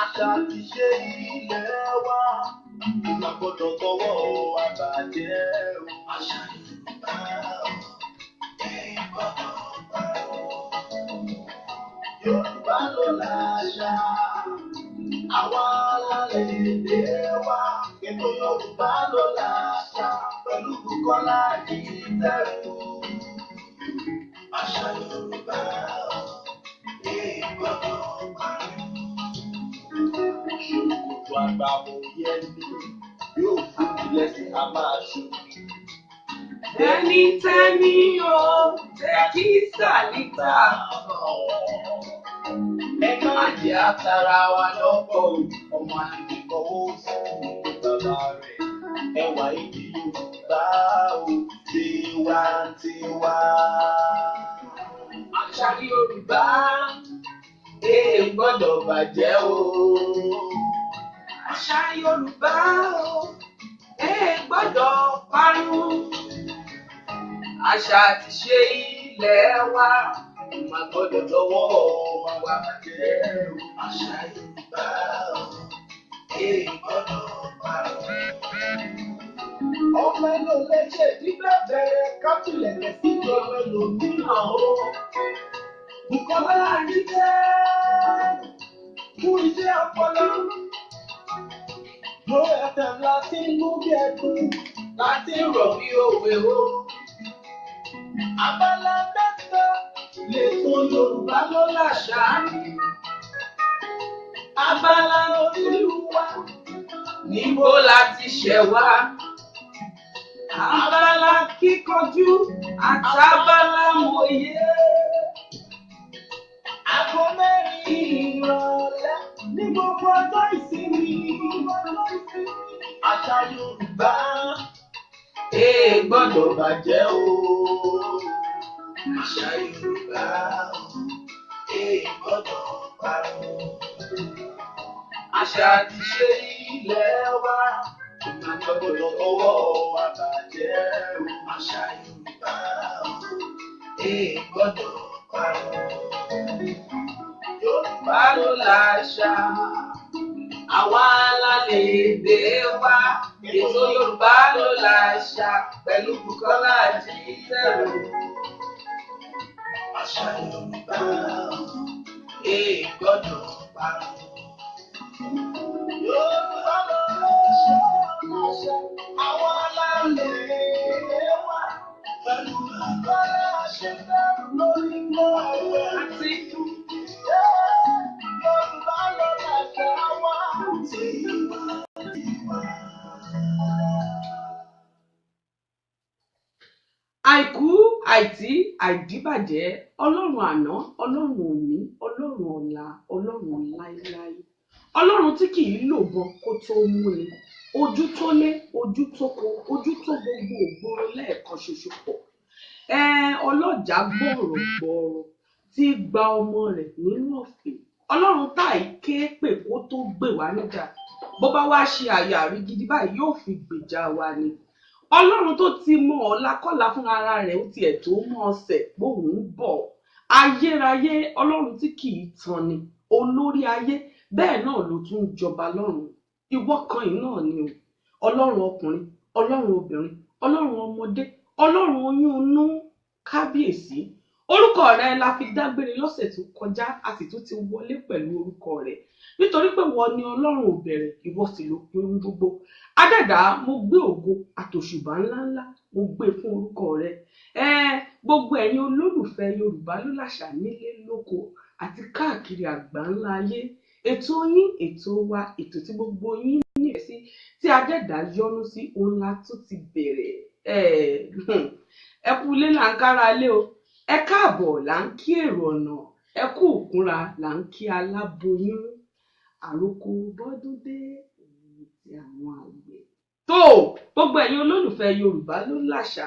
àṣà ti ṣe ilẹ̀ wa ìgbà gbọ́dọ̀ tọwọ́ àbàjẹ́ o. Àṣà Yorùbá Yorùbá ló láṣà àwa lálẹ́ èdè wa ètò Yorùbá ló láṣà pẹ̀lú Bùkọ́lá Ìtẹ́rù. Àṣà Yorùbá gbọ́dọ̀ parẹ́. Ṣòkòtò àgbà mo yẹ ní yóò fún mi lẹ́sìn a máa ṣòkòtò. Tẹ́nítẹ́ní o, tẹ́kí sàlítà. Ẹ má jẹ́ àtàrà wa lọ́pọ̀ ọmọ àdìgbò ó sì bàbá rẹ̀. Ẹwà ìdí Yorùbá ò tiwantiwa. Àṣà Yorùbá Gbọ́dọ̀ bàjẹ́ o. Àṣà Yorùbá o, gbọ́dọ̀ parun. Àṣà àti ṣe ilẹ̀ wa Má gbọ́dọ̀ lọ́wọ́ wa bàjẹ́ o. Àṣà Yorùbá gbọ́dọ̀ parun. Ọmọ ẹni ò lè ṣe ìdílé bẹ̀rẹ̀ kápìlẹ̀ sí ìjọba ẹlòmíràn o. Bùkọ́lá Ìtẹ́rù Fún iṣẹ́ ọpọlọ. Lo FM láti mú bí ẹ̀dùn láti rọ̀ bí òwe o. Abala mẹ́ta lètò Yorùbá ló láṣà. Abala Olúwa níbo la ti ṣẹ̀ wá. Abala kíkanjú àtàbálà mòye. Aago mẹ́rin ìrọ̀lẹ́ ní gbogbo ọjọ́ ìsinmi. Àṣà Yorùbá Gbọ́dọ̀ bàjẹ́ o. Àṣà Yorùbá gbọ́dọ̀ parun. àṣà àti ṣe ilẹ̀ wa. Má gbọ́dọ̀ lọ́wọ́ àbàjẹ́ o. Àṣà Yorùbá gbọ́dọ̀ parun. Yorùbá ló láṣà Àwa lálẹ́ èdè wa. Ètò Yorùbá ló láṣà pẹ̀lú Bùkọ́lá Ìtẹ́rù. àṣà Yorùbá gbọ́dọ̀ parun. Yorùbá ló láṣà àwọn alálẹ̀ wa pẹ̀lú Bùkọ́lá Ìtẹ́rù lórí gbọ́dọ̀ Àti Yorùbá ló láṣà wa tiwa. àìkú àìtí àìdíbàjẹ́ ọlọ́run àná ọlọ́run òní ọlọ́run ọ̀la ọlọ́run láéláé ọlọ́run tí kì í lòbọn kó tó mú ni ojú tó lé ojú tó kó ojú tó gbogbo ògbóró lẹ́ẹ̀kan ṣoṣo pọ̀ ọlọ́jà gbọ̀rọ̀gbọ̀rọ̀ tí gba ọmọ rẹ̀ nínú ọ̀fìn ọlọ́run táì ké pè kó tó gbè wá níjà bó bá wá ṣe àyàrí gidi báyìí yóò fi gbèjà wa ni ọlọ́run tó ti mọ ọ̀làkọ́là fún ara rẹ̀ ó tiẹ̀ tó mọ ọ̀sẹ̀ gbóhùn ń bọ̀ ayérayé ọlọ́run tí kì í tan ni olórí ayé bẹ́ẹ̀ náà ló tún jọba lọ́run ìwọ kan yìí náà ni o ọlọ́run ọkùnrin ọlọ́run obìnrin ọlọ́run ọmọdé ọlọ́run oyún inú kábíyèsí orúkọ rẹ la fi dágbére lọ́sẹ̀ tó kọjá a sì tún ti wọlé pẹ̀lú orúkọ rẹ nítorí pé wọ́n ní ọlọ́run ò bẹ̀rẹ̀ ìwọ sì ló pín ohun gbogbo adẹ́dá mo gbé ògo àtòṣùbà ńláńlá mo gbé fún orúkọ rẹ gbogbo ẹ̀yin olólùfẹ́ yorùbá ló láṣà nílé lóko àti káàkiri àgbáńlá ayé ètò yín ètò wa ètò tí gbogbo yín nífẹ̀ẹ́ sí tí adẹ́dá yọ́nú sí òun la tún ti bẹ̀rẹ̀ ẹ kú ilé là ń kára lé o ẹ káàbọ̀ là ń kí èrò ọ̀nà ẹ kú òkúra là ń kí aláboyún àròkọ bọ́dún dé òun ti àwọn àgbẹ̀. tó gbogbo ẹ̀yin olólùfẹ́ yorùbá ló láṣà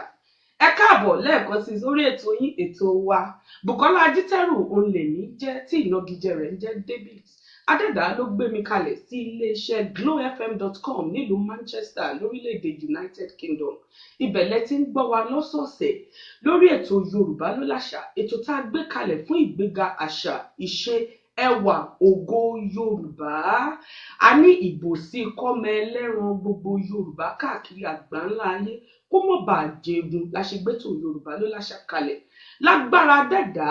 ẹ káàbọ̀ lẹ́ẹ̀kan sí sórí ètò yín ètò wa Bùkọ́lá Ìtẹ́rù òun lèmi jẹ́ tí ìnagijẹ rẹ̀ ń jẹ́ David adẹ́dá ló gbé mi kalẹ̀ sí iléeṣẹ́ glowfm.com nílùú Manchester lórílẹ̀‐èdè United Kingdom ibẹ̀ lẹ ti ń gbọ́ wa lọ́sọ̀ọ̀sẹ̀ lórí ètò yorùbá ló láṣà ètò tá a gbé kalẹ̀ fún ìgbéga àṣà ìṣe ẹwà ògo Yorùbá. A ní ìbòsí kọ́mọ ẹlẹ́ran gbogbo Yorùbá káàkiri àgbáńlá ayé kó mọ̀ bá jẹgun la ṣe gbétò Yorùbá ló láṣà kalẹ̀. Lágbára dẹ̀dá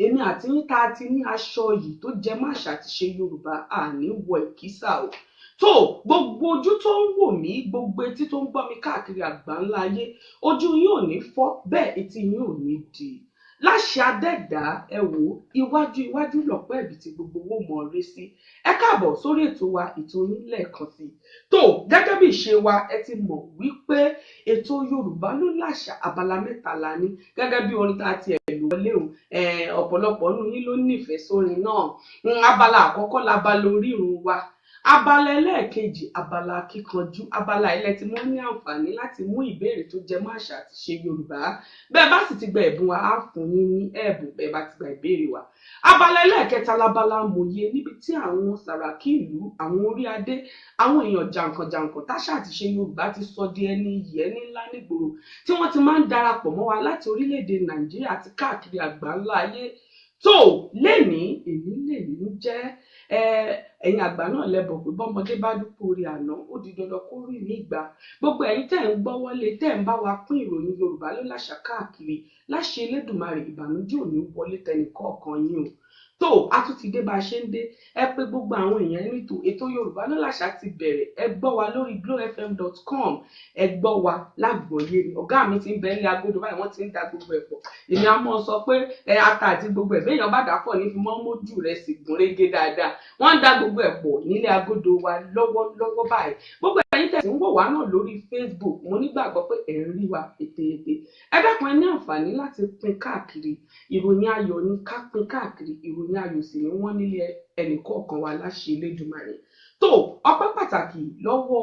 èmi àti yín tá a ti ní aṣọ yìí tó jẹ má àṣà àti ṣe Yorùbá àní wọ ìkísà o. tó gbogbo ojú tó ń wò mí, gbogbo etí tó ń gbọ́ mi káàkiri àgbáńlá ayé, ojú yín ò ní fọ́, bẹ́ẹ̀ etí yín ò ní di. Láṣẹ adẹ́dá ẹ wò iwájú lọ̀pọ̀ ẹ̀bì tí gbogbo owó mọ̀ rí sí. Ẹ káàbọ̀ sórí ètò wa, ètò yín lẹ́ẹ̀kan sí. tó gẹ́gẹ́ bí ìṣe wa ẹ ti mọ̀ wípé ètò Yorùbá ló láṣà abala mẹ́ta la ní, gẹ́gẹ́ bí orin tá a ti ẹ̀ lò wọlé o. Ọ̀pọ̀lọpọ̀ nínú yín ló nífẹ̀ẹ́ sórin náà. Abala àkọ́kọ́ labala orírun wa, abala ẹlẹ́ẹ̀kejì abala akíkanjú. Abala ilẹ̀ tí mo ní àǹfààní láti mú ìbéèrè tó jẹ mọ́ àṣà àti ṣe Yorùbá. Bẹ́ẹ̀ bá sì ti gba ẹ̀bùn wa á fún yín ní ẹ̀bùn bẹ́ẹ̀ bá ti gba ìbéèrè wa. Abala ẹlẹ́ẹ̀kẹta labala mòye, níbi tí àwọn sàràkí ìlú, àwọn orí adé, àwọn èèyàn jàǹkànjàǹkàn táṣà àti ṣe Yorùbá ti sọ di ẹni iyì ẹni ńlá nígboro, tí wọ́n ti máa ń darapọ̀ mọ́ wa láti orílẹ̀-èdè Nàìjíríà àti káàkiri àgbáńlá ayé. tó lénìí èmi lèmi jẹ́ ẹ̀yin àgbà náà lẹ́bọ̀ pé bọ́mọdé bá dúpọ̀ orí àná ó di dandan kó rí ní ìgbà. Gbogbo ẹ̀yin tẹ́ ń gbọ́ wọlé, tẹ́ ń bá wa pín ìròyìn Yorùbá ló láṣà káàkiri, láṣẹ Elédùmarè ìbànújẹ́ ò ní wọlé tẹnìkọ̀ọ̀kan yín o. tó a tún ti dé bá a ṣe ń dé. Ẹ pé gbogbo àwọn èèyàn nítò ètò Yorùbá ló láṣà ti bẹ̀rẹ̀. Ẹ gbọ́ wa lórí glowfm.com, ẹ gbọ́ wa lágbọ̀ọ́yé ni. Ọ̀gá mi ti ń bẹ ní agodo báyìí, wọ́n ti ń da gbogbo ẹ̀ pọ̀. Èmi á mọ̀ sọ pé ata àti gbogbo ẹ̀ béèyàn bá dàpọ̀ ní fi mọ́ mójú rẹ̀ sì gún régé dáadáa. Wọ́n ń da gbogbo ẹ̀ pọ̀ nílé agodo wa lọ́wọ́lọ́wọ́ báyìí. Gbogbo ẹ̀yin tẹ̀sí ń wò wá náà lórí Facebook, mo nígbàgbọ́ pé ẹ̀ ń rí wa ètèètè. Ẹ dákun ẹ ní àǹfààní láti pín káàkiri. Ìròyìn ayọ̀ ni ká pín káàkiri, ìròyìn ayọ̀ sì ni wọ́n nílé ẹnìkọ̀ọ̀kan wa láṣẹ Elédùmarè. tó ọpẹ́ pàtàkì lọ́wọ́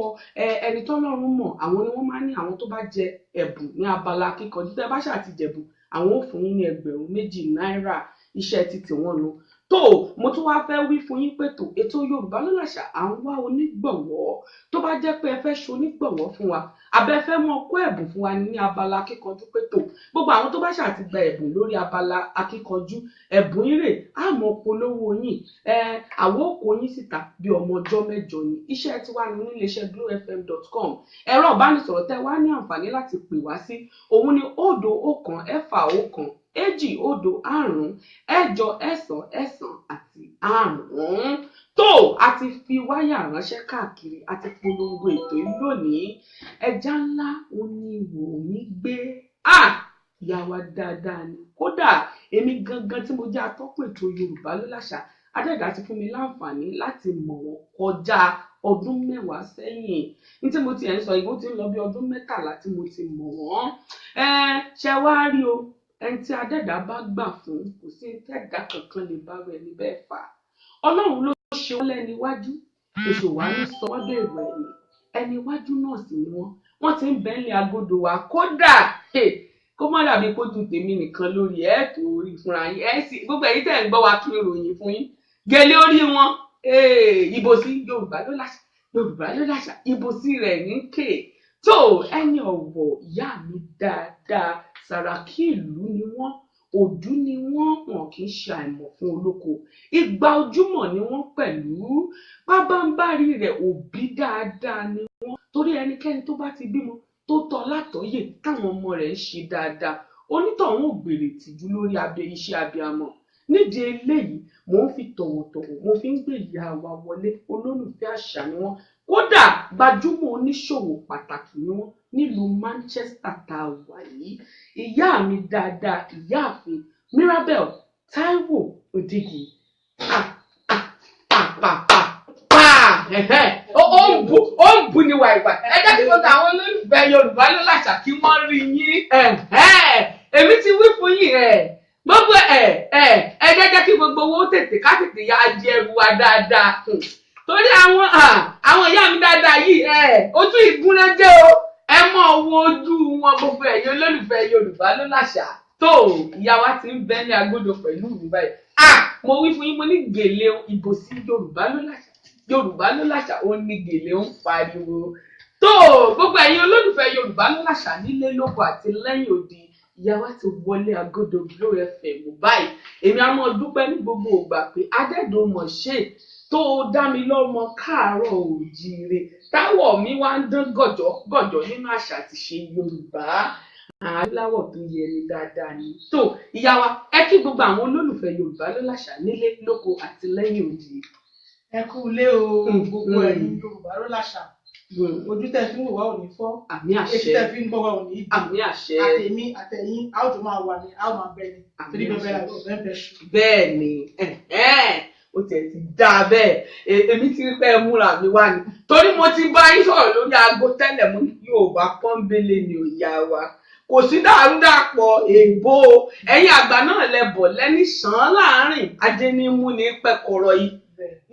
ẹni tọ́lọ́run mọ̀, àwọn ni wọ́n máa ń ní àwọn tó bá jẹ ẹ̀bùn ní abala kíkanjú. Tẹ́ bá ṣáà ti jẹ̀bùn, àwọn ò fún yín ní ẹgbẹ̀rún 2 náírà, iṣẹ́ ti tiwọn nu. tó mo tún wá fẹ́ wí fún yín pé tó ètò Yorùbá ló láṣà à ń wá onígbọ̀wọ́. Tó bá jẹ́ pé ẹ fẹ́ ṣe onígbọ̀wọ́ fún wa, abẹ́ fẹ́ mọ kó ẹ̀bùn fún wa ní abala akíkanjú, pé tó gbogbo àwọn tó bá ṣáà ti gba ẹ̀bùn lórí abala akíkanjú, ẹ̀bùn ire á mọ polówó yín. Àwọn òkò yín síta bí ọmọ ọjọ́ mẹ́jọ ni. Iṣẹ́ tí wà nínú iléeṣẹ́ glowfm.com. Ẹ̀rọ ìbánisọ̀rọ̀ tẹ́ wá ní àǹfààní láti pè wá sí òun ni 021 2 0 5 8 tó a ti fi wáyà ránṣẹ́ káàkiri, a ti polongo ètò yìí lónìí. Ẹja ńlá oníwò mi gbé ìyá wa dáadáa ni. Kódà èmi gangan tí mo jẹ́ atọ́kùn ètò Yorùbá ló láṣà, adẹ́dàá ti fún mi láǹfààní láti mọ̀ wọ́n kọjá ọdún 10 sẹ́yìn. Ní tí mo ti ẹ̀ ń sọ ìwọ ti ń lọ bí ọdún 13 tí mo ti mọ̀ wọ́n. Ṣe wá rí o, ẹni tí adẹ́dàá bá gbà fún kò sí tẹ́dà kankan lè bá rẹ̀ níbẹ̀ fà. Ọlọ́run ló ṣe wọ́n lẹ́ni iwájú, èso wa ní sọ wọ́n dèrò ẹ̀yìn. Ẹni iwájú náà sì ni wọ́n ti ń bẹ́ẹ̀lẹ̀ agodo wa. Kódà kó má dàbí kójú tèmi nìkan lórí tó rí fúnra yín. Gbogbo ẹ̀yin tẹ́ ń gbọ́ wa kí n ròyìn fún yín. Gèlè orí wọn, ìbòsí Yorùbá ló láṣà, ìbòsí rẹ̀ ní kè. tó ẹni ọ̀wọ̀ ìyá mi dáadáa, sàràkí ìlú ni wọ́n, òdú ni wọ́n kì í ṣe àìmọ̀ fún olóko. Ìgbà ojúmọ́ ni wọ́n pẹ̀lú. Pábánbárí rẹ̀ òbí dáadáa ni wọ́n, torí ẹnikẹ́ni tó bá ti bímọ tó tọ́ látọ̀yè táwọn ọmọ rẹ̀ ń ṣe dáadáa, onítọ̀hún ò gbèrè tìjú lórí iṣẹ́ abiyamọ. Nídìí eléyìí mò ń fi tọ̀wọ̀tọ̀wọ̀ mo fi ń gbé ìyá wa wọlé. Olólùfẹ́ àṣà ni wọ́n, kódà gbajúmọ̀ oníṣòwò pàtàkì ni wọ́n nílùú Manchester tá a wà yìí. Ìyá mi dáadáa, ìyáàfin Mirabel Taiwo Odigi. Ó ń bu ni wàìwà. Ẹ jẹ́ kí gbogbo àwọn olólùfẹ́ Yorùbá ló láṣà kí wọ́n rí yín. Èmi ti wí fún yín gbogbo ẹ jẹ́ kí gbogbo owó tètè ká tètè yá jẹrù wa dáadáa. Torí àwọn ìyá mi dáadáa yìí ojú ìgúnrégé o. Ẹ mọ̀ wo ojú wọn gbogbo ẹ̀yin olólùfẹ́ Yorùbá ló láṣà. tó ìyá wa ti ń bẹ ní agodo pẹ̀lú mi báyìí. Mo wí fún yín, mo ní gèlè ìbòsí Yorùbá ló láṣà ó ní gèlè ń pariwo. tó gbogbo ẹ̀yin olólùfẹ́ Yorùbá ló láṣà nílé lóko àti lẹ́yìn odi, ìyá wa ti wọlé agodo Glo FM báyìí èmi á mọ dúpẹ́ ní gbogbo ìgbà pé adẹ́dùn mọ̀ ṣe tó dá mi lọ́mọ káàárọ̀ oòjíire táwọ̀ mi wá ń dán gọ̀jọ́ nínú àṣà àti ṣe Yorùbá aláwọ̀ tó yẹ ni dáadáa ni. tó ìyá wa ẹ kí gbogbo àwọn olólùfẹ́ Yorùbá ló láṣà nílé lóko àti lẹ́yìn odi. ẹ kú ilé o gbogbo ẹ̀yin Yorùbá ló láṣà ojú tẹ́ fi ń wò wá ò ní fọ́ àmì àṣẹ etí tẹ́ fi ń gbọ́ wá ò ní dì àmì àṣẹ àtẹ̀mí àtẹ̀yìn a ó jọ máa wà ní a ó máa bẹ ni torí bẹ́ẹ̀ bẹ́ẹ̀ láti ọ̀bẹ ń bẹ ṣù. bẹ́ẹ̀ ni ó tiẹ̀ ti dáa bẹ́ẹ̀ èmi ti rí pé ẹ múra mi wá ni torí mo ti bá yín sọ̀rọ̀ lórí aago tẹ́lẹ̀ mo ní Yorùbá pọ́nbélé ni ò yá wa kò sí dàrúdàpọ̀ èèbó ẹ̀yin àgbà náà lẹ́bọ̀ lẹ́ni sàn án láàrin ajé ní mú ní pẹ́kọ̀rọ̀ yìí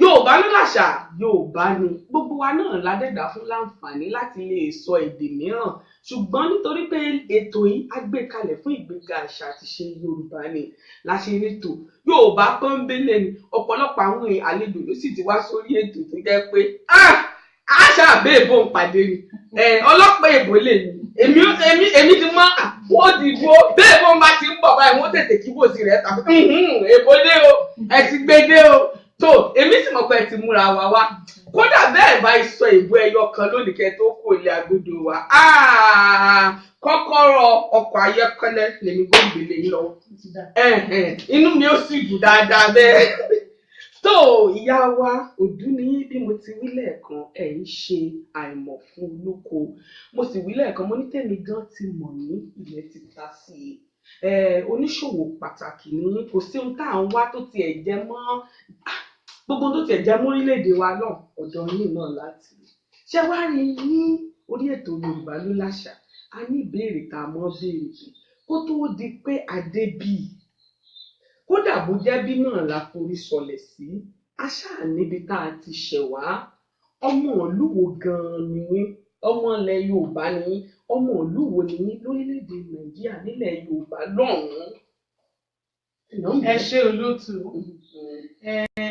Yorùbá ló láṣà Yorùbá ni gbogbo wa náà ládẹ́dà fún láǹfààní láti lè sọ èdè mìíràn ṣùgbọ́n nítorí pé ètò yìí á gbé kalẹ̀ fún ìgbéga àṣà àti ṣe Yorùbá ni láṣẹ nítò Yorùbá pọ́nbélé ni ọ̀pọ̀lọpọ̀ àwọn àlejò ló sì ti wá sórí ètò tó jẹ́ pé àṣà àbẹ́ẹ̀bọ̀ ń pàdé ni ọlọ́pàá èbó lè ní èmi ti mọ wọ́n dìbò bẹ́ẹ̀ bó ń bá ti ń bọ̀ báyìí wọ́n tètè kíbò sí rẹ̀ tàbí èbó dé o ẹ ti gbé dé o tó èmi sì mọ̀ pé ẹ ti múra wa wá kódà bẹ́ẹ̀ bá sọ èbó ẹyọ kan lónìí kẹ́ tó kó ilé agodo wa kọ́kọ́rọ́ ọkọ̀ ayọ́kẹ́lẹ́ lèmi gbòǹgbèlè yín lọ́wọ́ inú mi ó sì dùn dáadáa bẹ́ẹ̀ tó ìyá wa òdú ni bí mo ti wí lẹ́ẹ̀kan ẹ̀ ń ṣe àìmọ̀ fún olóko mo sì wí lẹ́ẹ̀kan mo ní tẹ̀mí gan ti mọ̀ ní ilẹ̀ ti ta sí i oníṣòwò pàtàkì ní kò sí ohun tá à ń wá tó tiẹ̀ jẹ mọ́ gbogbo tó tiẹ̀ jẹ mọ́ orílẹ̀-èdè wa náà ọ̀dọ̀ yín náà láti ṣé wá rí ní orí ètò Yorùbá ló láṣà a ní ìbéèrè tá a mọ́ béèrè kó tó di pé adé bíi kódà bó jẹ́ bí náà la forí sọlẹ̀ sí àṣà níbi tá a ti ṣẹ̀ wá ọmọ ìlú wo gan-an ni wí ọmọ ilẹ̀ Yorùbá ni yín ọmọ ìlú wo ni yín lórílẹ̀‐èdè Nàìjíríà nílẹ̀ Yorùbá lọ́hùn-ún. ẹ ṣe olóòtú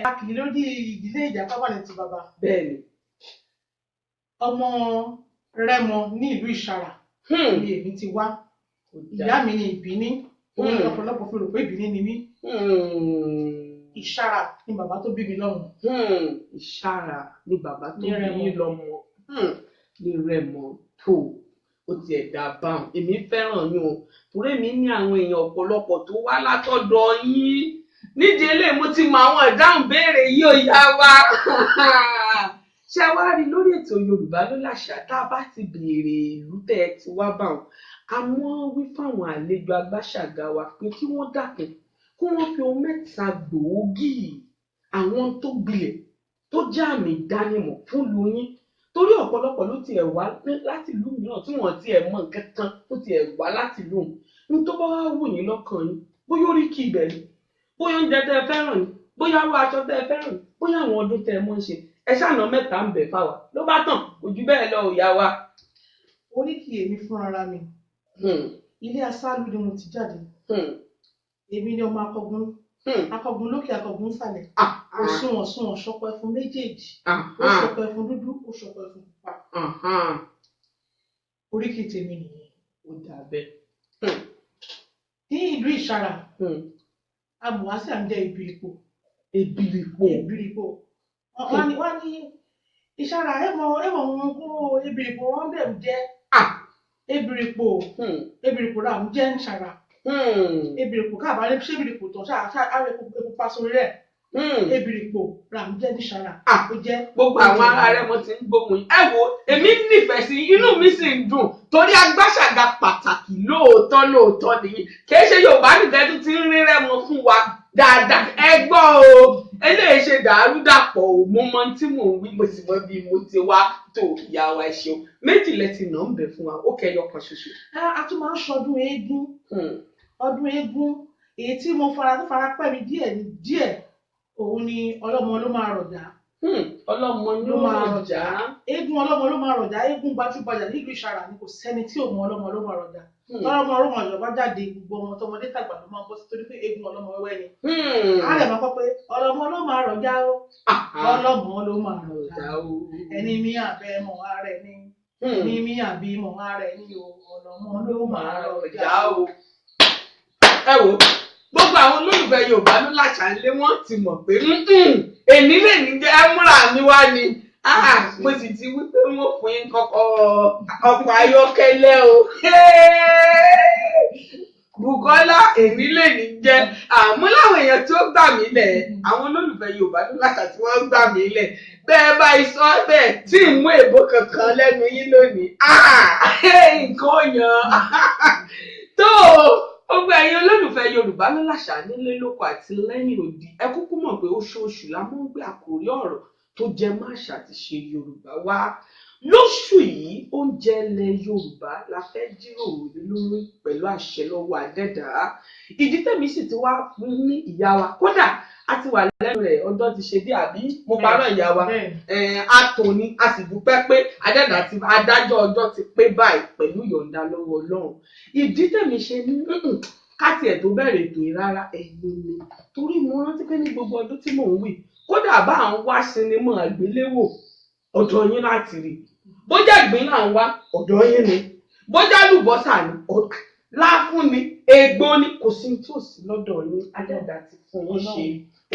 a kì í lórí ìdílé Ìjàpá wà ní ti bàbá. bẹ́ẹ̀ni. ọmọ Rẹ́mọ ní ìlú Ìṣàrà ni èmi ti wá ìyá mi ní Ìbíní òun ní ọ̀pọ̀lọpọ̀ fi rò pé Ìbíní ni mí. Ìṣàrà ni bàbá tó bí mi lọ́mọ. Ìṣàrà ni bàbá tó bí mi lọ́mọ ní Rẹ́mọ tó ó tiẹ̀ dá báwọn èmi fẹ́ràn yín o torí mi ní àwọn èèyàn ọ̀pọ̀lọpọ̀ tó wá látọ̀dọ̀ yín nídìí eléyìí mo ti mọ àwọn ìdáhùn béèrè yìí ò yá wa ṣé wá rí lórí ètò Yorùbá ló láṣà tá a bá ti béèrè ìlú tẹ́ ẹ ti wá báwọn àmọ́ wí fáwọn àlejò agbáṣàgà wa pé kí wọ́n dákun kí wọ́n fi ohun mẹ́ta gbòógì àwọn tó gbilẹ̀ tó jẹ́ àmì ìdánimọ̀ fún ìlú yín torí ọ̀pọ̀lọpọ̀ ló tiẹ̀ wá láti ìlú mìíràn tí wọ́n tiẹ̀ mọ̀ nǹkan kan tó tiẹ̀ wá láti ìlú òun ní tó bá wá wù yín lọ́kàn yín bóyá orí kì í bẹ̀ ni bóyá oúnjẹ tẹ́ ẹ fẹ́ràn ni bóyá aró aṣọ tẹ́ ẹ fẹ́ràn ni bóyá àwọn ọdún tẹ́ ẹ mọ̀ ń ṣe ẹ ṣàná mẹ́ta ń bẹ̀ fáwa ló bá tàn kò jù bẹ́ẹ̀ lọ ìyá wa. oríkì èmi fúnra mi ilé asálù ni mo ti jáde èmi ni ọmọ akọgun lókè akọgun sàlẹ̀ òṣùwọ̀n ṣọpẹ́ fún méjèèjì ó ṣọpẹ́ fún dúdú ó ṣọpẹ́ fún pupa oríkì tèmi nìyẹn. ó dà bẹ́ẹ̀. ní ìlú Ìṣàrà amùhásí àmì jẹ́ Ìbìrìpò. wọ́n ní Ìṣàrà ẹ̀mọ̀ wọn kó Ìbìrìpò wọn bẹ̀rù jẹ́ Ìbìrìpò rà ń jẹ́ Ìṣàrà. Ìbìrìpò káàbá ṣé Ìbìrìpò tán ṣáà epo pa sórí rẹ̀ Ìbìrìpò rà ń jẹ́ Ìṣàrà. ó jẹ́ gbogbo àwọn ará Rẹ́mọ ti ń gbóhùn ẹ wo èmi nífẹ̀ẹ́ sí inú mi sì ń dùn torí agbáṣàgà pàtàkì lóòótọ́ nìyí kì í ṣe Yorùbá nìkan tó ti ń rí Rẹ́mọ fún wa dáadáa ẹ gbọ́ o eléyìí ṣe dàrúdàpọ̀ o mo mọ tí mò ń wí mo sì mọ bí mo ti wá tó ìyá wa ẹ ṣeun méjì lẹ́tì náà ń bẹ fún wa ó kẹyọ kan ṣoṣo. a tún máa ń ṣọdún eégún ọdún eégún èyí tí mo fara pẹ́ mi díẹ̀ òun ni ọlọ́mọ ló máa rọ̀jà. ọlọ́mọ ló máa rọ̀jà. eégún ọlọ́mọ ló máa rọ̀jà eégún gbajúgbajà nílùú Ìṣàrà ni kò sẹ́ni tí òun ọlọ́mọ ló máa rọ̀jà. tọ́lọ́mọ ọlọ́mọ ìjọba jáde gbogbo ọmọ tọmọdé tàgbà ló máa ń bọ́ sí torí pé eégún ọlọ́mọ wẹ́wẹ́ ni. a lè máa kọ́ pé ọlọ́mọ ló máa rọ̀jà o ọlọ́mọ ló máa rọ̀jà o ẹni mi àbẹ́ mọ̀ ara ẹni ní mi àbí mọ̀ ara ẹni o ọlọ́mọ ló máa rọ̀jà o. ẹ wò gbogbo àwọn olólùfẹ́ Yorùbá ló láṣà ńlé wọ́n ti mọ̀ pé èmi lè ní jẹ́ múra mi wá ni mo sì ti wí pé wọ́n fún yín kọ́kọ́ ọkọ̀ ayọ́kẹ́lẹ́ o Bùkọ́lá èmi lè ní jẹ́ àmọ́ láwọn èèyàn tí ó gbà mí lẹ̀ àwọn olólùfẹ́ Yorùbá ló láṣà tí wọ́n gbà mí lẹ̀ bẹ́ẹ̀ bá sọ bẹ́ẹ̀ tí ì mú èbó kankan lẹ́nu yín lónìí nǹkan ò yàn tó gbogbo ẹ̀yin olólùfẹ́ Yorùbá ló láṣà nílé lóko àti lẹ́yìn odi ẹ kúkú mọ̀ pé oṣooṣù la mọ̀ ń gbé àkòrí ọ̀rọ̀ tó jẹ mọ́ àṣà àti ṣe Yorùbá wá lóṣù yìí oúnjẹ ilẹ̀ Yorùbá la fẹ́ jíròrò lórí pẹ̀lú àṣẹ lọ́wọ́ Adẹ́dàá ìdí tẹ̀mí sì ti wá fún ní ìyá wa kódà a ti wà lẹ́nu rẹ̀ ọjọ́ ti ṣe dé àbí mo parọ́ ìyá wa àtòní a sì dúpẹ́ pé Adẹ́dàá ti adájọ́ ọjọ́ ti pé báyìí pẹ̀lú ìyọ̀ǹda lọ́wọ́ Ọlọ́run ìdí tẹ̀mí ṣe ní káti ẹ̀ tó bẹ̀rẹ̀ ètò yìí rárá ẹ̀yin ni torí mo rántí pé ní gbogbo ọdún tí mò ń wí kódà bá à ń wá sinimá àgbéléwò ọ̀dọ̀ yín láti rí bójá ìgbín náà ń wá ọ̀dọ̀ yín ni bójá lùbọ́sà ni láfún ni egbò ni kò sí tí ò sí lọ́dọ̀ yín Adẹ́dàá ti fún yín ṣe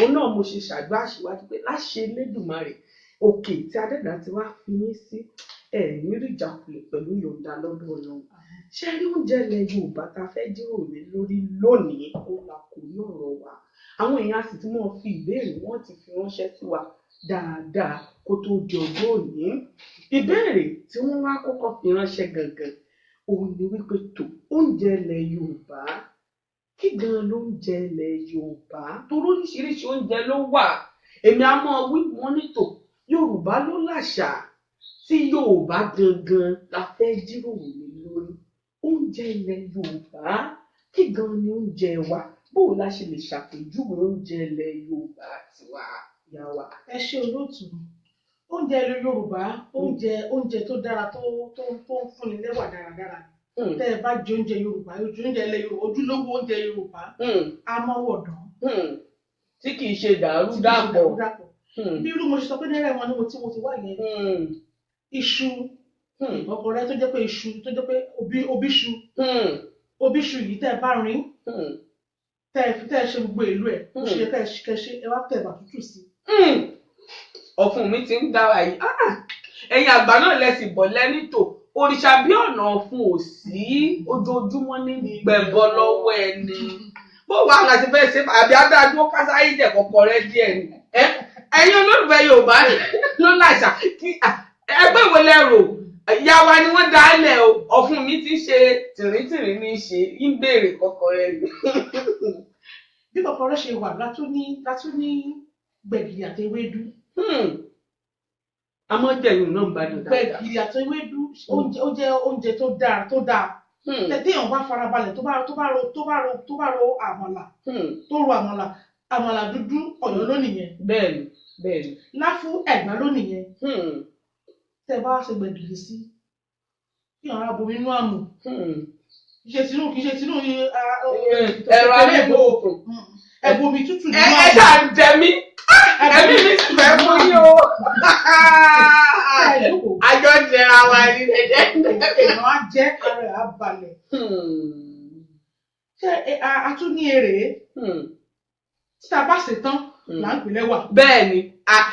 òun náà mo ṣe ṣàgbá àṣìwájú pé láṣẹ Elédùmarè òkè tí Adẹ́dàá ti wá fi yín sí ní rí ìjàkulẹ̀ pẹ̀lú ìyọ̀ǹda lọ́dọ̀ Ọlọ́run ṣé rí oúnjẹ ilẹ̀ Yorùbá tá a fẹ́ jíròrò lé lórí lónìí ó la kò ní ọ̀rọ̀ wa àwọn èèyàn sì ti máa fi ìbéèrè wọn ti fi ránṣẹ́ sí wa dáadáa kó tó di ọjọ́ òní ìbéèrè tí wọ́n wá kọ́kọ́ fi ránṣẹ́ gangan òun ni wípé tó oúnjẹ ilẹ̀ Yorùbá kí gan ló ń jẹ ilẹ̀ Yorùbá torí oríṣiríṣi oúnjẹ ló wà èmi á mọ wí wọn nítò Yorùbá ló láṣà tí Yorùbá gangan la fẹ́ jíròrò lé lórí oúnjẹ ilẹ̀ Yorùbá kí gan ni oúnjẹ wa bóò la ṣe lè ṣàpèjúwe oúnjẹ ilẹ̀ Yorùbá tiwa yá wa. ẹ ṣe olóòtú oúnjẹ ilẹ̀ Yorùbá oúnjẹ tó dára tó ń fúnni lẹ́wà dáradára tẹ́ ẹ bá jẹ oúnjẹ Yorùbá oúnjẹ ilẹ̀ Yorùbá ojúlówó oúnjẹ Yorùbá amọ́wọ̀dán tí kì í ṣe dàrúdàpọ̀ bí irú mo ṣe sọ pé ní Rẹ́mọ ni mo ti wá yẹn iṣu ọkọ̀rẹ́ tó jẹ́ pé iṣu tó jẹ́ pé obíṣu yìí tẹ́ ẹ bá rin tẹ́ ẹ ṣe gbogbo ìlú ẹ̀ ó ṣe kẹ́ṣe ẹ wá tẹ̀ bà tútù sí. ọ̀fun mi ti ń dára yìí ẹ̀yin àgbà náà lẹ́sìn bọ̀ lẹ́nìtò òrìṣà bí ọ̀nà ọ̀fun ò sí ojoojúmọ́ ní gbẹ̀bọ lọ́wọ́ ẹni bó wàá láti fẹ́ ṣe àbí adájú kásáyé jẹ̀ kọ̀kọ̀ rẹ díẹ̀ ni ẹ̀yin olólùfẹ́ Yorùbá ló láṣà kí ẹgbẹ́ ìwé lẹ́rò ìyá wa ni wọ́n dálẹ̀ o ọ̀fun mi ti ṣe tìrìntìrì ní í ṣe ń béèrè kọ̀kọ̀ rẹ ni. bí kọ̀kọ̀ rẹ ṣe wà látún ní gbẹ̀gìrì àti ewédú. àmọ́ jẹ̀yìn náà ń bá dùn dáadáa. gbẹ̀gìrì àti ewédú ó jẹ́ oúnjẹ tó dáa téèyàn bá farabalẹ̀ tó bá ro àmàlà àmàlà dúdú Ọ̀yọ́ lónìí yẹn. bẹ́ẹ̀ni. láfú Ẹ̀gbá lónìí yẹn. tẹ́ bá ṣe gbẹ̀gìrì sí kí àwọn abomi inú àmù kì í ṣe tinú ẹ̀rọ amẹ́bọ̀ òkun ẹ̀bùnmi tútù ní àmù. ẹ̀dá ń jẹ mí ẹ̀mí mi sì fẹ́ fún yín o. àjọ jẹra wa ní ẹ̀jẹ̀. èèyàn á jẹ́ ara ẹ̀ á balẹ̀. ṣé a tún ní èrè tí a bá ṣe tán là ń pè lẹ́wà. bẹ́ẹ̀ni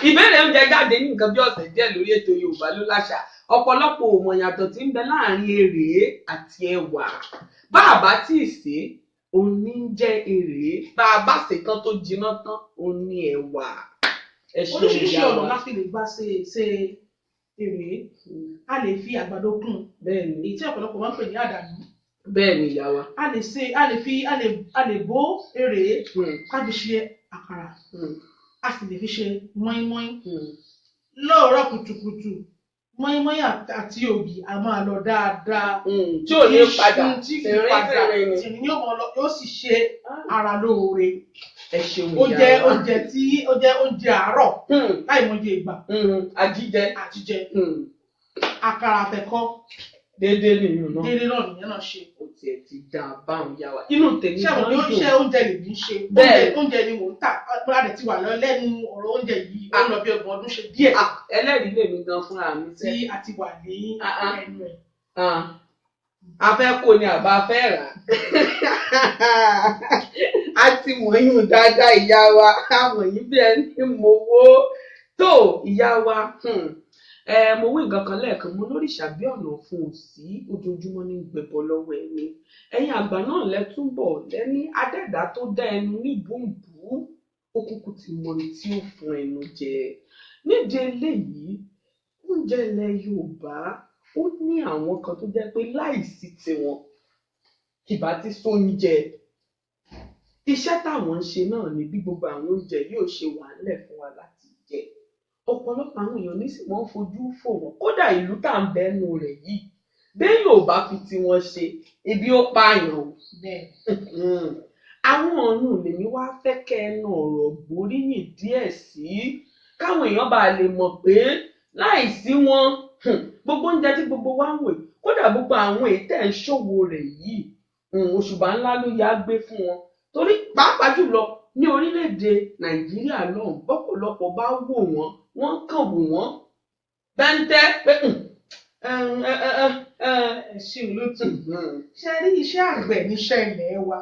ìbéèrè oúnjẹ jáde ní nǹkan bí ọ̀sẹ̀ díẹ̀ lórí ètò Yorùbá ló láṣà ọ̀pọ̀lọpọ̀ ò mọ̀ yàtọ̀ tí ń bẹ láàrin èrè àti ẹ̀wà bá a bá tí ì sè é òun ní jẹ́ èrè bá a bá sè tán tó jiná tán òun ní ẹ̀wà. oríṣiríṣi ọ̀nà la fi lè gbà ṣe èrè a lè fi àgbàdo kún èyí tí ọ̀pọ̀lọpọ̀ máa ń pè ní àdàlú. bẹ́ẹ̀ni ìyá wa. a lè bó èrè ká fi ṣe àkàrà a sì lè fi ṣe mọ́ínmọ́ín lóòrọ̀ kùtùkùtù mọ́ínmọ́ín àti ògì a máa lọ dáadáa tí ò ní padà tìrín yóò sì ṣe ara lóore. ẹ ṣeun ó jẹ́ oúnjẹ àárọ̀ láì mọye ìgbà àjíjẹ àkàrà àtẹ̀kọ déédéé nìyẹn náà nìyẹn náà ṣe. ó tiẹ̀ ti dá a báwọn yá wa inú tèmi náà dùn. ṣé oúnjẹ lèmi ń ṣe oúnjẹ ni mò ń tà bọ́lá ti wà lẹ́nu ọ̀rọ̀ oúnjẹ yìí ó lọ bí ọgbọ̀n ọdún ṣe díẹ̀. ẹlẹ́rìí lèmi gan fúnra mi tí a ti wà ní ẹnu ẹ̀. a fẹ́ kó ni àbá fẹ́ rà á ti mọ̀yún dáadáa ìyá wa a mọ̀yún bí ẹni mowó tó ìyá wa mo wí nǹkan kan lẹ́ẹ̀kan mo lóríṣà bí ọ̀nà fún òsì ojoojúmọ́ ní gbẹ̀bọ lọ́wọ́ ẹni ẹ̀yin àgbà náà lẹ́túbọ̀ lẹ́ni adẹ́dá tó dá ẹnu ní bùnbù ó kúkú ti mọ ní tí ó fún ẹnu jẹ nídìí eléyìí oúnjẹ ilẹ̀ Yorùbá ó ní àwọn kan tó jẹ́ pé láìsí tiwọn kìbá ti sóúnjẹ iṣẹ́ táwọn ń ṣe náà ni bí gbogbo àwọn oúnjẹ yóò ṣe wà ńlẹ̀ fún wa láti jẹ ọ̀pọ̀lọpọ̀ àwọn èèyàn nísìnyí wọ́n fojú fò wọ́n kódà ìlú tá à ń bẹ́nu rẹ̀ yìí bẹ́ẹ̀ yóò bá fi tiwọn ṣe ebi ó pààyàn o àwọn ọ̀run lèmi wá fẹ́ kẹ́ ẹnu ọ̀rọ̀ gbóríyìn díẹ̀ sí káwọn èèyàn bá lè mọ̀ pé láìsí wọn gbogbo oúnjẹ tí gbogbo wa ń wò kódà gbogbo àwọn èyí tẹ̀ ń ṣòwò rẹ̀ yìí òṣùbà ńlá ló yá gbé fún wọn torí pàápàá jùlọ ní orílẹ̀-èdè Nàìjíríà lọ́hùn bọ́pọ̀lọpọ̀ bá wò wọ́n kàn wò wọ́n bẹ́ńtẹ́ pé ṣe olóòtú ṣe rí iṣẹ́ àgbẹ̀ níṣẹ́ ilẹ̀ wa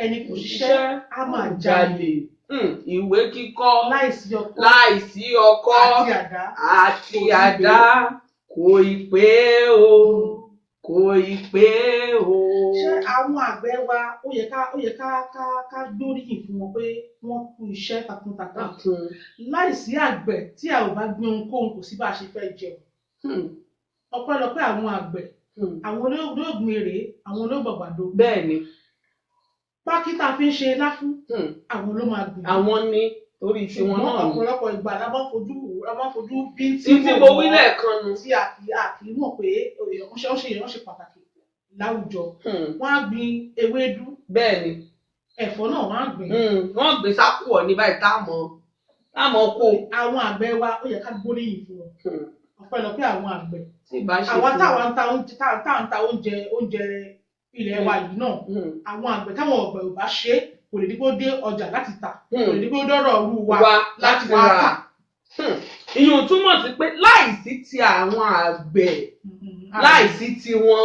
ẹni kò ṣiṣẹ́ á máa jalè ìwé kíkọ láìsí ọkọ́ àti àdá kò ì pé o kò ì pé o. ṣé àwọn àgbẹ̀ wa ó yẹ ká gbóríyìn fún wọn pé wọ́n kú iṣẹ́ takuntakun láìsí àgbẹ̀ tí a ò bá gbin ohunkóhun kò sí bá a ṣe fẹ́ jẹun ọpẹ́lọpẹ́ àwọn àgbẹ̀ àwọn olóògùn èrè àwọn olóògbàgbàdo. bẹ́ẹ̀ ni pákítà fi ń ṣe láfún àwọn ló máa gbìn. àwọn ní torí tiwọn náà ní ọ̀pọ̀lọpọ̀ ìgbà la máa fojú bí tí mo wí lẹ́ẹ̀kan nu tí a kì í mọ̀ pé èèyàn ṣe pàtàkì láwùjọ. wọ́n á gbin ewédú. bẹ́ẹ̀ ni ẹ̀fọ́ náà wọ́n á gbìn. wọ́n gbìn sákò ọ̀ ní báyìí táàmù kó. àwọn àgbẹ̀ wa ó yẹ ká gbóríyìn fún wọn ọpẹ́lọpẹ́ àwọn àgbẹ̀. àwọn táwọn ń ta oúnjẹ ilẹ̀ wa yìí náà àwọn àgbẹ̀ táwọn ọ̀gbẹ̀ ò bá ṣe kò lè dípò dé ọjà láti tà kò lè dípò dọ́rọ̀ ọ̀rú wa láti wá tà. ìyẹn túmọ̀ sí pé láìsí ti àwọn àgbẹ̀ láìsí ti wọn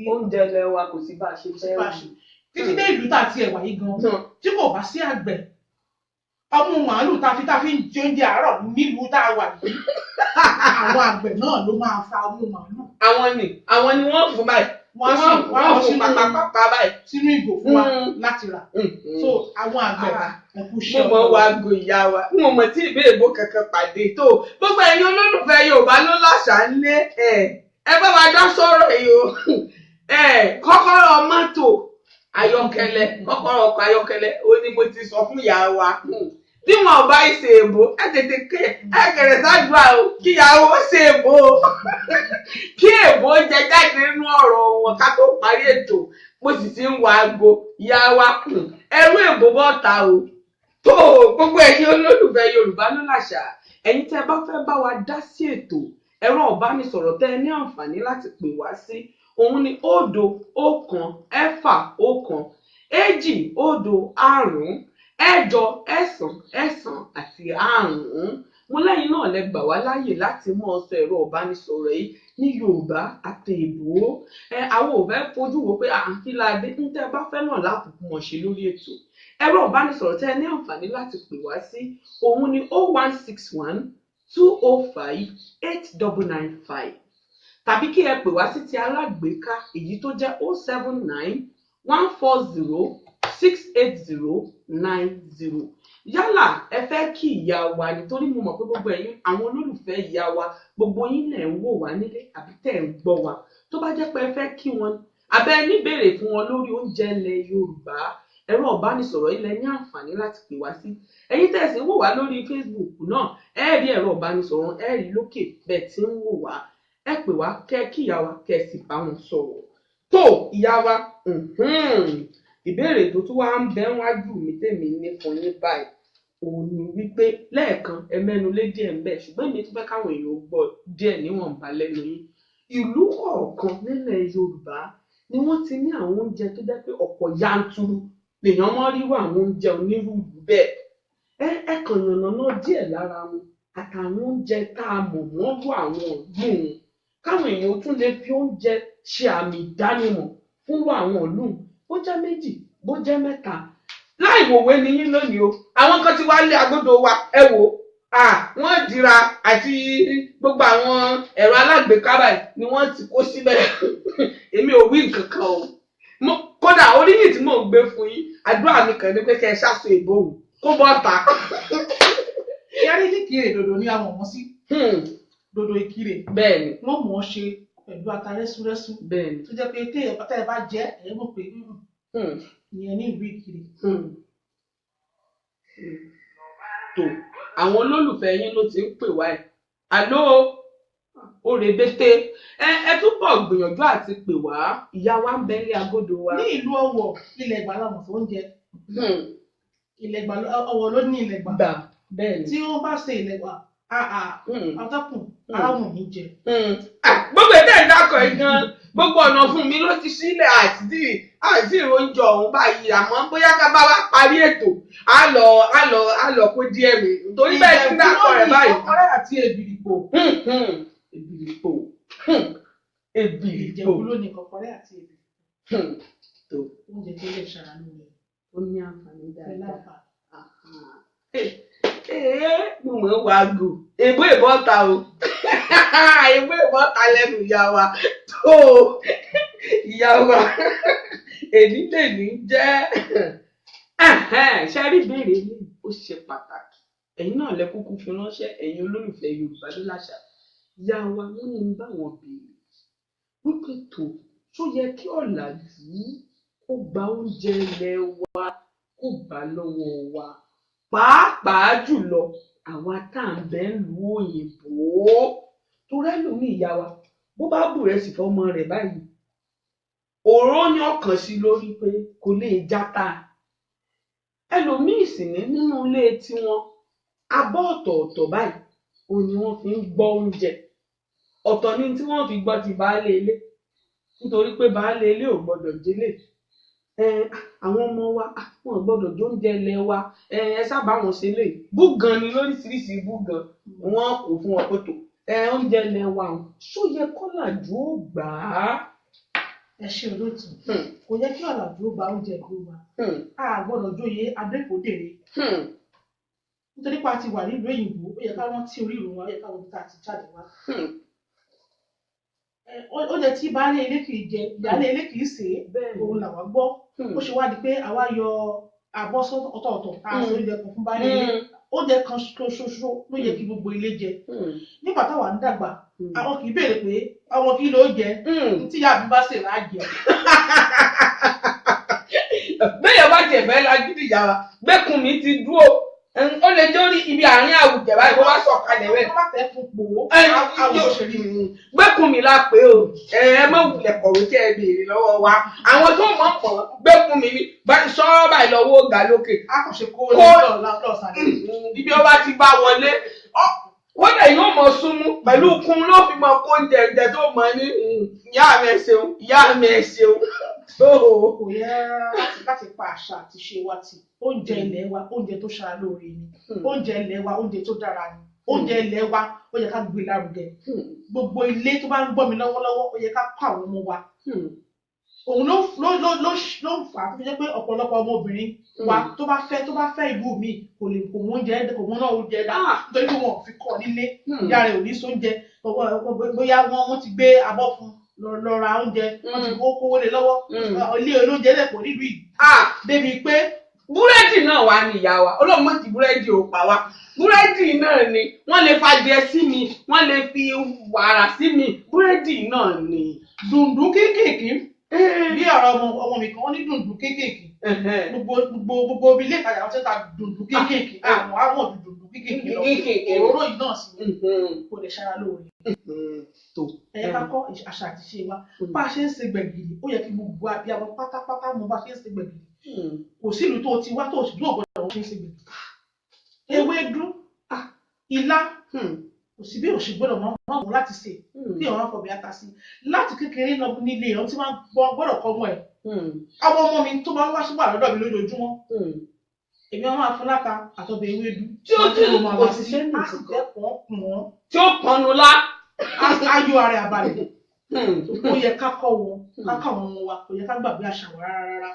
oúnjẹ ilẹ̀ wa kò sí bá a ṣe fẹ́ wù. títí dé ìlú tá a ti ẹ̀wà yìí gan tí kò bá sí àgbẹ̀ ọmú màálù tá a fi ń jẹ oúnjẹ àárọ̀ nílùú tá a wà yìí àwọn àgbẹ̀ náà ló máa fa ọmú màálù. àwọn ni wọ́n fún báyìí wọ́n fún pápá báyìí sínú ìgò fún wa láti rà. so àwọn àgbẹ̀ ẹ̀kú ṣe ọmọ wa go ìyá wa n ò mọ̀ tí ìbéèbó kankan pàdé tó gbogbo ẹ̀yin olólùfẹ́ Yorùbá ló láṣà ń lé ẹ bá wa dá sọ̀rọ̀ yìí o kọ́kọ́rọ́ mọ́tò ayọ́kẹ́lẹ́ kọ́kọ́rọ́ ọkọ̀ ayọ́kẹ́lẹ́ ó ní mo ti sọ fún ìyá wa tí wọn ò bá ṣe èbó ẹ tètè kẹrẹ ṣáàdúrà o kí ìyàwó ṣe èbó kí èbó jẹ jáde nínú ọ̀rọ̀ wọn ká tó parí ètò mo sì ti ń wá aago ìyá wa ẹrú èbó bọ́ta o tó gbogbo ẹ̀yin olólùfẹ́ Yorùbá ló láṣà ẹ̀yin tẹ́ bá fẹ́ bá wa dá sí ètò ẹ̀rọ ìbánisọ̀rọ̀ tẹ́ ẹ ní àǹfààní láti pè wá sí òun ni 0-1-6-1-2-0-5 8-9-9 àti 5 mo lẹ́yìn náà lẹ gbà wá láàyè láti mọ̀ sọ ẹ̀rọ ìbánisọ̀rọ̀ yìí ní Yorùbá àti èbó àwọn ò fẹ́ fojú wo pé àǹkíládé ń tẹ́ bá fẹ́ náà lákòókò mọ̀ ṣe lórí ètò ẹ̀rọ ìbánisọ̀rọ̀ tẹ́ ẹ ní àǹfààní láti pè wá sí òun ni 0-1-6-1-2-0-5-8-9-9-5 tàbí kí ẹ pè wá sí ti alágbèéká èyí tó jẹ́ 079-140-680-90 yálà ẹ fẹ́ kí ìyá wa nítorí mo mọ̀ pé gbogbo ẹ̀yin àwọn olólùfẹ́ ìyá wa gbogbo yín lẹ̀ ń wò wá nílé àbí tẹ̀ ń gbọ́ wa tó bá jẹ́ pé ẹ fẹ́ kí wọn àbẹ́ ní béèrè fún wọn lórí oúnjẹ ilẹ̀ Yorùbá ẹ̀rọ ìbánisọ̀rọ̀ ilẹ̀ ní àǹfààní láti pè wá sí ẹ̀yin tẹ̀ sí wò wá lórí Facebook náà ẹ rí ẹ̀rọ ìbánisọ̀rọ̀ ẹ rí lókè bẹ́ẹ̀ tí ń wò wá ẹ pè wá kẹ́ kí ìyá wa kẹ́ sì bá wọn sọ̀rọ̀ tó ìyá wa ìbéèrè tó tún wá ń bẹ wájú mi tèmi ní fún yín báyìí òun ni wípé lẹ́ẹ̀kan ẹ mẹ́nu lé díẹ̀ ń bẹ ṣùgbọ́n èmi tún fẹ́ káwọn èèyàn gbọ́ díẹ̀ níwọ̀nba lẹ́nu yín ìlú kọ̀ọ̀kan nílẹ̀ Yorùbá ni wọ́n ti ní àwọn oúnjẹ tó jẹ́ pé ọ̀pọ̀ yanturu lèèyàn mọ́ rírú àwọn oúnjẹ onírúurú bẹ́ẹ̀ ẹ kàn yànnàná díẹ̀ lára wọn àtàwọn oúnjẹ tá a mọ̀ wọ́n rú àwọn ọ̀gbìn káwọn èèyàn tún lè fi oúnjẹ ṣe àmì ìdánimọ̀ fún àwọn ìlú bó jẹ́ méjì bó jẹ́ mẹ́ta láì wòwe ni yín lónìí o àwọn kan ti wá lé agbódo wa ẹ wò wọ́n dira àti gbogbo àwọn ẹ̀rọ alágbèéká báyìí ni wọ́n ti kó síbẹ̀ èmi ò wí nǹkan kan o kódà oríyìn tí mò ń gbé fún yín àdúrà mi kàn ní pé kẹ́ ẹ ṣàṣọ ìbòhùn kó bọ́ ta. yàrá ìkirè dòdò ní àwọn ọmọ sí dòdò ìkirè bẹ́ẹ̀ni wọ́n mọ̀ ọ́ ṣe pẹ̀lú ata rẹ́súrẹ́sú bẹ́ẹ̀ni tó jẹ́ pé téèyàn bá jẹ́ ẹ̀ mọ̀ pé ìyẹn ní ìlú ìkirè. tó àwọn olólùfẹ́ yín ló ti ń pè wá ẹ̀ àló ó rebete ẹ túbọ̀ gbìyànjú àti pè wá ìyá wa ń bẹ́lẹ̀ agodo wa. ní ìlú Ọ̀wọ̀ ilẹ̀ Ẹ̀gbá làwọn tó ń jẹ ilẹ̀ Ẹ̀gbá Ọ̀wọ̀ ló ní ilẹ̀ Ẹ̀gbá bẹ́ẹ̀ni tí wọ́n bá ṣe ilẹ̀ Ẹ̀gbá atọ́kùn aráwọ̀ ní jẹ. gbogbo èdè ìdákọ̀ ẹ̀ gan gbogbo ọ̀nà fún mi ló ti sílẹ̀ àti ìròyìn ọ̀hún báyìí àmọ́ bóyá ká bá wa parí ètò á lọ kó díẹ̀ mi nítorí bẹ́ẹ̀ ti dákọ̀ rẹ̀ báyìí. ọ̀rẹ́ àti èbìrìpò. èbìrìpò Ìjẹ̀bú ló ní kọ̀kọ̀rẹ́ àti èbìrìpò. oúnjẹ tó lè ṣara lóore. ó ní àǹfààní dáadáa. mo mọ̀ wá gò èbó ìbọ́ta o èbó ìbọ́ta lẹ́nu ìyá wa tó ìyá wa èyí tèmi jẹ́ ṣe rí ìbéèrè yìí ó ṣe pàtàkì ẹ̀yin náà lẹ kúkú fi ránṣẹ́ ẹ̀yin olólùfẹ́ Yorùbá ló láṣà ìyá wa wọ́n ní báwọn béèrè wípé tó yẹ kí ọ̀làjú kó gba oúnjẹ ilẹ̀ wa kó gbà lọ́wọ́ wa pàápàá jùlọ àwa tá à ń bẹ lu òyìnbó torí ẹlòmíì ìyá wa bó bá bù rẹ sì fọmọ rẹ báyìí òró ní ọkàn sí lórí pé kò lè játa ẹlòmíì sì ní nínú ilé tiwọn abọ́ ọ̀tọ̀ọ̀tọ̀ báyìí òun ni wọ́n fi ń gbọ́ oúnjẹ ọ̀tọ̀ ni tí wọ́n fi gbọ́ ti baálé ilé nítorí pé baálé ilé ò gbọ́dọ̀ jélè àwọn ọmọ wa wọn gbọ́dọ̀ jó oúnjẹ ilẹ̀ wa ẹ sábà wọn ṣe lè búgan ni lóríṣiríṣi búgan wọn kò fún ọ pẹtò oúnjẹ ilẹ̀ wa ṣó yẹ kọlàjú ó gbà á. ẹ ṣe olóòtú kò yẹ kí ọ̀làjú ó gba oúnjẹ ìlú wa a gbọ́dọ̀ jóye adékòdèrè nítorí pa ti wà nílùú òyìnbó ó yẹ ká rántí orí ìrùn wa ó yẹ ká wọn ta ti jáde wá. oúnjẹ tí baálé ilé kì í jẹ ìyálé ilé kì í sè é òun làwa gbọ́ ó ṣe wá di pé àwa yọ abọ́ ọ̀tọ̀ọ̀tọ̀ àṣọ oúnjẹ kan fún baálé ilé oúnjẹ kan ṣoṣo ló yẹ kí gbogbo ilé jẹ nígbà táwa ń dàgbà àwọn kì í béèrè pé ọmọ kí ló jẹ tí ìyá mi bá sè rà á jẹ. bẹ́ẹ̀ bá tiẹ̀ fẹ́ lágídí ìyá wa gbẹ́kùn mi ti dúró ó lè jórí ibi àárín àwùjẹ báyìí bó bá sọ̀kalẹ̀ rẹ̀. wọ́n bá fẹ́ fún pò ó àwọn òṣèré gbẹ́kùn mi la pé o ẹ má wulẹ̀ kọ̀wé kẹ́ ẹ béèrè lọ́wọ́ wa àwọn tó mọ̀ pọ̀ gbẹ́kùn mi ni sọ́ọ́ báyìí lọ́wọ́ ọ̀gá lókè. a kò ṣe kó lọ́sàn-án. ibi ọba ti bá wọlé wọ́n dẹ̀ yóò mọ̀ súnmú pẹ̀lú kun ló fi mọ kó oúnjẹ ìjẹ tó mọ ní ìyá mi ẹ ṣeun ìyá mi ẹ ṣeun. kò yẹ láti pa àṣà àti ṣe wa tì oúnjẹ ilẹ̀ wa oúnjẹ tó ṣara lóore ni oúnjẹ ilẹ̀ wa oúnjẹ tó dára ni oúnjẹ ilẹ̀ wa ó yẹ ká gbé lárugẹ gbogbo ilé tó bá ń gbọ́ mi lọ́wọ́lọ́wọ́ ó yẹ ká kọ́ àwọn ọmọ wa òun ló fà á tó fi jẹ́ pé ọ̀pọ̀lọpọ̀ ọmọbìnrin wa tó bá fẹ́ ìlú mi kò mú oúnjẹ kò mú náà oúnjẹ dá nítorí pé wọn ò fi kọ́ nílé ìyá rẹ̀ ò ní sóúnjẹ bóyá wọ́n ti gbé abọ́ fún lọ ra oúnjẹ wọ́n ti kówó lé lọ́wọ́ ilé olóúnjẹ lẹ́kọ̀ọ́ nílùú yìí débi pé búrẹ́dì náà wà ní ìyá wa ọlọ́mọ ti búrẹ́dì ò pa wá búrẹ́dì náà ni wọ́n lè fàjẹ sí mi wọ́n lè fi wàrà sí mi búrẹ́dì náà ni. dùndún kéékèèké bí ọ̀rọ̀ ọmọ mi kan wọ́n ní dùndún kéékèèké gbogbo ilé ìtajà wọn ti ta dùndún kéékèèké àwọn dùndún kéékèèké lọ òróró yìí náà sì kò lè ṣara lóore. ẹ̀yẹ ká kọ́ àṣà àti ṣe wa bá a ṣe ń ṣe gbẹ̀gìrì ó yẹ kí gbogbo abiyamọ pátápátá mọ bá a ṣe ń ṣe gbẹ̀gìrì kò sí ìlú tó ti wá tó sì dúró gbọ́dọ̀ wọn ṣe ń ṣe gbẹ̀gìrì ewédú ilá kò sí bí òṣì gbọ́dọ̀ máa wọ láti ṣe bí ọ̀rọ̀ ọkọ̀ ata sí láti kékeré lọ nílé ẹ̀ tí wọ́n gbọ́dọ̀ kọ́ mọ́ ẹ̀ àwọn ọmọ mi tó máa ń wá síbà lọ́dọ̀ mi lójoojúmọ́ èmi ọmọ àfúnláka àtọ̀bẹ̀ ewédú tí ó ti mọ̀ láti ṣe á sì jẹ́ pọ̀n tí ó pọnnu lá ayọ̀ ara àbálẹ̀ ó yẹ ká kọ́ wọn ká kọ́ àwọn ọmọ wa kò yẹ ká gbàgbé àṣà wa rárá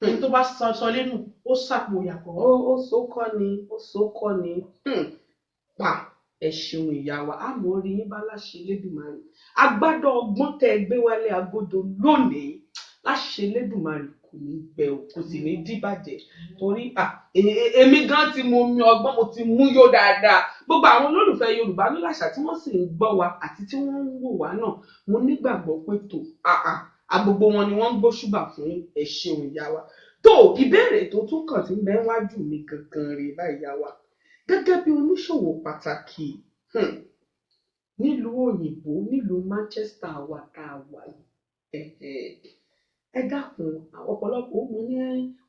ẹni tó bá sọ lẹ́nu ó sàpò ìyàkọ́. ó sókọ́ ni pa ẹ ṣeun ìyá wa àmọ́ orí yín bá láṣẹ Elédùmarè agbádọ ọgbọ́n tẹ́ ẹ gbé wálé agodo lónìí láṣẹ Elédùmarè kò ní gbẹ o kò sì ní dìbàjẹ́ torí èmi gan ti mú mi ọgbọ́n mo ti mú yó dáadáa gbogbo àwọn olólùfẹ́ Yorùbá ló láṣà tí wọ́n sì ń gbọ́ wa àti tí wọ́n ń wò wá náà mo nígbàgbọ́ pé tó agbogbo wọn ni wọ́n ń gbóṣùbà fún ẹ ṣeun ìyá wa tó ìbéèrè tó tún kàn tí ń bẹ wájú mi gangan rèé báyìí ìyá wa gẹ́gẹ́ bí oníṣòwò pàtàkì nílùú òyìnbó nílùú Manchester wa tá a wà yìí ẹ dákun ọ̀pọ̀lọpọ̀ ó mú ní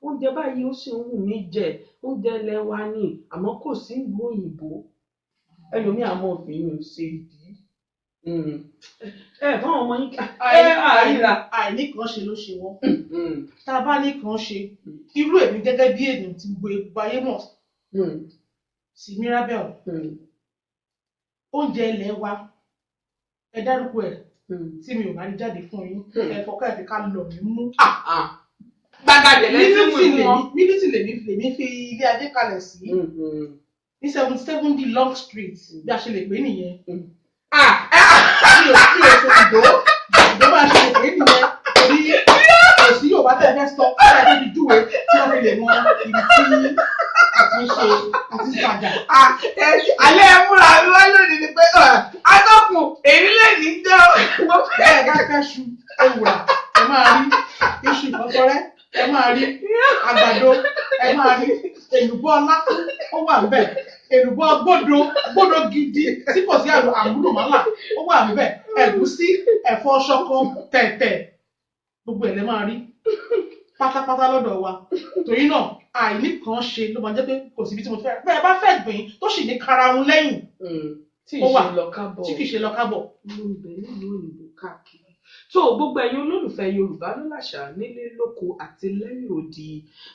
oúnjẹ báyìí ó sì ń wù mí jẹ oúnjẹ ilẹ̀ wa ni àmọ́ kò sí ìlú òyìnbó ẹlòmíì àmọ́ òfin ṣe ìdí fáwọn ọmọ yín àìní kan ṣe ló ṣe wọ́n tá a bá ní kan ṣe irú èmi gẹ́gẹ́ bí ènìyàn ti gbogbo ayé mọ̀ sí Mirabel oúnjẹ ilẹ̀ wa ẹ dárúkọ ẹ̀ tí mi ò bá rí jáde fún yín ẹ fọkàn ẹ fi ká lọ mí mú. gbàgàdé lẹ́sìn mú wọn. mílítì lèmi fi ilé adé kalẹ̀ sí ní 70 Long Street bí a ṣe lè pè é nìyẹn. mi ò ìdó bá a ṣe lè pè é nìyẹn torí kò sí Yorùbá tẹ̀ fẹ́ sọ ọ́ ẹ̀ débi júwe tí wọ́n fi lè mọ ibi tí àti ṣe àti ìtajà. alẹ́ ẹ múra mi wá lónìí ni pé atọ́kùn èyí lè ní jẹ́ wọ́n fẹ́ káfẹ́ ṣu ewùrà ẹ máa rí iṣu ìfọ́sọ́rẹ́ ẹ máa rí àgbàdo ẹ máa rí èlùbọ́ láfún ó wà níbẹ̀ èlùbọ́ gbódò gidi tí kò sí àmúlùmálà ó wà níbẹ̀ ẹ̀gúsí ẹ̀fọ́ ṣọkọ tẹ̀tẹ̀ gbogbo ẹ̀ lẹ́ máa rí pátápátá lọ́dọ̀ wa torí náà àìní kan ṣe ló máa jẹ́ pé kò síbi tí mo fẹ́ bẹ́ẹ̀ bá fẹ́ gbìn tó sì ní karahun lẹ́yìn ó wà tí kì í ṣe lọ kábọ̀. nílùú òyìnbó káàkiri tó gbogbo ẹ̀yin olólùfẹ́ Yorùbá ló láṣà nílé lóko àti lẹ́yìn odi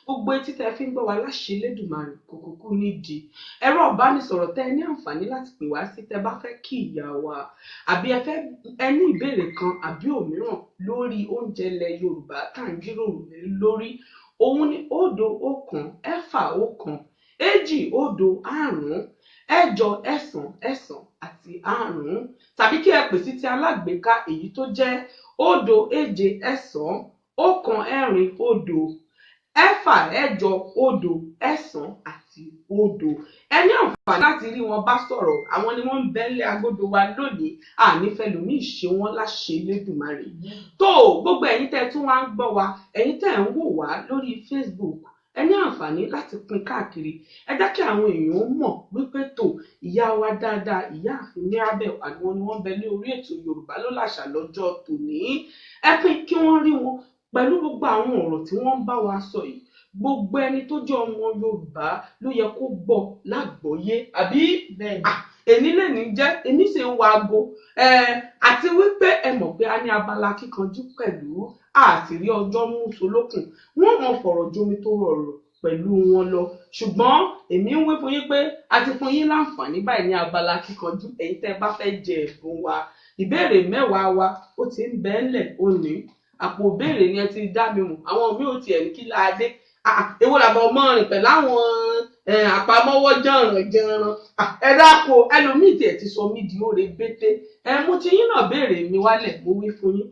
gbogbo etí tẹ́ fi ń gbọ́ wa láṣẹ Elédùmarè kò kúkú nídìí ẹ̀rọ ìbánisọ̀rọ̀ tẹ́ ẹ ní àǹfààní láti pè wá sí tẹ́ bá fẹ́ kí ìyá wa àbí ẹ ní ìbéèrè kan àbí òmíràn lórí oúnjẹ ilẹ̀ Yorùbá tá à ń jíròrò lórí òun ni 1 ẹ̀fà 1 èjì 0 5 ẹ̀jọ 9 9 àti 5 tàbí kí ẹ pè sí ti alágbèéká èyí tó jẹ́ 0 7 9 1 4 0 ẹ̀fà ẹ̀jọ 0 9 àti 0 ẹ ní àǹfààní láti rí wọn bá sọ̀rọ̀ àwọn ni wọ́n ń bẹ́lẹ̀ agodo wa lónìí ànífẹ́ lómi ìṣe wọn láṣẹ Elédùmarè tó gbogbo ẹ̀yin tẹ́ tún wá ń gbọ́ wa ẹ̀yin tẹ́ ń wò wá lórí Facebook ẹ ní àǹfààní láti pín káàkiri ẹ jẹ́ kí àwọn èèyàn mọ̀ wípé tó ìyá wa dáadáa ìyáàfin Mirabel àwọn ni wọ́n bẹ ní orí ètò Yorùbá ló láṣà lọ́jọ́ tòní ẹ pín kí wọ́n rí wọn pẹ̀lú gbogbo àwọn ọ̀rọ̀ tí wọ́n ń bá wa sọ yìí gbogbo ẹni tó jẹ́ ọmọ Yorùbá ló yẹ kó gbọ́ lágbọ́yé àbí èmi lè ní jẹ́ èmi sì ń wa aago àti wípé ẹ mọ̀ pé a ní abala kíkanjú pẹ̀lú àṣírí ọjọ́ mú solókùn wọ́n mọ̀ fọ̀rọ̀ jomi tó rọrùn pẹ̀lú wọn lọ ṣùgbọ́n èmi ń wí fún yín pé a ti fún yín láǹfààní báyìí ní abala kíkanjú ẹ̀yin tẹ́ bá fẹ́ jẹ ẹ̀bùn wa ìbéèrè 10 wa ó ti ń bẹ́ẹ̀lẹ̀ òní àpò ìbéèrè ni ẹ ti dá mi mọ̀ àwọn mi ò tiẹ̀ ní kí láadé èwo làbọ̀ ọmọ rìn pẹ̀lú àwọn àpamọ́wọ́ jọ̀ràn ẹ dáko ẹlòmíì tiẹ̀ ti sọ mí di òre bété mo ti yín náà béèrè mi wálẹ̀ mo wí fún yín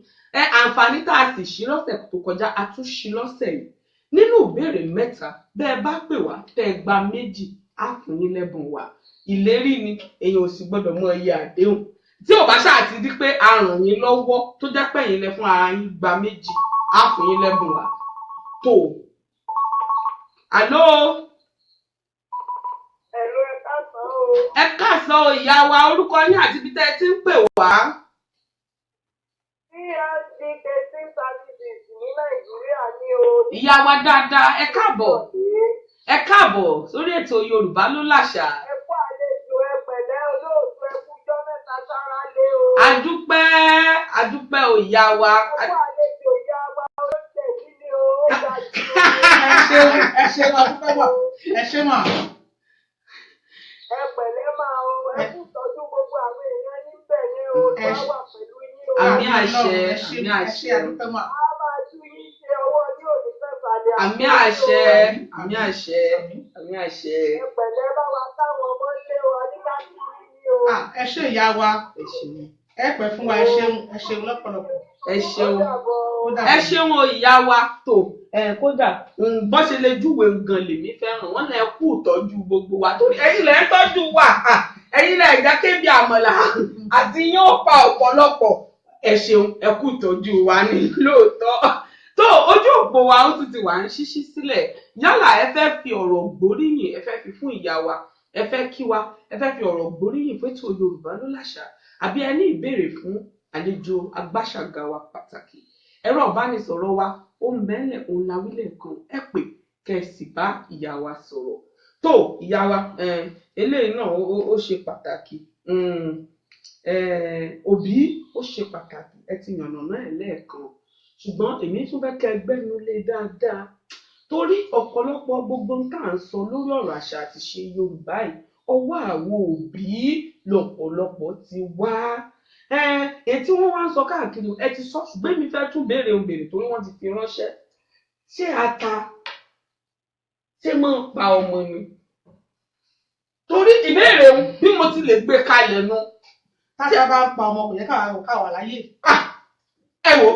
àǹfààní tá a sì ṣí lọ́sẹ̀ tó kọjá a tún ṣí lọ́sẹ̀ yìí nínú ìbéèrè 3 bẹ́ẹ̀ bá pè wá tẹ́ ẹ gba 2 á fún yín lẹ́bùn wa ìlérí ni èèyàn ò sì gbọ́dọ̀ mọ iye àdéhùn tí ò bá ṣáà ti di pé a ràn yín lọ́wọ́ tó jẹ́ pé ẹ̀yin lẹ fún ara yín gba 2 á fún yín lẹ́bùn wa tó. Àló. Ẹ̀rọ ẹ káàsán o. Ẹ káàsán o ìyá wa orúkọ yín àti ibi tẹ́ ẹ ti ń pè wá. CSD Catering Services ní Nàìjíríà ní o. Ìyá wa dáadáa ẹ káàbọ̀. Ẹ káàbọ̀ sórí ètò Yorùbá ló láṣà. Ẹ kú àlejò ẹ pẹ̀lẹ́ olóòtú ẹ kú ọjọ́ mẹ́ta sára lé o. Adúpẹ́ o ìyá wa. Ẹ kú àlejò ìyá wa oúnjẹ yìí ni o. Ẹ ṣe adúpẹ́ wà ẹ ṣe mà. Ẹ pẹ̀lẹ́ máa o ẹ kú tọ́jú gbogbo àwọn èèyàn yín bẹ̀ ní o tó wà pẹ̀lú yín o. àmì àṣẹ àmì ẹ àṣẹ ṣé àdúpẹ́ mà. a máa tún yín ṣe ọwọ́ ní òní fẹ́fàlẹ́ àmì àṣẹ àmì àṣẹ àmì àṣẹ. ẹ pẹ̀lẹ́ bá wa táwọn ọmọ lé wa nígbà tí ní o. Ẹ ṣé ìyá wa ẹ ṣeun ẹ pẹ́ fún wa ẹ ṣeun lọ́pọ̀lọpọ̀. ẹ ṣeun Ó dàbọ̀. ẹ ṣeun o ìyá wa tó kódà bó ṣe lè júwe gan lèmi fẹ́ràn wọn náà kú ìtọ́jú gbogbo wa torí ẹ̀yin lẹ ń tọ́jú wa ẹ̀yin lẹ jẹ́ kébi àmọ̀là àti yóò pa ọ̀pọ̀lọpọ̀ ẹ ṣeun ẹ kú ìtọ́jú wa ní lóòótọ́ tó ojú òpó wa ó tún ti wà ń ṣíṣí sílẹ̀ yálà ẹ fẹ́ fi ọ̀rọ̀ gbóríyìn ẹ fẹ́ fi fún ìyá wa ẹ fẹ́ kí wa ẹ fẹ́ fi ọ̀rọ̀ gbóríyìn fún ètò Yorùbá ló láṣà àbí ẹ ní ìbéèrè fún àlejò agbáṣàgà wa pàtàkì ẹ̀rọ ìbánisọ̀rọ̀ wa ó mẹ́lẹ̀ òun láwílẹ̀ kan ẹ pè kẹsì bá ìyá wa sọ̀rọ̀ tó ìyá wa eléyìí náà ó ṣe pàtàkì òbí ó ṣe pàtàkì ẹ ti yànnà náà lẹ́ẹ̀kan ṣùgbọ́n èmi tún fẹ́ kẹ́ gbẹ́nu lé dáadáa torí ọ̀pọ̀lọpọ̀ gbogbo tá à ń sọ lórí ọ̀rọ̀ àṣà àti ṣe Yorùbá yìí ọwọ́ àwọn òbí lọ́pọ̀lọpọ̀ ti wá èyí tí wọ́n wá ń sọ káàkiri ẹ ti sọ ṣùgbọ́n èmi fẹ́ tún béèrè torí wọ́n ti fi ránṣẹ́ ṣé ata ṣé máa ń pa ọmọ ni torí ìbéèrè bí mo ti lè gbé kalẹ̀ nu. Tájà bá ń pa ọmọ kò yẹ káwà láyé. Ẹ wo.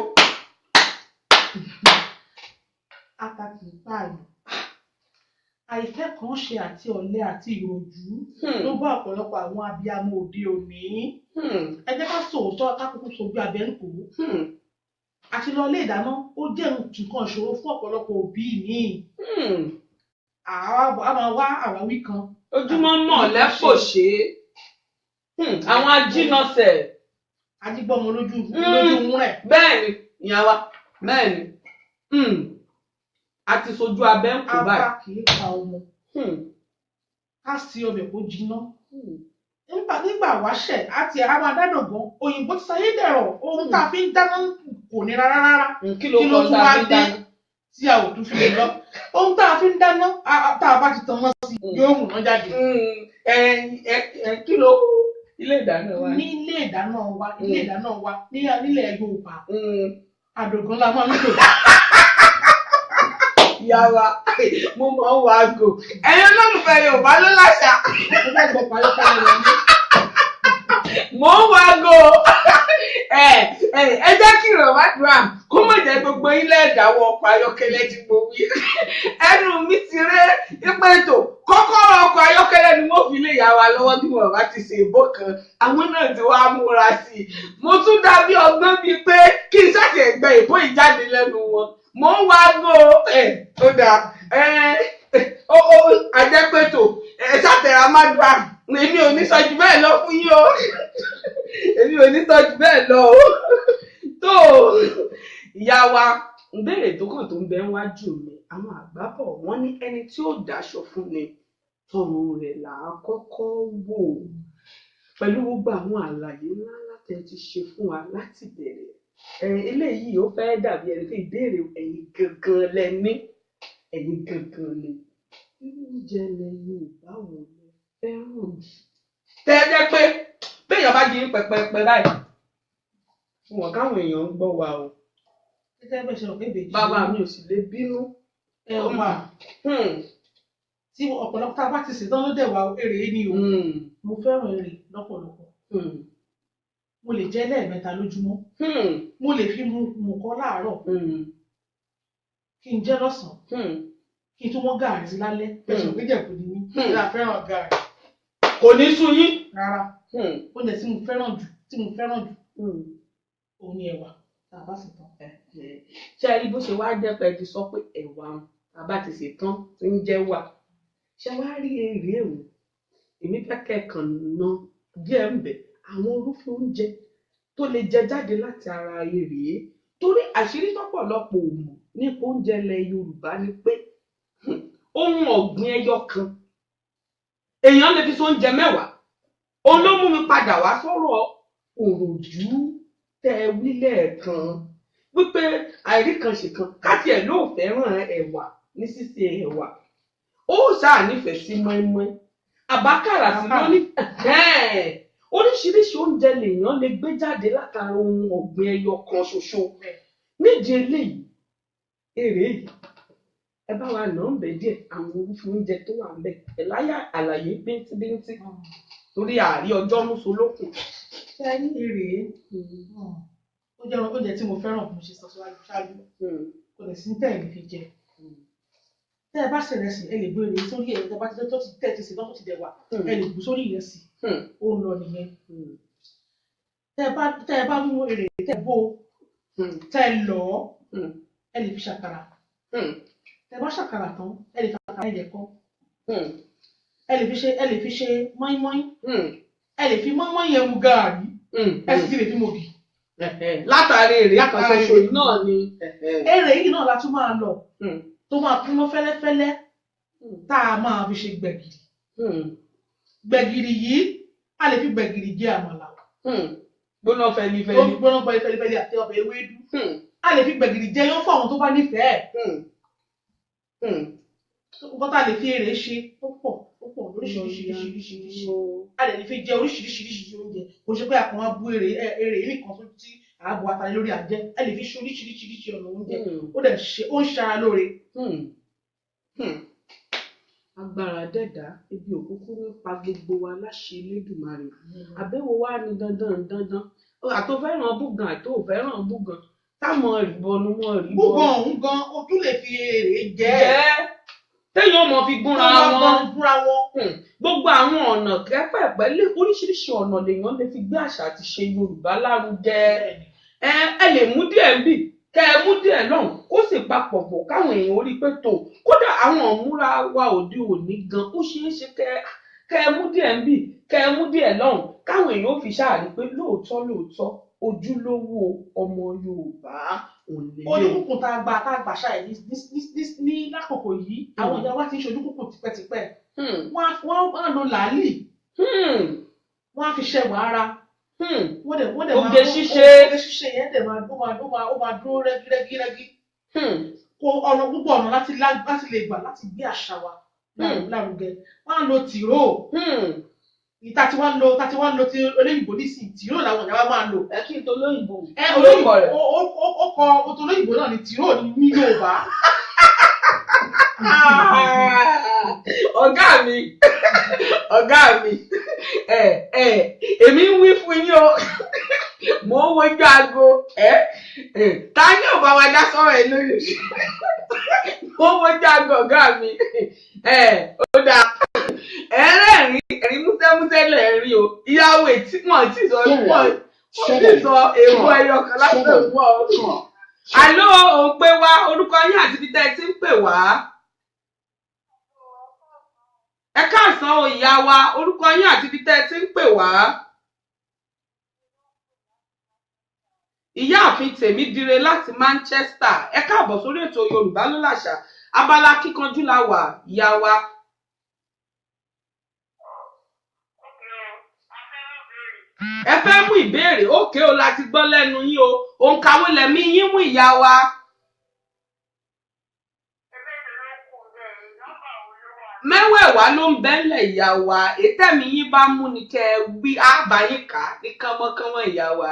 Ata kì í pààyàn. Àìkẹ́kọ̀ọ́ ṣe àti ọ̀lẹ àti ìròjú ló bá ọ̀pọ̀lọpọ̀ àwọn abiyamọ òde òní. Ẹ jẹ́ ká sòótọ́ ká kúkú sojú abẹ́ ń kó. Àti lọ ilé ìdáná ó jẹ́ nǹkan ìṣòro fún ọ̀pọ̀lọpọ̀ òbí mi. A máa wá àwáwí kan. Ojúmọ́ mọ̀ lẹ́kọ̀ọ́ ṣe é. Àwọn ajínọsẹ̀. Ajígbọ́mọ lójú rẹ̀. Bẹ́ẹ̀ni ìyá wa bẹ́ẹ̀ni. A ti sojú abẹ́ ń kó báyìí. Ata kì í pa ọmọ. Ká sí ọbẹ̀ kó jiná. Nígbà wáṣẹ̀ àti máa dáná gan òyìnbó ti sáyé dẹ̀rọ̀ ohun tá a fi ń dáná kò nira rárá. Kí ló tún wá dé tí a ò tún fi lè lọ. Ohun tá a fi ń dáná tá a bá ti tan mọ́ sí yóò mú náà jáde. Kí ló ilé ìdáná wa? Ní ilé ìdáná wa nílẹ̀ Yorùbá àdògán la máa ń lò. Ìyá wa mo máa ń wá aago ẹ̀yin olólùfẹ́ Yorùbá ló láṣà. Mo ń wá aago ẹ jẹ́ kí ìrọ̀wá dùn àm kó mọ̀ jẹ́ gbogbo ilé ìdáwọ́ ọkọ̀ ayọ́kẹ́lẹ́ tí mo wí. Ẹnu mi ti ré ipò ètò kọ́kọ́rọ́ ọkọ̀ ayọ́kẹ́lẹ́ ni wọ́n fi lé ìyá wa lọ́wọ́ bí wọ́n bá ti ṣe ìbò kan àwọn náà ti wá múra sí i. Mo tún dàbí ọgbọ́n bíi pé kí n ṣàṣẹ ẹgbẹ́ ìbò ìjáde lẹ́nu wọn. Mo ń wá aago ó dà àjẹpẹ̀tò ṣàtẹ̀rà mádùá èmi ò ní sọ́jú bẹ́ẹ̀ lọ fún yín o èmi ò ní sọ́jú bẹ́ẹ̀ lọ o tó ìyá wa ìbéèrè tó kàn tó ń bẹ wájú mi àwọn àgbà bọ̀ wọ́n ní ẹni tí ó dáṣọ fún ni tọrùn rẹ̀ là á kọ́kọ́ wò pẹ̀lú gbogbo àwọn àlàyé ńlá láti ti ṣe fún wa láti bẹ̀rẹ̀ eléyìí ó fẹ́ dàbí ẹni pé ìbéèrè ẹ̀yin gangan lẹ́ni ẹ̀yin gangan ni oúnjẹ lẹ́yìn ìbáwò lẹ fẹ́ràn jù. Tẹ́lẹ̀ pé béèyàn bá jí pẹpẹpẹ báyìí wọn káwọn èèyàn ń gbọ́ wa o. Gẹ́gẹ́ bẹ́ẹ̀ ṣe rò pé bèjì. Bàbá mi ò sì lè bínú. Ẹ̀wà tí ọ̀pọ̀lọpọ̀ tá a bá ti ṣètàn ló dẹ̀ wá èrè ni o. Mo fẹ́ràn èrè lọ́pọ̀lọpọ̀. Mo lè jẹ lẹ́ẹ̀mẹ́ta lójúmọ́. Mo lè fi mu kọ́ láàárọ̀. Kí n jẹ lọ́sàn-án. Kí n tún wọ́n gààrí sí lálẹ́. Bẹ́ẹ̀ pé jẹ̀kú ni mí. Ìlà fẹ́ràn gààrí. Kò ní sú yín. Rárá. Oúnjẹ tí mo fẹ́ràn jù òun ni ẹ̀wà tá a bá sì tán. Ṣé ẹ rí bó ṣe wá jẹ́ pé ẹ ti sọ pé ẹ̀wà tá a bá ti ṣe tán tó ń jẹ́ wà. Ṣé wá rí èrè ẹ̀wò? Èmi fẹ́ kẹ́kàn ná díẹ̀ ń bẹ̀ àwọn irúfẹ́ oúnjẹ tó lè jẹ jáde láti ara èrè torí àṣírí tọ́pọ̀lọpọ̀ ò mọ̀ nípa oúnjẹ ilẹ̀ Yorùbá ni pé ohun ọ̀gbìn ẹyọ kan èèyàn lè fi so oúnjẹ mẹ́wàá òun ló mú mi padà wá sọ̀rọ̀ òròjú tẹ wílẹ̀ kan wípé àìríkànṣe kan káti ẹ̀ ló fẹ́ràn ẹ̀wà ní ṣíṣe ẹ̀wà ó sáà nífẹ̀ẹ́ sí mọ́ínmọ́ín àbákàrà sí lóní oríṣiríṣi oúnjẹ lèèyàn lè gbé jáde látara ohun ọ̀gbìn ẹyọ kan ṣoṣo. Nídìí eléyìí èrè yìí ẹ bá wa nà ń bẹ díẹ̀ àwọn orúfin oúnjẹ tó wà ń bẹ ẹ láyà àlàyé bíntíbíntí torí àárí ọjọ́ mùsùlùkùn. ṣé ẹ ní èrè ó jẹ́ oúnjẹ tí mo fẹ́ràn bí mo ṣe sọ síwájú ṣáájú kò lè sí ní tẹ̀lé fi jẹ. tẹ́ ẹ bá ṣe ìrẹsì ẹ lè gbé èrè sórí ẹ̀ tẹ́ bá ti tó ti tẹ̀ ti ṣe tó ti dẹ̀ wà ẹ lè gbé sórí ìrẹsì ó ń lọ nìyẹn. tẹ́ ẹ bá mú èrè tẹ́ bó tẹ́ lọ ẹ lè fi ṣàkàrà. tẹ́ bá ṣàkàrà tán ẹ lè fi àkàrà ẹ̀jẹ̀ kọ́. ẹ lè fi ṣe mọ́ínmọ́ín. ẹ lè fi mọ́ínmọ́ín yẹn mu gààrí. ẹ sì lè fi mọ̀ bì. látàrí èrè kan ṣoṣo yìí náà ni. èrè yìí náà la tún máa lọ tó máa kúná fẹ́lẹ́fẹ́lẹ́ tá a máa fi ṣe gbẹ̀gìrì. gbẹ̀gìrì yìí a lè fi gbẹ̀gìrì jẹ àmàlà. gbóná fẹlifẹli. gbóná fẹlifẹli àti ọbẹ̀ ewédú. a lè fi gbẹ̀gìrì jẹ yán fún àwọn tó bá nífẹ̀ẹ́. nǹkan tá a lè fi èrè ṣe ó pọ̀ lóríṣiríṣi. a lè fi jẹ oríṣiríṣi oúnjẹ kò ṣe pé a kàn máa bu èrè nìkan tó ti ààbò àtàlẹ́ lórí àjẹ ẹ lè fi ṣe oríṣiríṣi ọ̀nà oúnjẹ ó ń ṣara lóore. agbára dẹ́dá ibi òkúkú nípa gbogbo wa láṣẹ Elédùmarè àbẹ̀wò wa ní dandan àtò fẹ́ràn búgan àtò fẹ́ràn búgan táwọn ìbọnú wọn rí bọ́. búgan òun gan ojú lè fi èrè jẹ́ téèyàn mọ̀ fi gúnra wọn. gbogbo àwọn ọ̀nà kẹ́pẹ̀pẹ́ lé oríṣiríṣi ọ̀nà lèèyàn lè fi gbé àṣà àti ṣe Yorùbá lárugẹ. ẹ lè mú díẹ̀ ń bì kẹ́ ẹ mú díẹ̀ lọ́hùn kó sì papọ̀ pọ̀ káwọn èèyàn orí pé tó kódà àwọn ọ̀múra wa òde òní gan ó ṣeé ṣe kẹ́ ẹ mú díẹ̀ ń bì kẹ́ ẹ mú díẹ̀ lọ́hùn káwọn èèyàn ó fi ṣáàrí pé lóòótọ́ ojúlówó ọmọ Yorùbá òlélẹ̀. ojúkùnkùn tá a gbà ṣáà ní lákòókò yìí àwọn ìyá wa ti ń ṣe ojúkùnkùn tipẹ́tipẹ́ wọ́n á lo làálì wọ́n á fi ṣẹ̀wà ara wọ́n dẹ̀ oge ṣíṣe yẹn dẹ̀ máa dúró rẹ́gírẹ́gí kó ọ̀nà púpọ̀ ọ̀nà láti lè gbà láti gbé àṣà wa lárugẹ wọ́n á lo tìró ìta tí wọ́n lo ti olóyìnbó nísìnyí tìró làwọn ìyá wa máa lò. ẹ kí n tó lóyìnbó. olóyìnbó ó kọ olóyìnbó náà ní tìró ní Yorùbá. ọ̀gá mi èmi ń wí fún yín o mo ń wojú aago ta ni ò bá wa dá sọ̀rọ̀ ẹ lórí mo ń wojú aago ọ̀gá mi ó dáa ẹ̀rín músẹ́músẹ́ lẹ́ẹ̀rí o ìyàwó tí wọ́n ti sọ èrò ẹyọ kan láti ẹ̀wọ́ ọ̀kan. àló òun pé wá orúkọ yín àti ibi tẹ́ ẹ ti ń pè wá. ẹ káàsán o ìyá wa orúkọ yín àti ibi tẹ́ ẹ ti ń pè wá. ìyáàfin Tèmídire láti Manchester ẹ káàbọ̀ sórí ètò Yorùbá ló làṣà abala kíkanjú la wà ìyá wa. ẹ fẹ́ mú ìbéèrè òkè o láti gbọ́ lẹ́nu yín o òǹkàwé lẹ̀mí yín mú ìyá wa. mẹ́wẹ̀ẹ̀wá ló ń bẹ́ńlẹ̀ ìyá wa ètẹ́mi yín bá mú ni kẹ́ ẹ wí àbáyín ká ní kánmọ́kánmọ́ ìyá wa.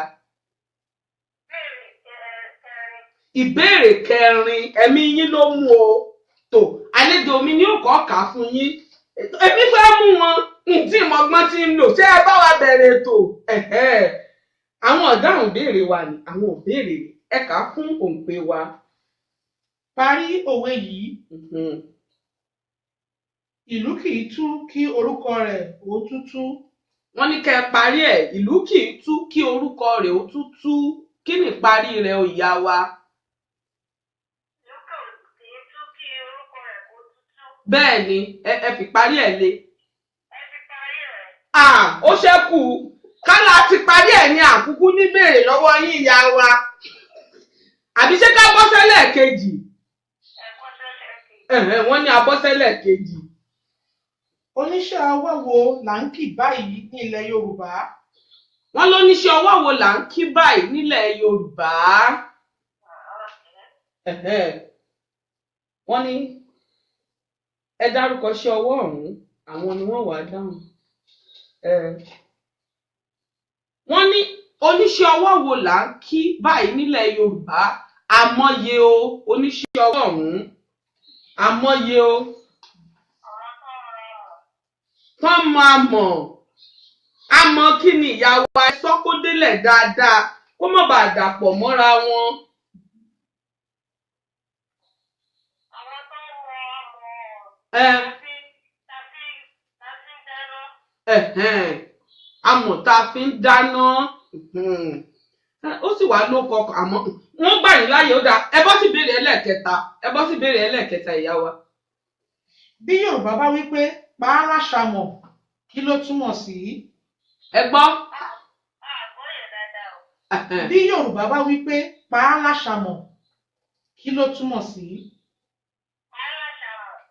ìbéèrè kẹrin ẹ̀mí yín ló mú o tó àlejò mi ní òkò ọ̀kà fún yín èmi fẹ́ mú wọn ntí mọ̀gbọ́n ti ń lò ṣé ẹ bá wa bẹ̀rẹ̀ ètò àwọn ọ̀daràn béèrè wa ni àwọn òbéèrè ẹ̀ka fún òǹpẹ wa. parí òwe yìí ìlú kì í tú kí orúkọ rẹ̀ ó tútú. wọ́n ní kẹ́ ẹ parí ẹ̀ ìlú kì í tú kí orúkọ rẹ̀ ó tútú kí ni ìparí rẹ̀ ò ìyá wa. bẹ́ẹ̀ ni ẹ fi parí ẹ̀ lé. ó ṣẹ́kù kálá ti parí ẹ̀ ní àkúkú ní béèrè lọ́wọ́ yín ìyá wa àbí ṣé ká bọ́ sẹ́lẹ̀ kejì. wọ́n ní abọ́sẹ́lẹ̀ kejì. oníṣẹ́ ọwọ́ wo là ń kì báyìí ní ilẹ̀ Yorùbá? wọ́n lóníṣẹ́ ọwọ́ wo là ń kí báyìí nílẹ̀ Yorùbá? wọ́n ní ẹ dárúkọ sí ọwọ́ ọ̀hún àwọn ni wọ́n wàá dáhùn. wọ́n ní oníṣẹ́ ọwọ́ wo là ń kí báyìí nílẹ̀ Yorùbá? Àmọye o, oníṣẹ́ ọwọ́ ọ̀hún àmọye o. Tán máa mọ̀ àmọ́ kí ni ìyá wa sọ kó délẹ̀ dáadáa kó má bàa dàpọ̀ mọ́ra wọn. Amọ̀ tá a fi ń dáná ó sì wá ló kọkọ àmọ́ wọ́n gbà yín láyè ó dáa. Ẹ bọ́ sí ìbéèrè ẹlẹ́ẹ̀kẹta ìyá wa. Bí Yorùbá bá wí pé pa á láṣà mọ̀, kí ló túmọ̀ sí? Ẹ gbọ́. Bí Yorùbá bá wí pé pa á láṣà mọ̀, kí ló túmọ̀ sí?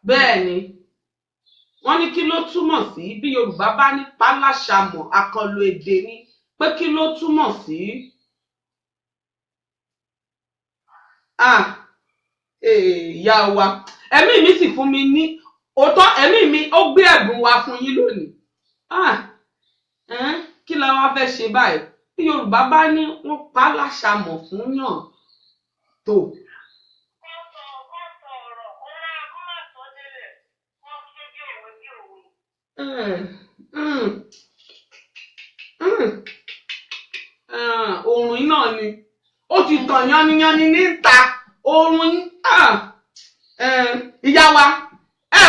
Bẹ́ẹ̀ ni wọ́n ní kí ló túmọ̀ sí. Bí Yorùbá bá ní pa á láṣà mọ̀, àkànlò èdè ni pé kí ló túmọ̀ sí. Ìyá wa ẹ̀mí mi sì fún mi ní òótọ́, ẹ̀mí mi ó gbé ẹ̀bùn wa fún yín lónìí. Kí la wá fẹ́ ṣe báyìí? Bí Yorùbá bá ní wọ́n pa á láṣà mọ̀ fún yàn tó. Oòrùn iná ni ó ti tàn yanniyanni níta. Oòrùn ìyá wa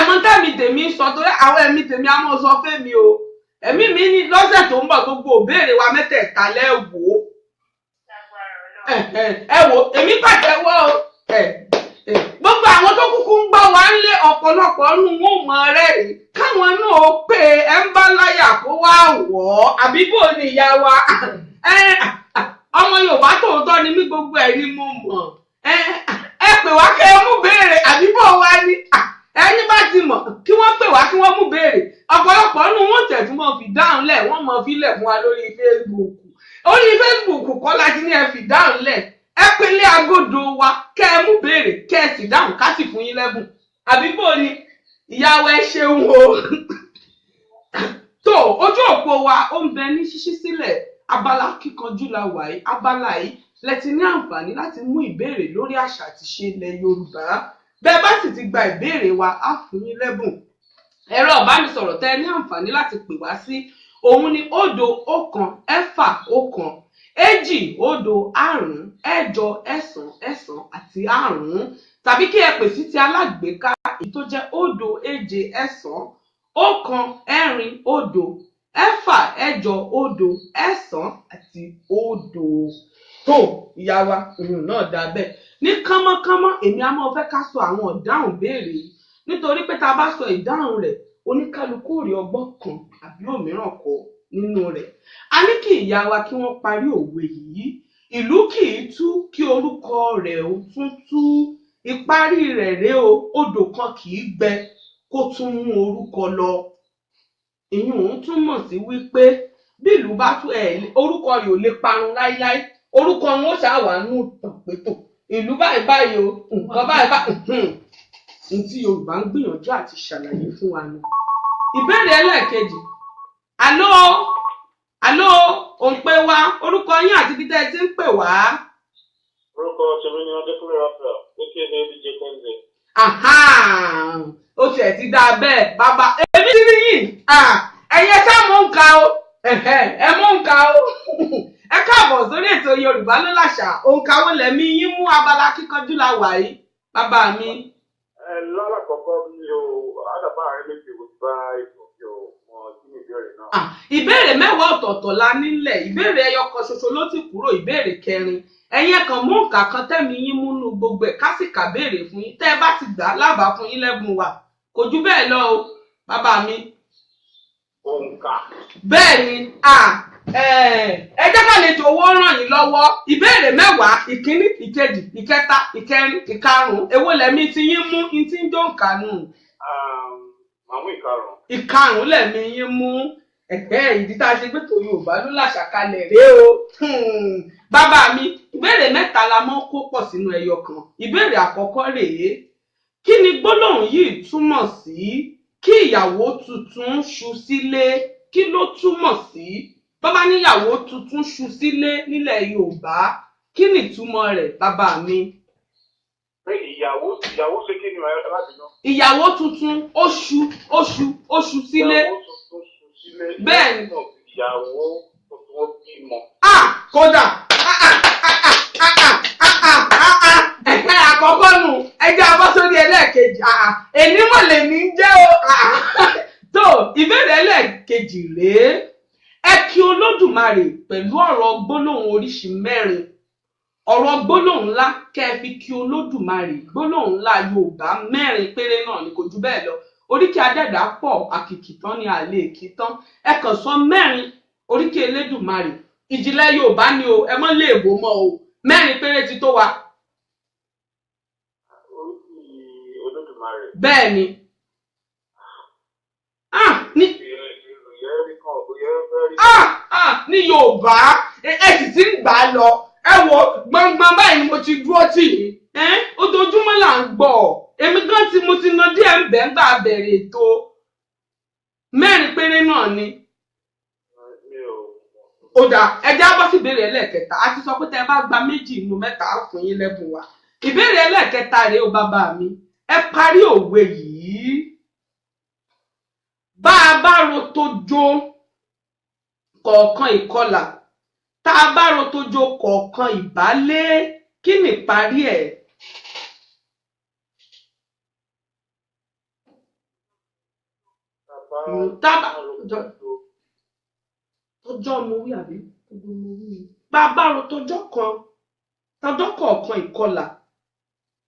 mọ tẹ́mi tèmi sọ torí àwọn ẹ̀mí tèmi á mọ̀ sọ fẹ́mi o. Ẹ̀mí mi ní lọ́sẹ̀ tó ń bọ̀ gbogbo òbéèrè wa mẹ́tẹ̀ẹ̀ta lẹ́wọ̀. Ẹ wò èmi pàtẹ́wọ́ o. Gbogbo àwọn tó kúkú ń gbọ́ wa ń lé ọ̀pọ̀lọpọ̀ nù wọ́n mọ̀ rẹ̀ káwọn náà pé ẹ ń bá láyà kó wá wọ̀ ọ́ àbí bò ní ìyá wa. Ọmọ Yorùbá tòótọ́ ni mí, gbogbo ẹ̀ ni mo mọ̀. Ẹ pè wá kẹ́ ẹ mú béèrè àbí bò wá ní. Ẹni bá ti mọ̀ kí wọ́n pè wá kí wọ́n mú béèrè. Ọ̀pọ̀lọpọ̀ nù wọ́n tẹ̀tún mọ̀ fi dáhùn lẹ̀, wọ́n mọ̀ fi lẹ̀ fún wa lórí Facebook. Orí Facebook kọ́ láti ní ẹ fi dáhùn lẹ̀. Ẹ pélé agodo wa kẹ́ ẹ mú béèrè kẹ́ ẹ sì dáhùn ká sì fún yín lẹ́bùn. Àbí bò ni ìyàwó ẹ ṣeun o. Tó ojú òpó wa ó ń bẹ ní ṣíṣí sílẹ̀. Abala kíkanjú la wà yìí. Abala yìí lẹ ti ní àǹfààní láti mú ìbéèrè lórí àṣà àti ìṣe ilẹ̀ Yorùbá. Bẹ́ẹ̀ bá sì ti gba ìbéèrè wa á fún yín lẹ́bùn. Ẹ̀rọ ìbánisọ̀rọ̀ tẹ́ ẹ ní àǹfààní láti pè wá sí òun ni 0 1 4 1 2 0 5 9 àti 5 tàbí kí ẹ pè sí ti alágbèéká èyí tó jẹ́ 0 7 9 1 4 0 6 8 0 àti 0. Tó ìyá wa náà dá bẹ́ẹ̀. Ní kánmọ́kánmọ́ èmi á máa fẹ́ ká sọ àwọn ìdáhùn béèrè yìí nítorí pé tá a bá sọ ìdáhùn rẹ̀ oníkálukú rí ọgbọ́n kan àbí òmíràn kọ nínú rẹ̀. A ní kí ìyá wa kí wọ́n parí òwe yìí. Ìlú kì í tú kí orúkọ rẹ̀ ó tún tú. Ìparí rẹ̀ rèé o, odò kan kì í gbẹ kó tún mú orúkọ lọ. Ìyún túmọ̀ sí wípé bí ìlú bá tú orúkọ rẹ̀ ò lè parun láíláí. Orúkọ wọn ó ṣàwà nù tàn pétò. Ìlú báyìí o, nǹkan báyìí. Ní tí Yorùbá ń gbìyànjú àti ṣàlàyé fún wa ni. Ìbéèrè ẹlẹ́ẹ̀kejì. Àló ò ń pè wá, orúkọ yín àti ibi tẹ́ ẹ ti ń pè wá. Orúkọ tèmi ni Adékúnlé Raphael, aka DJ Kenze. Ó tiẹ̀ ti dáa bẹ́ẹ̀ bàbá. Èmi ti rí yìí. Ẹ̀yẹ sá mú ń ka o. Ẹ mú ń ka o. Ẹ káàbọ̀ sórí ètò Yorùbá ló láṣà. Òǹkà wo lẹ̀mí yín mú abala kíkanjú la wà yìí, bàbá mi. Lálàkọ́kọ́ mi ò àdàbà rẹ méjì ò bá ètò mi ò mọ kí ni ìbéèrè náà. Ìbéèrè 10 ọ̀tọ̀ọ̀tọ̀ la nílẹ̀. Ìbéèrè ẹyọ kan ṣoṣo ló ti kúrò. Ìbéèrè 4. Ẹ̀yin kan mú òǹkà kan tẹ́mi yín múnú gbogbo ẹ̀ ká sì kà béèrè fún yín. Tẹ́ ẹ bá ti gbà á lábàá fún yín lẹ́bùn wa. Kò jù bẹ́ẹ̀ lọ o, bàbá mi. Òǹkà. Bẹ́ẹ̀ ni ẹ jẹ́ ká lè jọ̀wọ́ ràn yín lọ́wọ́. Ìbéèrè 10, ìkíní, ìkejì, ìkẹta, ìkẹrin, ìkarùn-ún. Èwo lẹ̀mí ti yín mú in tí ń jó ǹkà nù? Màmú ìkarùn. Ìkarùn-ún lẹ̀mí yín mú. Ìdí tá a ṣe gbé tó Yorùbá ló láṣà kalẹ̀ rèé o. Bàbá mi, ìbéèrè 3 la mọ́ kó pọ̀ sínú ẹyọ kan. Ìbéèrè àkọ́kọ́ rèé. Kí ni gbólóhùn yìí túmọ̀ sí? Kí ìyàwó tuntun ṣu sílé, kí ló túmọ̀ sí? bàbá níyàwó tuntun ṣu sílé nílẹ̀ Yorùbá kí ni ìtumọ̀ rẹ̀ bàbá mi. pé ìyàwó ṣe kí ni ẹ má bínú. ìyàwó tuntun oṣù sílé. ìyàwó tuntun ṣu sílé. bẹ́ẹ̀ ni. ìyàwó tuntun ó bímọ. kódà àkọ́kọ́ nù ẹjẹ́ abọ́sórí ẹlẹ́ẹ̀kejì èní mọ̀lẹ́ ní jẹ́ o. tó ìbéèrè ẹlẹ́ẹ̀kejì rèé ẹ kí Olódùmarè pẹ̀lú ọ̀rọ̀ gbólóhùn oríṣi mẹ́rin ọ̀rọ̀ gbólóhùn ńlá kẹ́ ẹ fi kí Olódùmarè gbólóhùn ńlá Yorùbá mẹ́rin péré náà ni kò jù bẹ́ẹ̀ lọ oríkì adẹ́dá pọ̀ àkìkì tán ni àlè kì tán ẹ kàn sọ mẹ́rin oríkì Elédùmarè ìjìnlẹ̀ Yorùbá ni o ẹ mọ́ lè bò mọ́ o mẹ́rin péré ti tó wa. oríkì Olódùmarè. bẹ́ẹ̀ ni. ní Yorùbá ẹ sì ti ń gbà á lọ ẹ wo gbọngbọn báyìí ni mo ti dúró tì yín ojoojúmọ́ là ń gbọ́ èmi gan tí mo ti ná díẹ̀ ń bẹ̀ ń gbà bẹ̀rẹ̀ ètò mẹ́rin péré náà ni. ó dà ẹjẹ́ á bọ́ sí ìbéèrè ẹlẹ́ẹ̀kẹta a ti sọ pé tẹ́ ẹ bá gba méjì inú mẹ́ta á fún yín lẹ́bùn wa ìbéèrè ẹlẹ́ẹ̀kẹta rèé o bàbá mi ẹ parí òwe yìí bá a bá ro tójó kọ̀ọ̀kan ìkọlà tá a bá ro tójó kọ̀ọ̀kan ìbálé kí ni ìparí ẹ̀. tọjọ́ mo wí àbí bá a bá ro tójó kọ̀ọ̀kan ìkọlà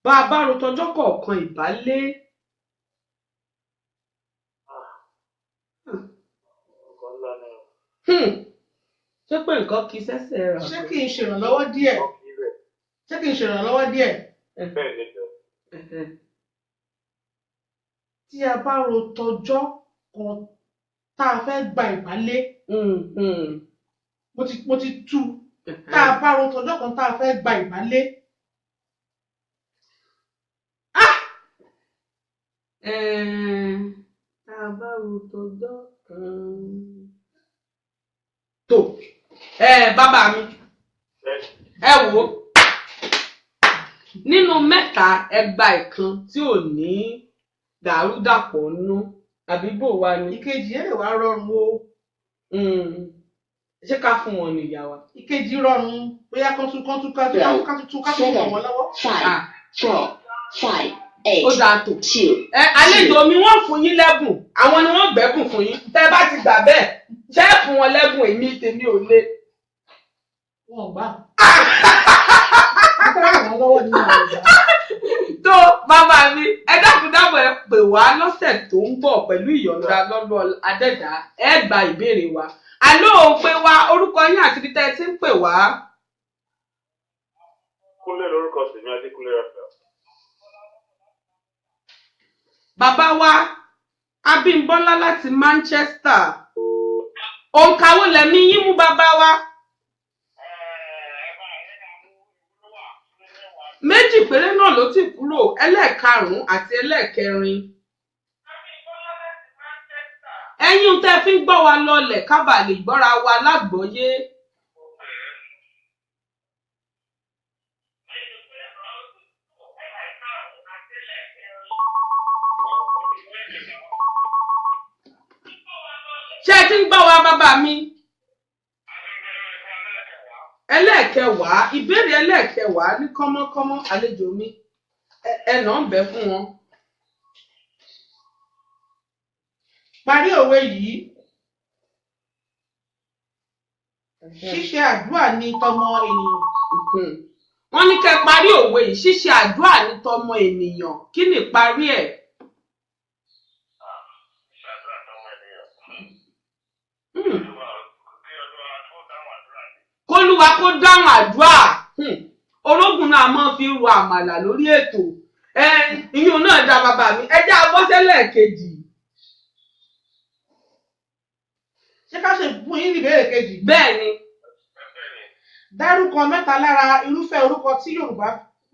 bá a bá ro tójó kọ̀ọ̀kan ìbálé. ṣé pé nǹkan kì í ṣẹ̀ṣẹ̀ rà. ṣé kì í ṣèrànlọ́wọ́ díẹ̀. tí a bá ro tọjọ́ kan tá a fẹ́ gba ìbálé. mo ti tú tá a bá ro tọjọ́ kan tá a fẹ́ gba ìbálé. tá a bá ro tọjọ́ kan. tó bàbá mi ẹ wò nínú mẹ́ta ẹgbà ìkan tí ò ní dàrúdàpọ̀ nú àbí bò wá ní. ìkejì ẹ̀ lè wá rọrùn o. ṣé ká fún wọn ní ìyá wa. ìkejì rọrùn bóyá ká tún wọn lọ́wọ́. 5, 4, 5, 8, ó dáa tó. 2. àlejò mi wọ́n fún yín lẹ́bùn àwọn ni wọ́n gbẹ́bùn fún yín tẹ́ bá ti gbà bẹ́ẹ̀ ṣé fún wọn lẹ́bùn èmi tèmi ò lé. wọn gbà. tó bàbá mi ẹ dákúndábọ̀ ẹ pè wá lọ́sẹ̀ tó ń bọ̀ pẹ̀lú ìyọ̀ǹda lọ́dọ̀ adẹ́dá ẹ gba ìbéèrè wa àlọ́ ò pé wá orúkọ yín àti ibi tẹ́ ẹ ti ń pè wá. Kúnlé lórúkọ tèmi Adékúnlé Raphael. bàbá wa Abímbọ́lá láti Manchester òǹkàwọ́ lẹ̀mí yín mú bàbá wa. méjì péré náà ló ti kúrò ẹlẹ́ẹ̀karùn-ún àti ẹlẹ́ẹ̀kẹrin. ẹ̀yin tẹ́ fi ń gbọ́ wa lọlẹ̀ kábà lè gbọ́ra wa lágbọ́yé. ṣé ẹ ti ń gbọ́ wa bàbá mi. ẹlẹ́ẹ̀kẹwàá ìbéèrè ẹlẹ́ẹ̀kẹwàá ní kọ́mọ́kọ́mọ́ àlejò mi ẹ̀nà ń bẹ fún wọn. parí òwe yìí ṣíṣe àdúrà ní tọmọ ènìyàn. wọ́n ní kẹ́ parí òwe yìí ṣíṣe àdúrà ní tọmọ ènìyàn kí ni parí ẹ̀. kólúwa kó dáhùn àdúrà ológun náà máa fi ru àmàlà lórí ètò ìyún náà dá bàbá mi ẹ jẹ́ abọ́sẹ́lẹ̀ kejì. ṣé ká ṣe fún yín ìbéèrè kejì. bẹ́ẹ̀ ni. dárúkọ mẹ́ta lára irúfẹ́ orúkọ tí Yorùbá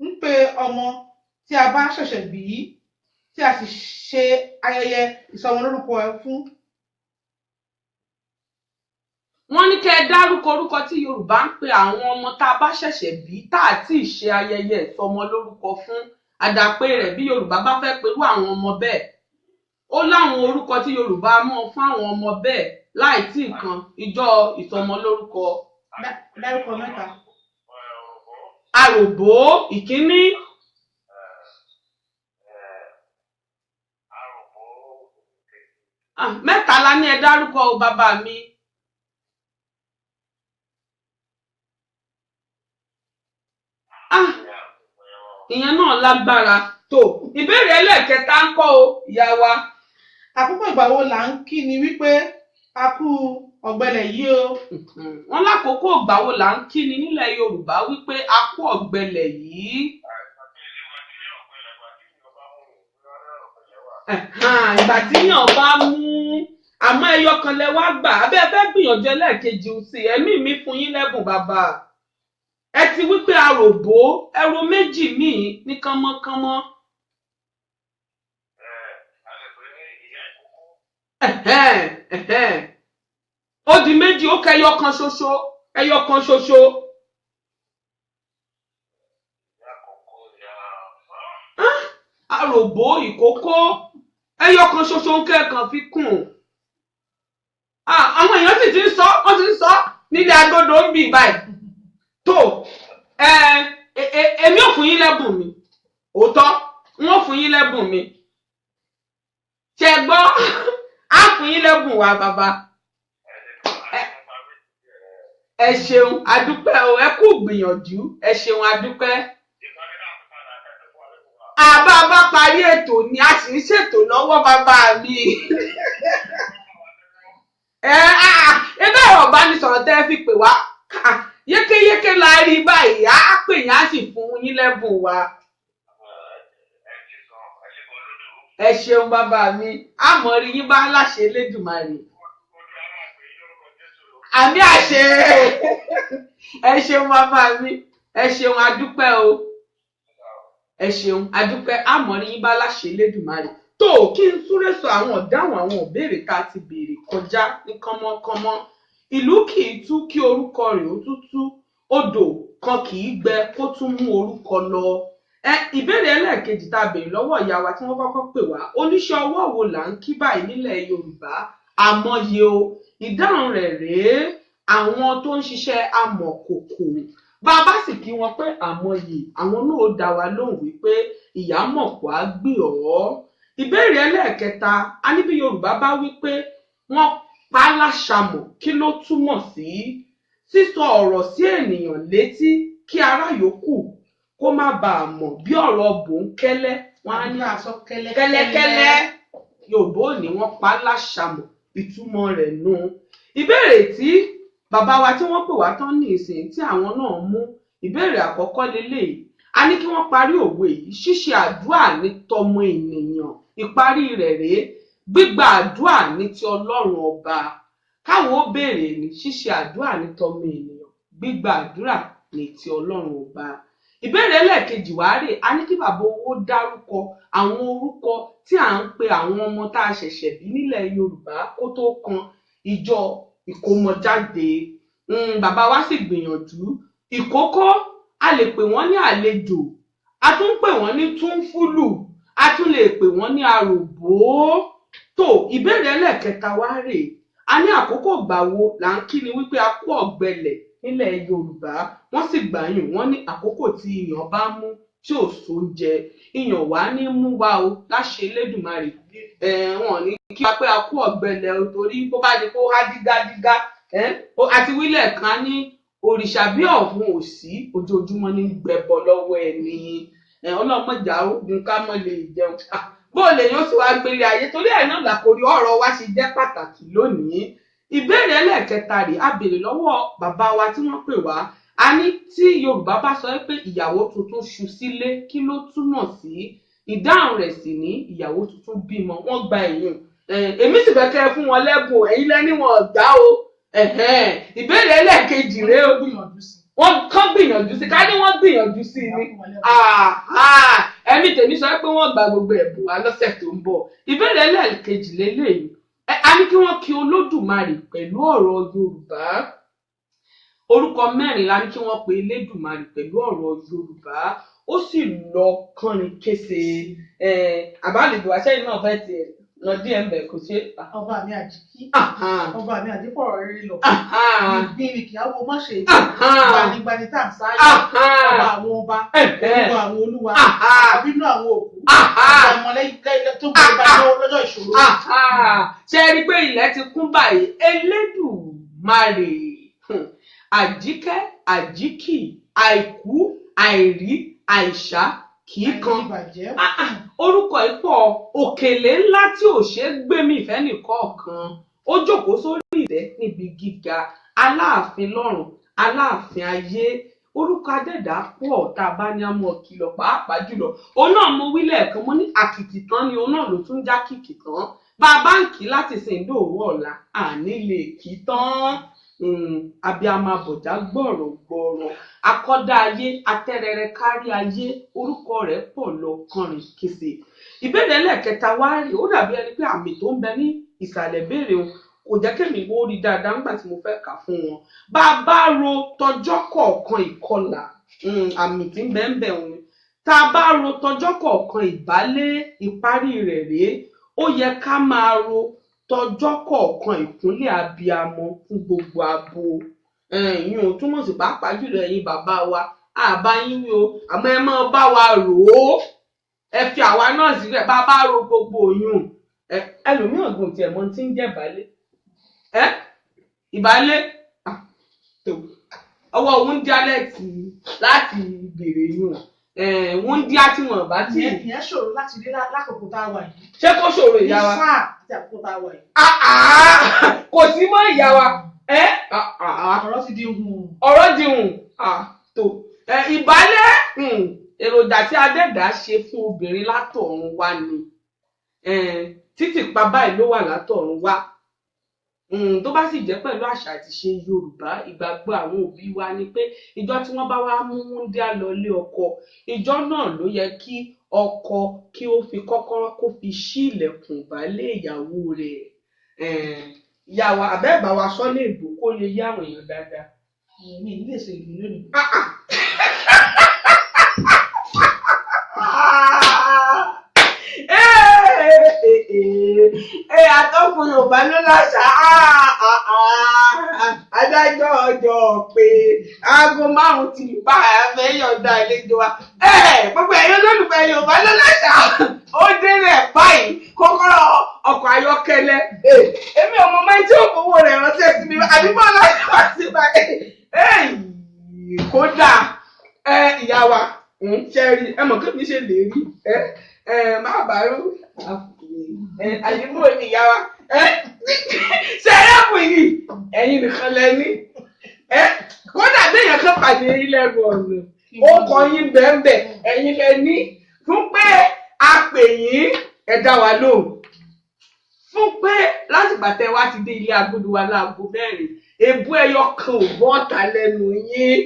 ń pe ọmọ tí a bá ṣẹ̀ṣẹ̀ bí tí a sì ṣe ayẹyẹ ìsọmọlórúkọ ẹ̀ fún. wọ́n ní kẹ́ dárúkọ orúkọ tí Yorùbá ń pe àwọn ọmọ tá a bá ṣẹ̀ṣẹ̀ bí tá a ti ṣe ayẹyẹ ìsọmọ lórúkọ fún. Àdàpè rẹ̀ bí Yorùbá bá fẹ́ pẹ̀lú àwọn ọmọ bẹ́ẹ̀. Ó láwọn orúkọ tí Yorùbá mọ̀ fún àwọn ọmọ bẹ́ẹ̀ láì tí kan ìjọ ìsọmọ lórúkọ. Dárúkọ mẹ́ta. Àròbó ìkíní. Mẹ́ta la ní ẹ dárúkọ o bàbá mi. Ìyẹn náà lágbára tó. Ìbéèrè ẹlẹ́ẹ̀kẹta ń kọ́ o ìyá wa. Àkókò ìgbà wo là ń kí ni wípé a kú ọ̀gbẹlẹ̀ yìí o? Wọ́n lákòókò ìgbà wo là ń kí ni nílẹ̀ Yorùbá wípé a kú ọ̀gbẹlẹ̀ yìí. Ìgbà tí yàn bá mú àmọ́ ẹyọ kan lẹ wá gbà abẹ́ fẹ́ gbìyànjú ẹlẹ́ẹ̀kejì sí ẹ̀mí mi fún yín lẹ́bùn bàbá. Ẹ ti wípé àròbó ẹrù méjì míì ní kánmọ́kánmọ́. Ó di méjì ó kẹ ẹyọ kan ṣoṣo ẹyọ kan ṣoṣo. Àròbó ìkókó ẹyọ kan ṣoṣo ń kẹ́ẹ̀kan fi kùn. Àwọn èèyàn sì ti ń sọ wọ́n ti ń sọ nílé agodo ń bì báyìí. Tó èmi ò fún yín lẹ́bùn mi òótọ́ wọ́n fún yín lẹ́bùn mi. Ṣé gbọ́ á fún yín lẹ́bùn wa bàbá. Ẹ ṣeun adúpẹ́ o ẹ kú gbìyànjú ẹ ṣeun adúpẹ́. Àbá bá parí ètò ni a sì ń ṣètò lọ́wọ́ bàbá mi. Ebe ọ̀rọ̀ ìbánisọ̀rọ̀ tẹ́ fi pè wá yékéyéké la rí báyìí á pè yín á sì fún yín lẹ́bùn wa. Ẹ ṣeun bàbá mi àmọ́ rí yín bá láṣẹ Elédùmarè. Àmì àṣẹ. Ẹ ṣeun bàbá mi ẹ ṣeun adúpẹ́ o. Ẹ ṣeun adúpẹ́ àmọ́rí yín bá láṣẹ Elédùmarè. Tó kí n súré sọ àwọn ọ̀dáhùn àwọn ìbéèrè tá a ti béèrè kọjá ní kánmọ́kánmọ́. Ìlú kì í tú kí orúkọ rẹ̀ ó tútú. Odò kan kì í gbẹ kó tún mú orúkọ lọ. Ìbéèrè ẹlẹ́ẹ̀kejì tá a béèrè lọ́wọ́ ìyá wa tí wọ́n kọ́kọ́ pè wá. Oníṣẹ́ ọwọ́ wo là ń kí báyìí nílẹ̀ Yorùbá? Àmọ̀ye o. Ìdáhùn rẹ̀ rèé àwọn tó ń ṣiṣẹ́ amọ̀kòkò. Bá a bá sì kí wọn pé àmọ̀ye àwọn náà ó dá wa lóhùn wípé ìyá mọ̀pọ̀ á gbé ọ́. Ìbéèrè ẹlẹ́ẹ̀kẹta a ní bí Yorùbá bá wípé wọ́n pa láṣàmọ̀ kí ló túmọ̀ sí? Sísọ ọ̀rọ̀ sí ènìyàn létí kí ará yòókù kó má bàa mọ̀ bí ọ̀rọ̀ bòńkẹ́lẹ́ wọn á ní àsọ kẹ́lẹ́kẹ́lẹ́. Yorùbá ò ní wọ́n pa láṣàmọ̀ ìtumọ̀ rẹ̀ nù. Ìbéèrè tí bàbá wa tí wọ́n pè wá tán ní ìsìn tí àwọn náà mú ìbéèrè àkọ́kọ́ lélẹ̀ a ní kí wọ́n parí òwe yìí ṣíṣe àdúrà ní tọmọ ènìyàn ìparí rẹ̀ rèé gbígba àdúrà ní ti Ọlọ́run ọba. Káwọn ó béèrè ní ṣíṣe àdúrà ní tọmọ ènìyàn gbígba àdúrà ní ti Ọlọ́run ọba. Ìbéèrè ẹlẹ́ẹ̀kejì wá rè a ní kí bàbá owó dárúkọ àwọn orúkọ tí à ń pe àwọn ọmọ tá a ṣẹ̀ṣẹ̀ bí nílẹ̀ Yorùbá kó tó kan ìjọ ìkómọjáde. Bàbá wa sì gbìyànjú. Ìkókó a lè pè wọ́n ní àlejò a tún pè wọ́n ní túnfúlù a tún lè pè wọ́n ní àròbó. Tó ìbéèrè ẹlẹ́ẹ̀kẹta wá rè a ní àkókò ìgbà wo là ń kí ni wípé a kú ọ̀gbẹlẹ̀ nílẹ̀ Yorùbá. Wọ́n sì gbàyàn wọ́n ní àkókò tí iyàn bá mú tí ò sóúnjẹ iyàn wá ní mú wa o láṣẹ Elédùmarè. Wọ́n ní kí wá pé a kú ọ̀gbẹlẹ̀ o torí bó bá di kó há dígádígá àti wílẹ̀ kan ní òrìṣà bí ọ̀hún ò sí ojoojúmọ́ ní gbẹbọ lọ́wọ́ ẹni. Ọlọ́mọjà ogun ká mọ́ lè jẹun. Bó lè yóò sì wá gbélé ayé torí ẹ̀ náà làkórí ọ̀rọ̀ wa ṣe jẹ́ pàtàkì lónìí. Ìbéèrè ẹlẹ́ẹ̀kẹta rèé a béèrè lọ́wọ́ bàbá wa tí wọ́n pè wá a ní tí Yorùbá bá sọ pé ìyàwó tuntun ṣu sílé kí ló túmọ̀ sí? Ìdáhùn rẹ̀ sì ní ìyàwó tuntun bímọ wọ́n gba èèyàn. Èmi sì fẹ́ kẹ́ fún wọn lẹ́bùn ẹ̀yin lẹ́ni wọn ọ̀gá o. Ìbéèrè ẹlẹ́ẹ̀kejì rèé o wọ́n kàn gbìyànjú sí ká ní wọ́n gbìyànjú sí ni. Ẹ̀mí tèmi sọ pé wọ́n gba gbogbo ẹ̀bùn wa lọ́sẹ̀ tó ń bọ̀. Ìbéèrè ẹlẹ́ẹ̀kejì lélẹ́yìí a ní kí wọ́n kí Olódùmarè pẹ̀lú ọ̀rọ̀ Yorùbá. orúkọ mẹ́rin la ní kí wọ́n pe Elédùmarè pẹ̀lú ọ̀rọ̀ Yorùbá ó sì lọ kánrin kése àbálẹ̀dùn àṣẹ́yìn náà fẹ́ tiẹ̀ lọ díẹ̀ ń bẹ̀ kò ṣe. ọba mi àjíkí ọba mi àjífọ̀rọ̀ rere lọ ìgbín ni kìáwó má ṣe gbanigbani tá à ń sáyé ọba àwọn ọba olúwa àwọn olúwa àbínú àwọn òkú ọba ọmọlẹ́yìn tó gbé bá lọ́jọ́ ìṣòro. ṣe rí i pé ilẹ̀ ti kún báyìí Elédùmarè àjíkẹ́ àjíkì àìkú àìrí àìṣá kìí kan orúkọ ipò òkèlè ńlá tí ò ṣe é gbé mi ìfẹ́ nìkọ̀ọ̀kan ó jókòó sórí ìtẹ́ níbi gíga aláàfin lọ́run aláàfin ayé orúkọ adẹ́dá pọ̀ tá a bá ní àmọ́ kìlọ̀ pàápàá jùlọ òun náà mo wí lẹ́ẹ̀kan mo ní àkìkì tán ni òun náà ló tún já kìkì tán bá a bá ń kí láti sìn dòwò ọ̀la àní lè kí tán abiyamọ abọ̀já gbọ̀rọ̀gbọ̀rọ̀ akọ́dá ayé atẹ́rẹrẹ kárí ayé orúkọ rẹ̀ pọ̀ lọ kọrin kése. ìbéèrè ẹlẹ́ẹ̀kẹta wá rí ó dàbí ẹni pé àmì tó ń bẹ ní ìsàlẹ̀ béèrè wọn kò jẹ́ kémi wó rí dáadáa nígbà tí mo fẹ́ kà fún wọn. bá a bá ro tọjọ́ kọ̀ọ̀kan ìkọlà àmì tí ń bẹ ń bẹ wọn tá a bá ro tọjọ́ kọ̀ọ̀kan ìbálé ìparí rẹ̀ rèé ó yẹ ká máa ro tọjọ́ kọ̀ọ̀kan ìkúnlẹ̀ abiyamọ fún gbogbo abo ẹ̀yin ò túmọ̀ sí pàápàá jùlọ ẹ̀yin bàbá wa àbá yín wí o àmọ́ ẹ máa bá wa rò ó ẹ fi àwa náà sílẹ̀ bá bá ro gbogbo oyún ẹlòmíràn gùn tiẹ̀ mọ́ tí ń jẹ́ ìbálé ọwọ́ òun di alẹ́ tì láti bèrè yún wọ́n dí àti wọn bá tí. ìyẹn ṣòro láti rí lákòókò tá a wà yìí. ṣé kó ṣòro ìyá wa. ní sáà àti àkókò tá a wà yìí. kò sí mọ́ ìyá wa. ọ̀rọ̀ ti di hùn. ọ̀rọ̀ di hùn tó ìbálẹ̀ èròjà tí adẹ́dàá ṣe fún obìnrin látọ̀run wá ni títì pa báyìí ló wà látọ̀run wá. tó bá sì jẹ́ pẹ̀lú àṣà àti ṣe Yorùbá ìgbàgbọ́ àwọn òbí wa ni pé ìjọ tí wọ́n bá wá mú wúńdíá lọ lé ọkọ ìjọ náà ló yẹ kí ọkọ kí ó fi kọ́kọ́rọ́ kó fi ṣí ilẹ̀kùn ìbálé ìyàwó rẹ̀ ìyàwó àbẹ́ẹ̀bà wa sọ lè bò kó lè yé àwọn èèyàn dáadáa. mi ì lè ṣe ìlú lónìí. Àtọ́kùn Yorùbá ló láṣà adájọ́ ọjọ́ pé aago 5 ti bá fẹ́ yọ̀ǹda àlejò wa. Gbogbo ẹ̀yin olólùfẹ́ Yorùbá ló láṣà ó délẹ̀ báyìí kọ́kọ́rọ́ ọkọ̀ ayọ́kẹ́lẹ́. Èmi ò mọ máa ń tí òkòwò rẹ̀ ránṣẹ́ sí mi àdúgbò láti wá sí báyìí. Kódà ìyá wa ṣẹ́rí ẹ mọ̀ kí mi ṣe lè rí má bàa rú àyíkú ìyá wa ṣe ẹ̀rẹ́kùn yìí ẹ̀yin nìkan lẹ́ni kódà béèyàn kan pàdé ilé ẹ̀rọ ọ̀nà ó kọ yín bẹ́ẹ̀ ẹ̀yin lẹ́ni fún pé a pè yín ẹ dá wa lóhùn fún pé láti bàtẹ́ wá ti dé ilé agbódò wa láago 4 èbú ẹyọ kan ò bọ́ ọ̀tá lẹ́nu yín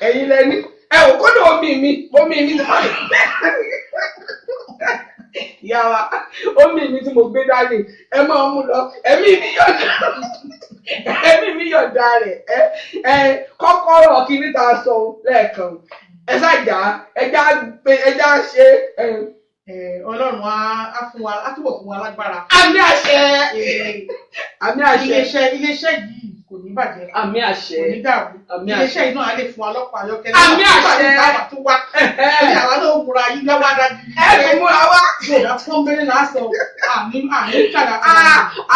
ẹ̀yin lẹ́ni ẹ ò kódà omi mi ìyá wa omi mi tí mo gbé dání ẹ máa mú lọ ẹ̀mí mi yọ̀dá rẹ̀ kọ́kọ́rọ́ kiri tá a sọ lẹ́ẹ̀kan ẹ ṣàjà ẹja ṣe. Ọlọ́run á fún wa á túbọ̀ fún wa lágbára. Àmì àṣẹ. Àmì àṣẹ. Iléeṣẹ́ yìí kò ní bàjẹ́. Àmì àṣẹ. Kò ní dàrú. Àmì àṣẹ. Iléeṣẹ́ yìí náà á lè fún wa lọ́pọ̀ ayọ́kẹ́lẹ́. Àmì àṣẹ. Tó wá. Ẹ̀yà wa náà múra yín lọ́wọ́ dájú. Ẹ lè múra wá. Yorùbá fún bẹ́rẹ̀ lásán. Àmì kàdà.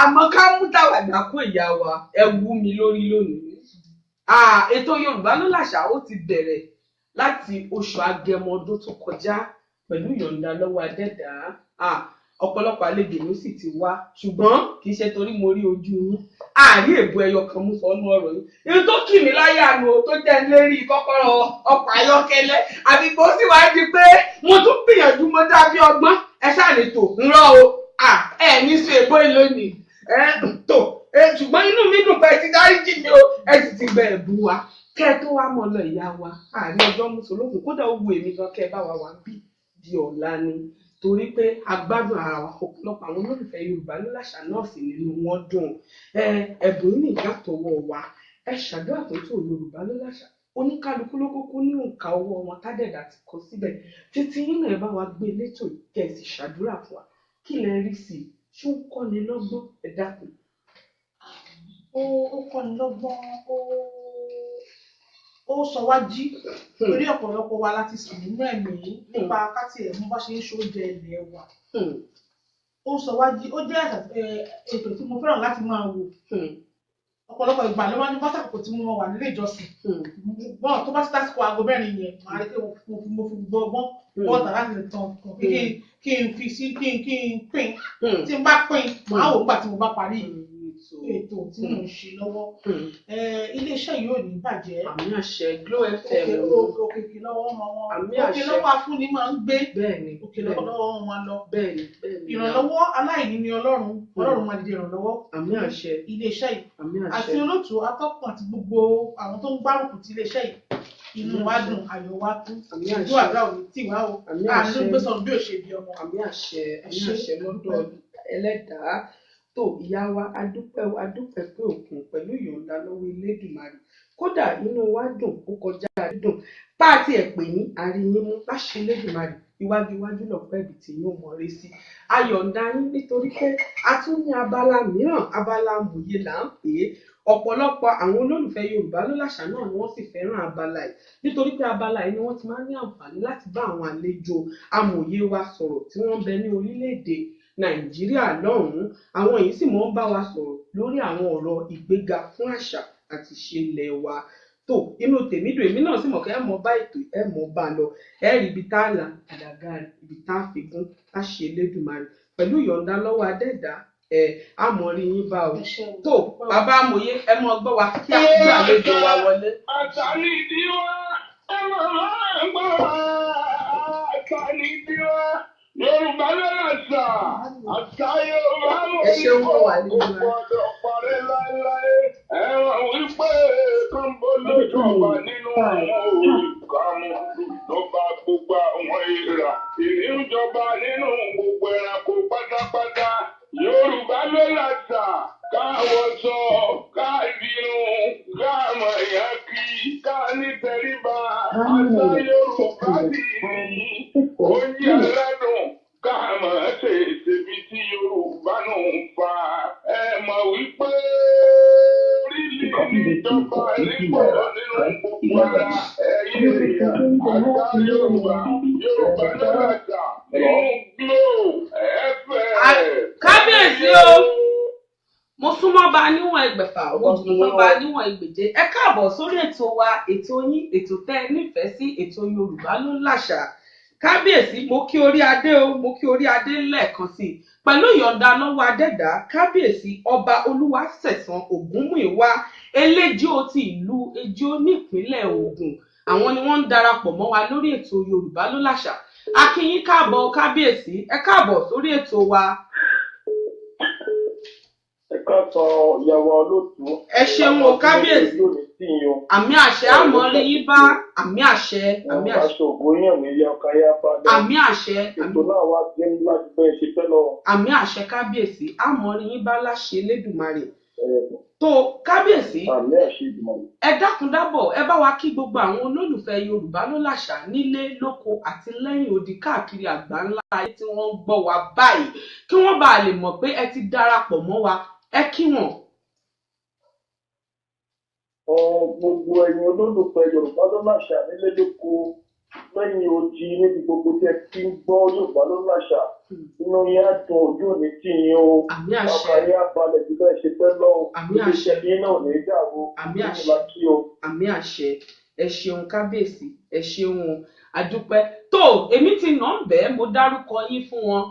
Àmọ́ ká mú tàwàdà kó ìyá wa ẹ wú mi lórí lónìí. Ètò Yorùbá ló láṣà ó ti bẹ̀rẹ̀ láti oṣù Agẹmọ ọdún tó kọjá pẹ̀lú ìyọ̀ǹda lọ́wọ́ adẹ́dàá ọ̀pọ̀lọpọ̀ àlejò ló sì ti wá ṣùgbọ́n kì í ṣe torí mo rí ojú yín àárí èbú ẹyọ kan mú sọnù ọ̀rọ̀ yìí irú tó kì mí láyé àná tó jẹ́ lérí kọ́kọ́rọ́ ọkọ̀ ayọ́kẹ́lẹ́ àbíkó sì wá di pé mo tún gbìyànjú mo dábí ọgbọ́n ẹ ṣàlètò ńlọ o ẹ ní sọ èbó lónìí ṣùgbọ́n inú mi dùn pé ẹ ti dáríjì mi o ẹ sì ti gbẹ ẹ̀bù wa kẹ́ ẹ tó wá mọ́ lọ ìyá wa àárín ọjọ́ mùsùlùmí kódà ó wù èmi gan kẹ́ ẹ bá wa wà bí di ọ̀la ni torí pé agbádùn ara wa ọ̀pọ̀lọpọ̀ àwọn olólùfẹ́ Yorùbá ló láṣà náà sì nínú wọn dùn ẹ̀bùn ní ìgbà tọwọ́ wa ẹ ṣàdúrà tó tó Yorùbá ló láṣà oníkálukú ló kúkú ní òǹkà owó wọn tádẹ̀dà ti kọ síbẹ̀ títí yín náà ẹ bá wa gbé létò kẹsì ṣàdúrà fún wa kí lẹ rí sí i ṣó ń kọ́ni lọ́gbọ́n ẹ dákun. Ó kọ́ni lọ́gbọ́n, ó sọ wá jí torí ọ̀pọ̀lọpọ̀ wa láti sùn nínú ẹ̀mí nípa káti ẹ̀mú bá ṣe ń ṣe oúnjẹ ilẹ̀ wa. Ó sọ wá jí, ó jẹ́ ètò tí mo fẹ́ràn láti máa wò. Ọ̀pọ̀lọpọ̀ ìgbà ló máa ní bọ́sàkókò tí mo wà nílé ìjọsìn. Gbọ́n tó bá ti tásìkò aago mẹ́rin yẹn, màá rí pé mo fi gbọ́gbọ́n bọ́ọ̀tà láti lè tàn kí n fi sí kí n pín. Tí n bá pín, màá wò nígbà tí mo bá parí ètò tí mo ń ṣe lọ́wọ́. Iléeṣẹ́ yìí ò ní bàjẹ́. Àmì àṣẹ Glo FM. Òkè lọ́wọ́ wọn. Òkè lọ́wọ́ afúnni máa ń gbé. Bẹ́ẹ̀ni. Òkè lọ́wọ́ wọn máa lọ. Bẹ́ẹ̀ni. Ìrànlọ́wọ́ aláìní ni Ọlọ́run máa dìde ìrànlọ́wọ́. Àmì àṣẹ. Iléeṣẹ́ yìí. Àmì àṣẹ. Àti olóòtú atọ́kùn àti gbogbo àwọn tó ń gbárùkù ti iléeṣẹ́ yìí. Inú wa dùn, ayọ̀ wa kú. Àmì àṣẹ. Ìjọ àgbà òní tì wá o. Àmì àṣẹ. Àní ló gbé sọ̀rọ̀ bí ò ṣe bí ọmọ. Àmì àṣẹ. Àmì àṣẹ lọ́dọ̀ Ẹlẹ́dàá. Tó ìyá wa adúpẹ́ pé òkun pẹ̀lú ìyọ̀ǹda lọ́wọ́ Elédùmarè kódà inú wa dùn ó kọjá dídùn páàtì ẹ̀ pè ní àríyìn mú láṣẹ Elédùmarè iwájú lọ́pọ̀ ẹ̀bì tí yóò mọ̀ rí sí ayọ̀ǹda yín nítorí pé a tún ní abala mìíràn abala amòye là ń pè é ọ̀pọ̀lọpọ̀ àwọn olólùfẹ́ Yorùbá ló láṣà náà ni wọ́n sì fẹ́ràn abala yìí nítorí pé abala yìí ni wọ́n ti máa ń ní àǹfààní láti bá àwọn àlejò amòye wa sọ̀rọ̀ tí wọ́n ń bẹ ní orílẹ̀-èdè Nàìjíríà lọ́hùn-ún àwọn yìí sì mọ́ ń bá wa sọ̀rọ̀ lórí àwọn ọ̀rọ̀ ìgbéga fún àṣà àti ìṣe ilẹ̀ wa tó inú tèmi dùn èmi náà sì mọ̀ kẹ́ ẹ mọ̀ bá ètò ẹ mọ̀ bá lọ ẹ rí ibi tá a là àdàgà rẹ̀ ibi tá a fi gún a ṣe Elédùmarè pẹ̀lú ìyọ̀ǹda lọ́wọ́ Adẹ́dàá àmọ̀rí yín bá o tó bàbá amòye ẹ mọ̀ gbọ́ wa kí àkójọ àlejò wa wọlé. Àtàlí ìdíwọ́ ẹ mọ̀ máa ń gbọ́ àtàlí ìdíwọ́. Yorùbá lọ́sà àṣà Yorùbá gbọ́dọ̀ parí láéláé ẹ̀wọ̀n wípé kọ́ńbó lójọba nínú àwọn olùkàmù ló bá gbogbo àwọn ìrà ìrìnjọba nínú gbogbo ẹranko pátápátá Yorùbá lọ́sà káwọ́ sọ káàdìrún káàmọ̀ ẹ̀yà kí ká nítẹríba àṣà Yorùbá sì ní oúnjẹ aládùn káàmọ̀ ṣe ṣèbí tí Yorùbá náà ń fa ẹ mọ̀ wípé orílẹ̀ ìjọba nípò nínú gbogbo ara ẹ̀yìn èèyàn àṣà Yorùbá lọ́sà nínú Glo FM. Kábíyèsí o mo súnmọ́ bá níwọ̀n ẹgbẹ̀fà mo jùlọ bá níwọ̀n ẹgbẹ̀je ẹ káàbọ̀ sórí ètò wa ètò yín ètò tẹ́ ẹ nífẹ̀ẹ́ sí ètò Yorùbá ló láṣà kábíyèsí mo kí orí adé o mo kí orí adé lẹ́ẹ̀kan sí i pẹ̀lú ìyọ̀ǹda lọ́wọ́ Adẹ́dàá kábíyèsí ọba Olúwaṣẹ̀san Ògúnmúyìwá Eléjìó ti ìlú Ejìó nípínlẹ̀ Ògùn àwọn ni wọ́n ń darapọ̀ mọ́ wa lórí ètò Yorùbá ló láṣà a kí yín káàbọ̀ kábíyèsí ẹ káàbọ̀ sórí ètò wa. Káàtàn ìyàwó olóòtú. Ẹ ṣeun o kábíyèsí. Àmì àṣẹ àmọ́rí yín bá àmì àṣẹ. Aṣọ ògbóyàn ní ilé ọkà yá bá dá. Àmì àṣẹ. Ètò náà wá dé láti bẹ́ẹ̀ ṣe fẹ́ lọ. Àmì àṣẹ kábíyèsí àmọ́rí yín bá láṣẹ Elédùmarè. Tó kábíyèsí. Àmì àṣẹ Èdùmàrè. Ẹ dákun dábọ̀ ẹ bá wa kí gbogbo àwọn olólùfẹ́ Yorùbá ló láṣà nílé lóko àti lẹ́yìn odi káàkiri àgbáńlá ayé tí wọ́n ń gbọ́ wa báyìí kí wọ́n bá lè mọ̀ pé ẹ ti darapọ̀ mọ́ wa ẹ kí wọn. Gbogbo ẹ̀yin olólùfẹ́ Yorùbá ló láṣà nílé lóko lẹ́yìn odi níbi gbogbo tí ẹ ti ń gbọ́ Yorùbá ló láṣà inú yẹn á dùn ojú òní tí yín o ọkà yẹn á balẹ̀ bí bẹ́ẹ̀ ṣe fẹ́ lọ ìgbésẹ̀ yín náà ní dàrú ìgbà kí o. Àmì àṣẹ ẹ ṣeun kábíyèsí ẹ ṣeun àdúpẹ́ tó èmi ti nà ń bẹ́ẹ̀ mo dárúkọ yín fún wọn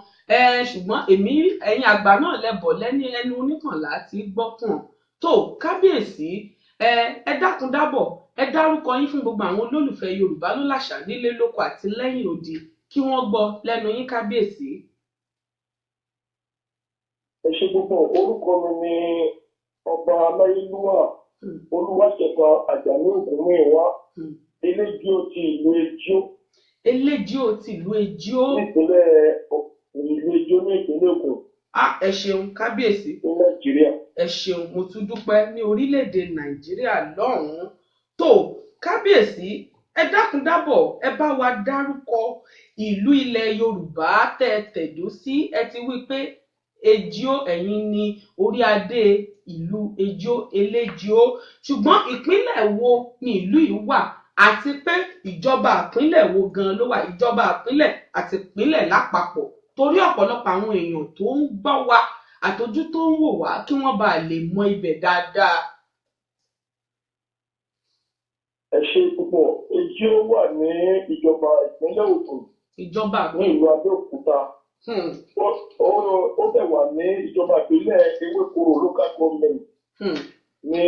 ṣùgbọ́n ẹ̀yin àgbà náà lẹ́bọ̀ lẹ́ni ẹnu oníkànlá ti gbọ́kàn tó kábíyèsí ẹ dákun dábọ̀ ẹ dárúkọ yín fún gbogbo àwọn olólùfẹ́ Yorùbá ló láṣà nílé lóko àti lẹ́yìn odi kí wọ́n gbọ́ lẹ́nu yín kábíyèsí. Ẹ ṣe gbogbo orúkọ mi ni ọba aláyélúwà Olúwaṣẹ̀san Àjàní Ògúnmúyìwá Eléjìó ti ìlú Ejìó. Eléjìó ti ìlú Ejìó. Nípínlẹ̀ ìlú Ejìó ní ìpínlẹ̀ Ògùn. ẹ ṣeun kábíyèsí. ní Nàìjíríà. Ẹ ṣeun mo tún dúpẹ́ ní orílẹ̀-èdè Nàìjíríà lọ́hùn-ún. Tó kábíyèsí ẹ dákun dábọ̀ ẹ bá wa dárúkọ ìlú ilẹ̀ Yorùbá tẹ̀dó sí. Ẹ ti wí pé Ejio ẹ̀yin ni orí adé ìlú Ejio Eléjìó, ṣùgbọ́n ìpínlẹ̀ wo ni ìlú yìí wà àti pé ìjọba ìpínlẹ̀ wo gan ló wà, ìjọba ìpínlẹ̀ àti ìpínlẹ̀ lápapọ̀, torí ọ̀pọ̀lọpọ̀ àwọn èèyàn tó ń gbọ́ wa àtọ́jú tó ń wò wá kí wọ́n bá lè mọ ibẹ̀ dáadáa. Ẹ ṣe púpọ̀. Ejio wà ní ìjọba ìpínlẹ̀ Ògùn. Ìjọba ní ìlú Abẹ́òkúta. Ó bẹ̀ wà ní ìjọba ìpínlẹ̀ Ewékòró local government ní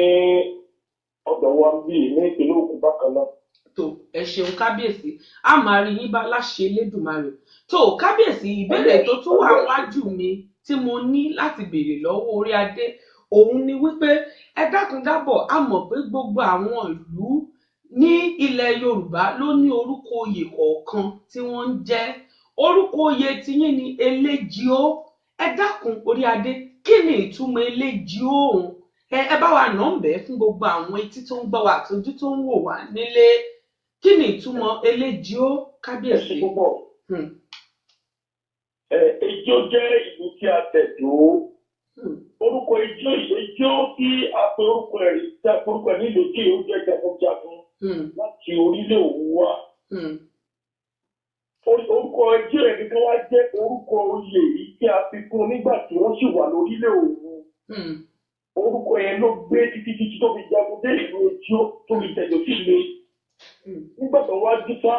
ọ̀dọ̀ wa bí ní ìpínlẹ̀ Ògùn bákan náà. Tó ẹ ṣeun kábíyèsí a máa rí yín bá láṣẹ Elédùmarè. Tó kábíyèsí ìbéèrè tó tún wà wájú mi tí mo ní láti béèrè lọ́wọ́ orí adé òun ni wípé ẹ dákun dábọ̀ a mọ̀ pé gbogbo àwọn ìlú ní ilẹ̀ Yorùbá ló ní orúkọ oyè kọ̀ọ̀kan tí wọ́n ń jẹ́. Orúkọ oyè tiyín ni Eléjìó. Ẹ dákun orí adé kí ni ìtumọ̀ Eléjìó òun? Ẹ bá wa nà ń bẹ́ẹ̀ fún gbogbo àwọn etí tó ń gbọ́ wa àti ojú tó ń wò wá nílé. Kí ni ìtumọ̀ Eléjìó kábíyèsí? Ẹ ṣe púpọ̀. Ejio jẹ́ ìlú tí a tẹ̀dó. Orúkọ Ejio tí a pe orúkọ ẹ̀rí tí a pe orúkọ ẹ̀ nílò tí ó jẹ́ jagunjagun láti orílẹ̀ Òwu wá. Orúkọ Ejio ẹ̀rí kan wá jẹ́ orúkọ oyè yìí tí a fi fún nígbà tí wọ́n sì wà lórílẹ̀ Òwu. Orúkọ yẹn ló gbé títí tó fi jagun dé ìlú Ejio tó fi tẹ̀dó sí ilé. Nígbà tó wá dífá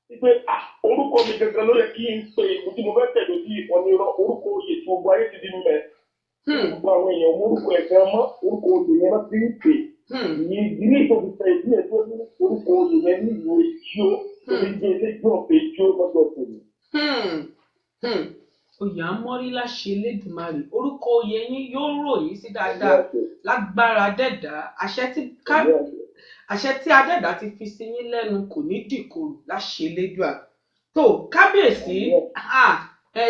wípé orúkọ mi gangan ló yẹ kí n pe ìlú tí mo fẹ́ tẹ̀dó sí ìfọ̀nirọ́ orúkọ oyè tí gbogbo ayé ti di mẹ́. Gbogbo àwọn èèyàn orúkọ ẹ̀gbẹ́ mọ́ orúkọ oyè yẹn láti ń pè. Ìdílé ìtòkì tẹ ìdílé tó ní orúkọ oyè yẹn ní ìlú Ejio tó fi jẹ́ Eléjìó ọ̀pẹ Ejio lọ́dọ̀ tèmi. Oyè amọ́rí láṣẹ Elédùmarè orúkọ oyè yín yóò ròyìn sí dáadáa lágbára dẹ́dà àṣẹ tí adẹ́dà ti fi sí yín lẹ́nu kò ní dìkorò láṣẹ Elédùà. Tó kábíyèsí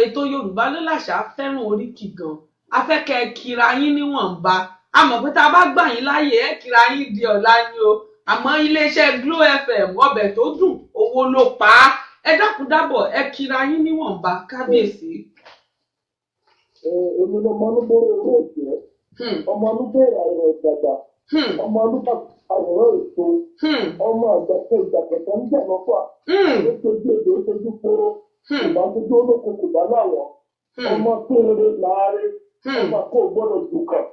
ètò Yorùbá ló làṣà fẹ́ràn oríkì gan. Afẹ́kẹ́ kíra yín níwọ̀nba a mọ̀ pé tá a bá gbà yín láàyè ẹ kíra yín di ọ̀la ni o, àmọ́ iléeṣẹ́ Glo FM ọbẹ̀ tó dùn owó ló pa á. Ẹ dákun dábọ̀ ẹ kíra yín níwọ̀nba kábíyèsí. Èmi lọmọ olúborí owó ìjẹ́, ọmọ olúbẹ̀rẹ̀ àìrọ̀ ìdàgbà, ọmọ olúbàbà àìrọ̀ èso, ọmọ àgbàṣe ìdàgbàsọ ń jẹ̀ lọ́fà, ó tójú èdè ó tójú kóró, kò bá tójú olóko kò bá láwọ̀, ọmọ tó rere láàárẹ̀, ọmọ kò gbọ́dọ̀ dùkàn.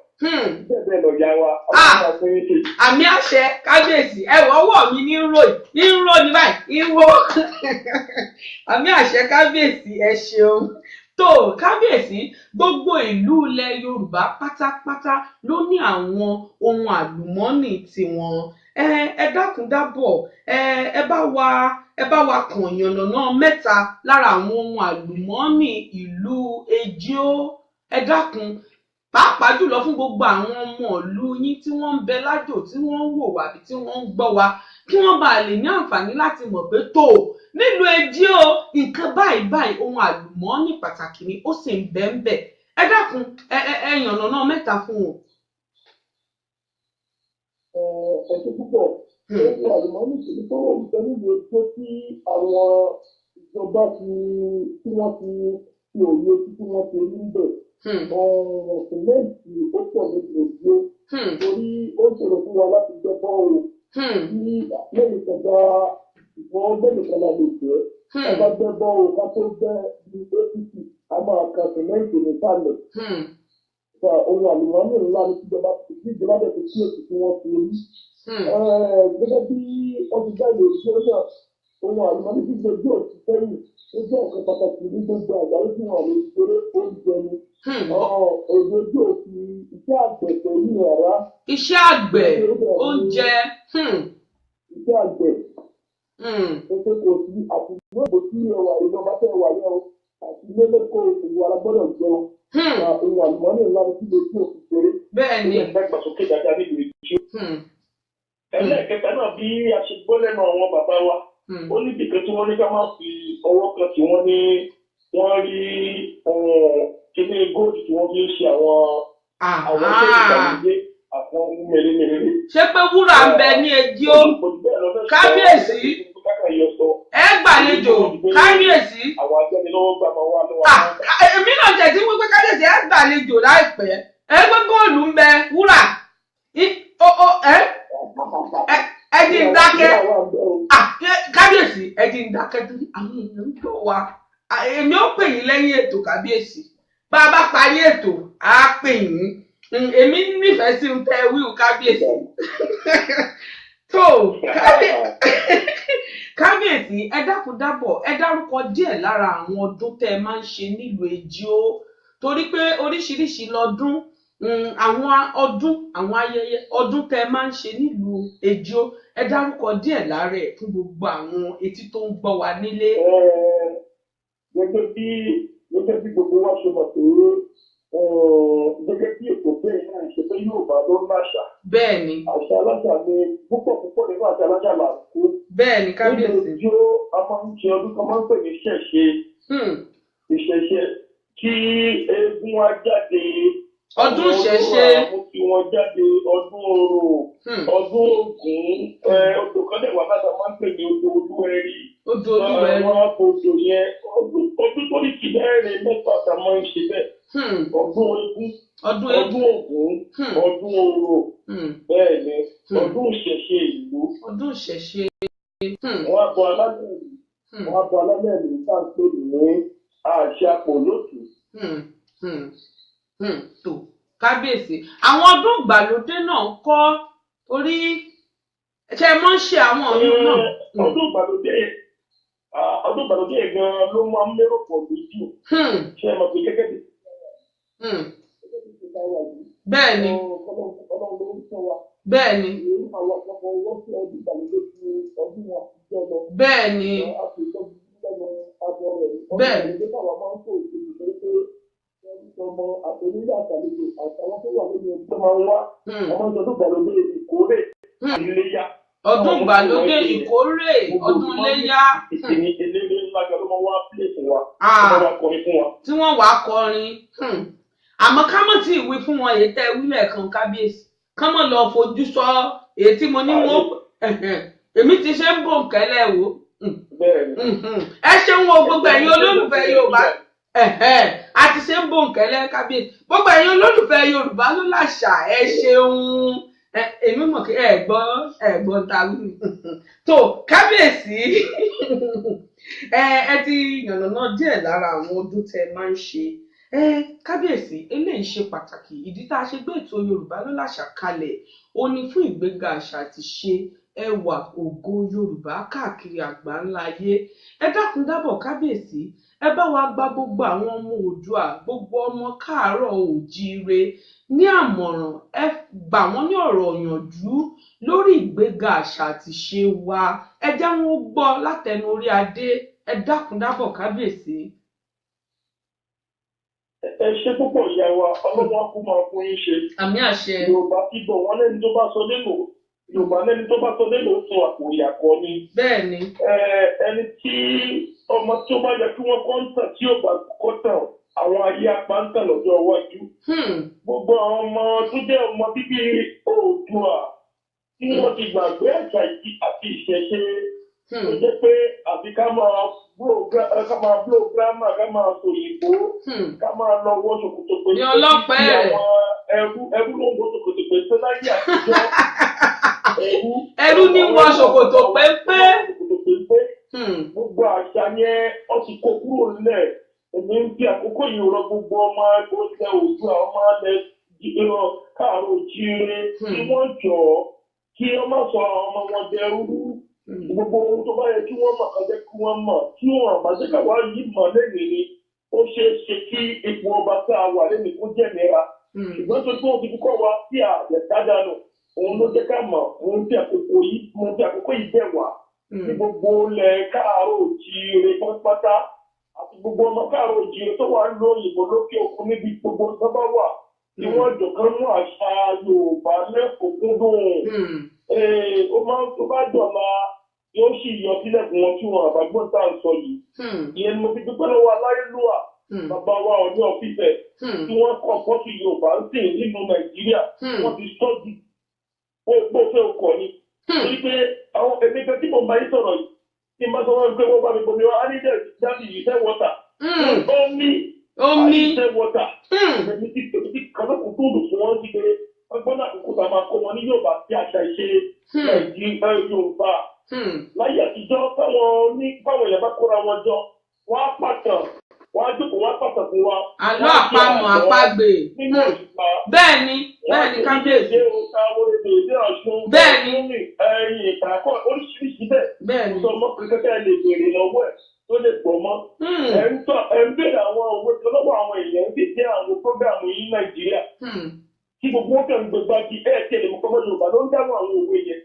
Bẹ́ẹ̀ lọ ya wa, ọmọ àfẹ́yìn ṣe. Àmì àṣẹ kábíyèsí ẹ̀wọ̀ ọwọ́ mi ní rò ní báyìí ìwọ. Àmì àṣẹ kábíyèsí ẹ ṣeun. Tó kábíyèsí gbogbo ìlú ilẹ̀ Yorùbá pátápátá ló ní àwọn ohun àlùmọ́ọ́nì tiwọn. Ẹ dákun dábọ̀ ẹ bá wa kàn yànnàná mẹ́ta lára àwọn ohun àlùmọ́ọ́nì ìlú Ejio. Ẹ dákun pàápàá jùlọ fún gbogbo àwọn ọmọ ìlú yín tí wọ́n ń bẹ lájò tí wọ́n ń wò wá àbí tí wọ́n ń gbọ́ wa kí wọ́n bá lè ní àǹfààní láti mọ̀ pé tó nílùú Ejio nǹkan báyìí ohun àlùmọ́ọ́nì pàtàkì ni ó sì ń bẹ ń bẹ. Ẹ dákun ẹ yànnàná mẹ́ta fún wọn. Ẹ ṣe púpọ̀ ohun àlùmọ́ọ́nì kìí tó ń bẹ nílùú Ejio tí àwọn ìjọba tí wọ́n ti fi òye tí wọ́n ti rí bẹ̀. Sìmẹ́ǹtì ó pọ̀ nílùú Ejio torí ó ṣòro fún wa láti gbẹ́ bọ́ọ̀lù ní lẹ́yìn kẹta ìwọ̀n bẹ́ẹ̀ kan la lè jẹ́ ọba gbẹ́ bọ́ọ̀lù ká tó gbẹ́ ní APC a máa kan sìmẹ́ǹtì nísàlẹ̀. Ohun àlùmọ́ọ́nì ńlá ní ìjọba bẹ̀ tó kí èsì tí wọ́n ti rí. Gẹ́gẹ́ bí wọ́n ti jáde ìṣó náà ohun àlùmọ́ọ́nì tí gbogbo òsì sẹ́yìn ó jẹ́ nǹkan pàtàkì ní gbogbo àgbáyé tí wọ́n lè ṣeré oúnjẹ ni. Èdè Ejio fi iṣẹ́ àgbẹ̀ pẹ̀lú ẹ̀rá. Iṣẹ́ àgbẹ̀ oúnjẹ. Iṣẹ́ àgbẹ̀. Ètò kò sí àti ìwé ìbò tí ẹwà ìjọba tẹ̀ wà yẹn o àti ilé lẹ́kọ̀ọ́ ìwà alágbọ́dọ̀ jẹun. Ohun àlùmọ́ọ́nì ńlá ní kíló tí òfin ṣeré. Bẹ́ẹ̀ni. Ó yẹ gbàsókè dáadáa nílùú Ejio. Ẹlẹ́ẹ̀kẹta náà bí a ṣe gbọ́ lẹ́nu àwọn bàbá wa ó ní ìdíkẹ́ tí wọ́n ní ká má fi ọwọ́ kan tí wọ́n ní wọ́n rí kíní gold tí wọ́n fi ń ṣe àwọn iṣẹ́ ìgbàlódé àwọn ohun mèremère. ṣé pé wúrà ń bẹ ní Ejò kábíyèsí ẹ gbàlejò kábíyèsí. àwọn ajẹ́nilọ́wọ́ gbà máa wà lọ́wọ́. èmi náà tẹ̀sí wípé kábíyèsí ẹ gbàlejò láìpẹ́ ẹ gbé góòlù ń bẹ wúrà ẹ di ń dákẹ́ kábíyèsí ẹ di ń dákẹ́ tó àwọn èèyàn ń gbọ́ wa èmi ó pè yín lẹ́yìn ètò kábíyèsí bá a bá parí ètò á pè yín èmi nífẹ̀ẹ́ sí ń tẹ wíwù kábíyèsí tó kábíyèsí ẹ dákun dábọ̀ ẹ dárúkọ díẹ̀ lára àwọn ọdún tẹ́ ẹ máa ń ṣe nílùú Ejò torí pé oríṣiríṣi lọ́dún àwọn ọdún àwọn ayẹyẹ ọdún tẹ́ ẹ máa ń ṣe nílùú Ejò ẹ dárúkọ díẹ̀ lára ẹ̀ fún gbogbo àwọn etí tó ń gbọ́ wa nílé. gẹ́gẹ́ bí gbogbo wa ṣe mọ̀ pé gẹ́gẹ́ bí ètò bẹ́ẹ̀ náà ṣe pé Yorùbá ló ń láṣà. bẹ́ẹ̀ni. àṣà aláṣà ni púpọ̀ nínú àṣà aláṣà là ń kó. bẹ́ẹ̀ni kábíyèsí. nínú Ejò a máa ń ṣe ọdún kan máa ń pè ní ìṣẹ̀ṣe kí eégún wa jáde. ọdún ìṣẹ̀ṣe. àwọn tí wọ́n jáde ọdún Orò ọdún Ògún odò kan dẹ̀ wà láti máa ń pè ní odò Olúwẹ̀rí. odò Olúwẹ̀rí. àwọn odò yẹn ọdún tó ní kìlẹ́rìn mẹ́fà tá a máa ń ṣe bẹ́ẹ̀. ọdún Ògún ọdún Ògún ọdún Orò bẹ́ẹ̀ ni ọdún ìṣẹ̀ṣe ìlú. ọdún ìṣẹ̀ṣe. wọ́n á bọ alálẹ̀ ìlú tá à ń pè ní àṣẹ àpòlótù. tó kábíyèsí àwọn ọdún ìgbàlódé náà kọ́ orí ṣe mọ́ ń ṣe àwọn ọdún náà. ọdún ìgbàlódé gan-an ló máa ń lérò pọ̀ lójú. ṣé ẹ mọ̀ pé gẹ́gẹ́ bí. bẹ́ẹ̀ni. bẹ́ẹ̀ni. bẹ́ẹ̀ni. bẹ́ẹ̀ni. ọmọ àtẹnudẹ àtàlejò àtàwọn tó wà lórí ẹgbẹ́ máa ń wá ọmọ ìjọdún ìgbàlódé ìkórè iléyá. ọdún ìgbàlódé ìkórè ọdún iléyá. ìsinmi eléré ńlá gan ló máa wá pílẹ̀ fún wa wọ́n wá kọrin fún wa. tí wọ́n wá kọrin àmọ́ ká mọ̀ tí ìwé fún wọn èyí tẹ́ wílẹ̀ kan kábíyèsí ká mọ̀ lọ fojú sọ èyí tí mo ní wọn èmi ti ṣe ń bò ń kẹ́lẹ́ wò. ẹ ṣeun wo gbogbo ẹ̀yin olólùfẹ́ Yorùbá a ti ṣe ń bò ń kẹ́lẹ́ kábíyèsí gbogbo ẹ̀yin olólùfẹ́ Yorùbá ló láṣà ẹ ṣeun èmi mọ̀ kí ẹ̀gbọ́n ta wí tó kábíyèsí ẹ ti yànnàná díẹ̀ lára àwọn ọdún tẹ́ máa ń ṣe kábíyèsí eléyìí ṣe pàtàkì ìdí tá a ṣe gbé ètò Yorùbá ló láṣà kalẹ̀ ó ní fún ìgbéga àṣà àti ṣe ẹwà ògo Yorùbá káàkiri àgbáńlá ayé ẹ dákun dábọ̀ kábíyèsí ẹ bá wa gba gbogbo àwọn ọmọ Oòduà gbogbo ọmọ káàárọ̀ oòjíire ní àmọ̀ràn ẹ gbà wọ́n ní ọ̀rọ̀ ìyànjú lórí ìgbéga àṣà àti ṣe wa ẹ jẹ́ wọn gbọ́ látẹnu orí adé ẹ dákun dábọ̀ kábíyèsí. ẹ ṣe púpọ̀ ìyá wa ọlọ́wọ́n kú máa fún yín ṣe. àmì àṣẹ. Yorùbá ti bọ̀ wọ́n lẹ́ni tó bá sọ lélo Yorùbá lẹ́ni tó bá sọ lélo fún àpò ìyàkọ́ ni. bẹ́ẹ̀ni. ẹni tí ọmọ tí ó bá yẹ kí wọ́n kọ́ ń tàn tí yóò bá kọ́ tàn àwọn ayé apá ń tàn lọ́jọ́ iwájú. gbogbo àwọn ọmọ tó jẹ́ ọmọ bíbí Oòduà tí wọ́n ti gbàgbé àṣà àti ìṣẹ̀ṣe tó jẹ́ pé àfi ká máa blow grammar ká máa sọ òyìnbó ká máa lọ wọ ṣòkòtò pé ní ọlọ́pẹ́ àwọn ẹrú ló ń wọ ṣòkòtò pé tó láyé àtijọ́ ẹrú ní wọ ṣòkòtò pépé. gbogbo àṣà yẹn wọ́n ti kó kúrò nílẹ̀ èmi ń fi àkókò yìí rọ gbogbo ọmọ ẹgbẹ́ Oòduà ọmọ alẹ́ káàárọ̀ oòjíire kí wọ́n jọ kí wọ́n má sọ àwọn ọmọ wọn dẹrú gbogbo ohun tó bá yẹ kí wọ́n mọ̀ ká jẹ́ kí wọ́n mọ̀ tí wọ́n àbájẹ́ káwá yìí mọ̀ lẹ́yìn ni ó ṣeé ṣe kí ipò ọba tá a wà lẹ́yìn kó jẹ́ nira ṣùgbọ́n tó tí wọ́n ti fi kọ́ wa sí àjẹ̀kádànù òun ló jẹ́ ká mọ̀ òun tí àkókò yìí bẹ̀ wá ní gbogbo ilẹ̀ káàárọ̀ oòjíire pátápátá àti gbogbo ọmọ káàárọ̀ oòjíire tó wà ń lo òyìnbó lókè òkun níbi gbogbo tó bá wà tí wọ́n jọ̀kan mú àṣà Yorùbá lẹ́kọ̀ọ́kúndùn ó máa ń tó bá dọ̀la yóò sì yọ sílẹ̀ fún wọn tí wọn àbágbọ́n tá à ń sọ yìí ìyẹn ni mo fi dúpẹ́ lọ́wọ́ aláyélúwà bàbá wa ọjọ́ fífẹ́ tí wọ́n kọ́ pọ́tù Yorùbá ń sìn nínú Nàìjíríà wọ́n ti sọ́jú bó fẹ́ ọkọ̀ ni. torí pé àwọn ẹgbẹ́ tí mo máa ń sọ̀rọ̀ yìí tí n bá sọ wọn pé wọ́n bá mi bomi wá á ní jáde yìí tẹ́ wọ́tà omi tẹ́ wọ́tà ẹ̀mí tí kàlọ́kùn tó dùn fún wọn sí pé ọgbọ́n náà kúkú tá a máa kó wọn ní Yorùbá sí àṣà ìṣe Nàìjíríà Yorùbá láyé àtijọ́ fáwọn èèyàn bá kóra wọn jọ wọ́n á pàtàn wọ́n á jókòó wọ́n á pàtàn fún wa. àlọ́ àpamọ̀ àpagbè bẹ́ẹ̀ni kábíyèsí bẹ́ẹ̀ni ẹ̀yìn ìpàkọ́ oríṣiríṣi bẹ́ẹ̀ sọ mọ́ pé kẹ́kẹ́ lè béèrè lọ́wọ́ ẹ̀ tó lè gbọ́ mọ́. ẹ̀ ń béèrè àwọn òwe tó lọ́wọ́ àwọn èèyàn ń dìde àwọn prógámù yìí ní Nàìjíríà tí gbogbo wọn kàn ń gbégbá di tẹ̀lé mọ́ kọ́mọ́ Yorùbá ló ń dáhùn àwọn òwe yẹn.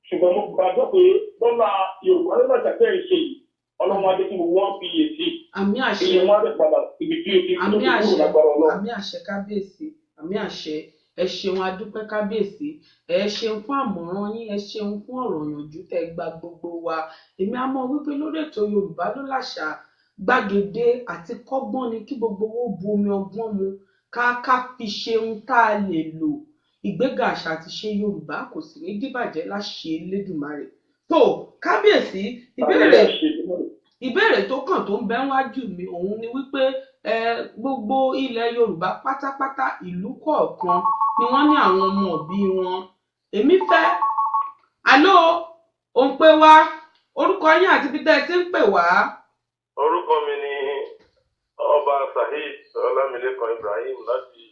ṣùgbọ́n mo gbàgbọ́ pé lọ́la Yorùbá ló bá ṣàfẹ́ ìṣe yìí ọlọ́run adé tí wọ́n fi yè sí. àmì àṣẹ iye wọn á lè padà ibi tí o ti tó kúrò lágbára Ọlọ́run. àmì àṣẹ kábíyèsí àmì àṣẹ ẹ ṣeun adúpẹ́ kábíyèsí ẹ ṣeun fún àmọ̀ràn yín ẹ ṣeun fún ọ̀rọ̀ ìyànjú tẹ́ gba gbogbo wa èmi á mọ̀ wípé lórí ètò Yorùbá ló láṣà gbàgede àti kọ́gbọ́n ni kí gbogbo owó bu omi ọgbọ́n mu ká fi ṣeun tá a lè lò ìgbéga àṣà àti ṣe Yorùbá kò sì ní dìbàjẹ́ láṣẹ Elédùmarè tó kábíyèsí ìbéèrè tó kàn tó ń bẹ wájú mi òun ni wípé gbogbo ilẹ̀ Yorùbá pátápátá ìlú kọ̀ọ̀kan ni wọ́n ní àwọn ọmọ òbí wọn èmi fẹ́ àló òun pé wá orúkọ yín àti bí tẹ́ ẹ ti ń pè wá. orúkọ mi ni ọba Saheed Ọlámilékan Ibrahim láti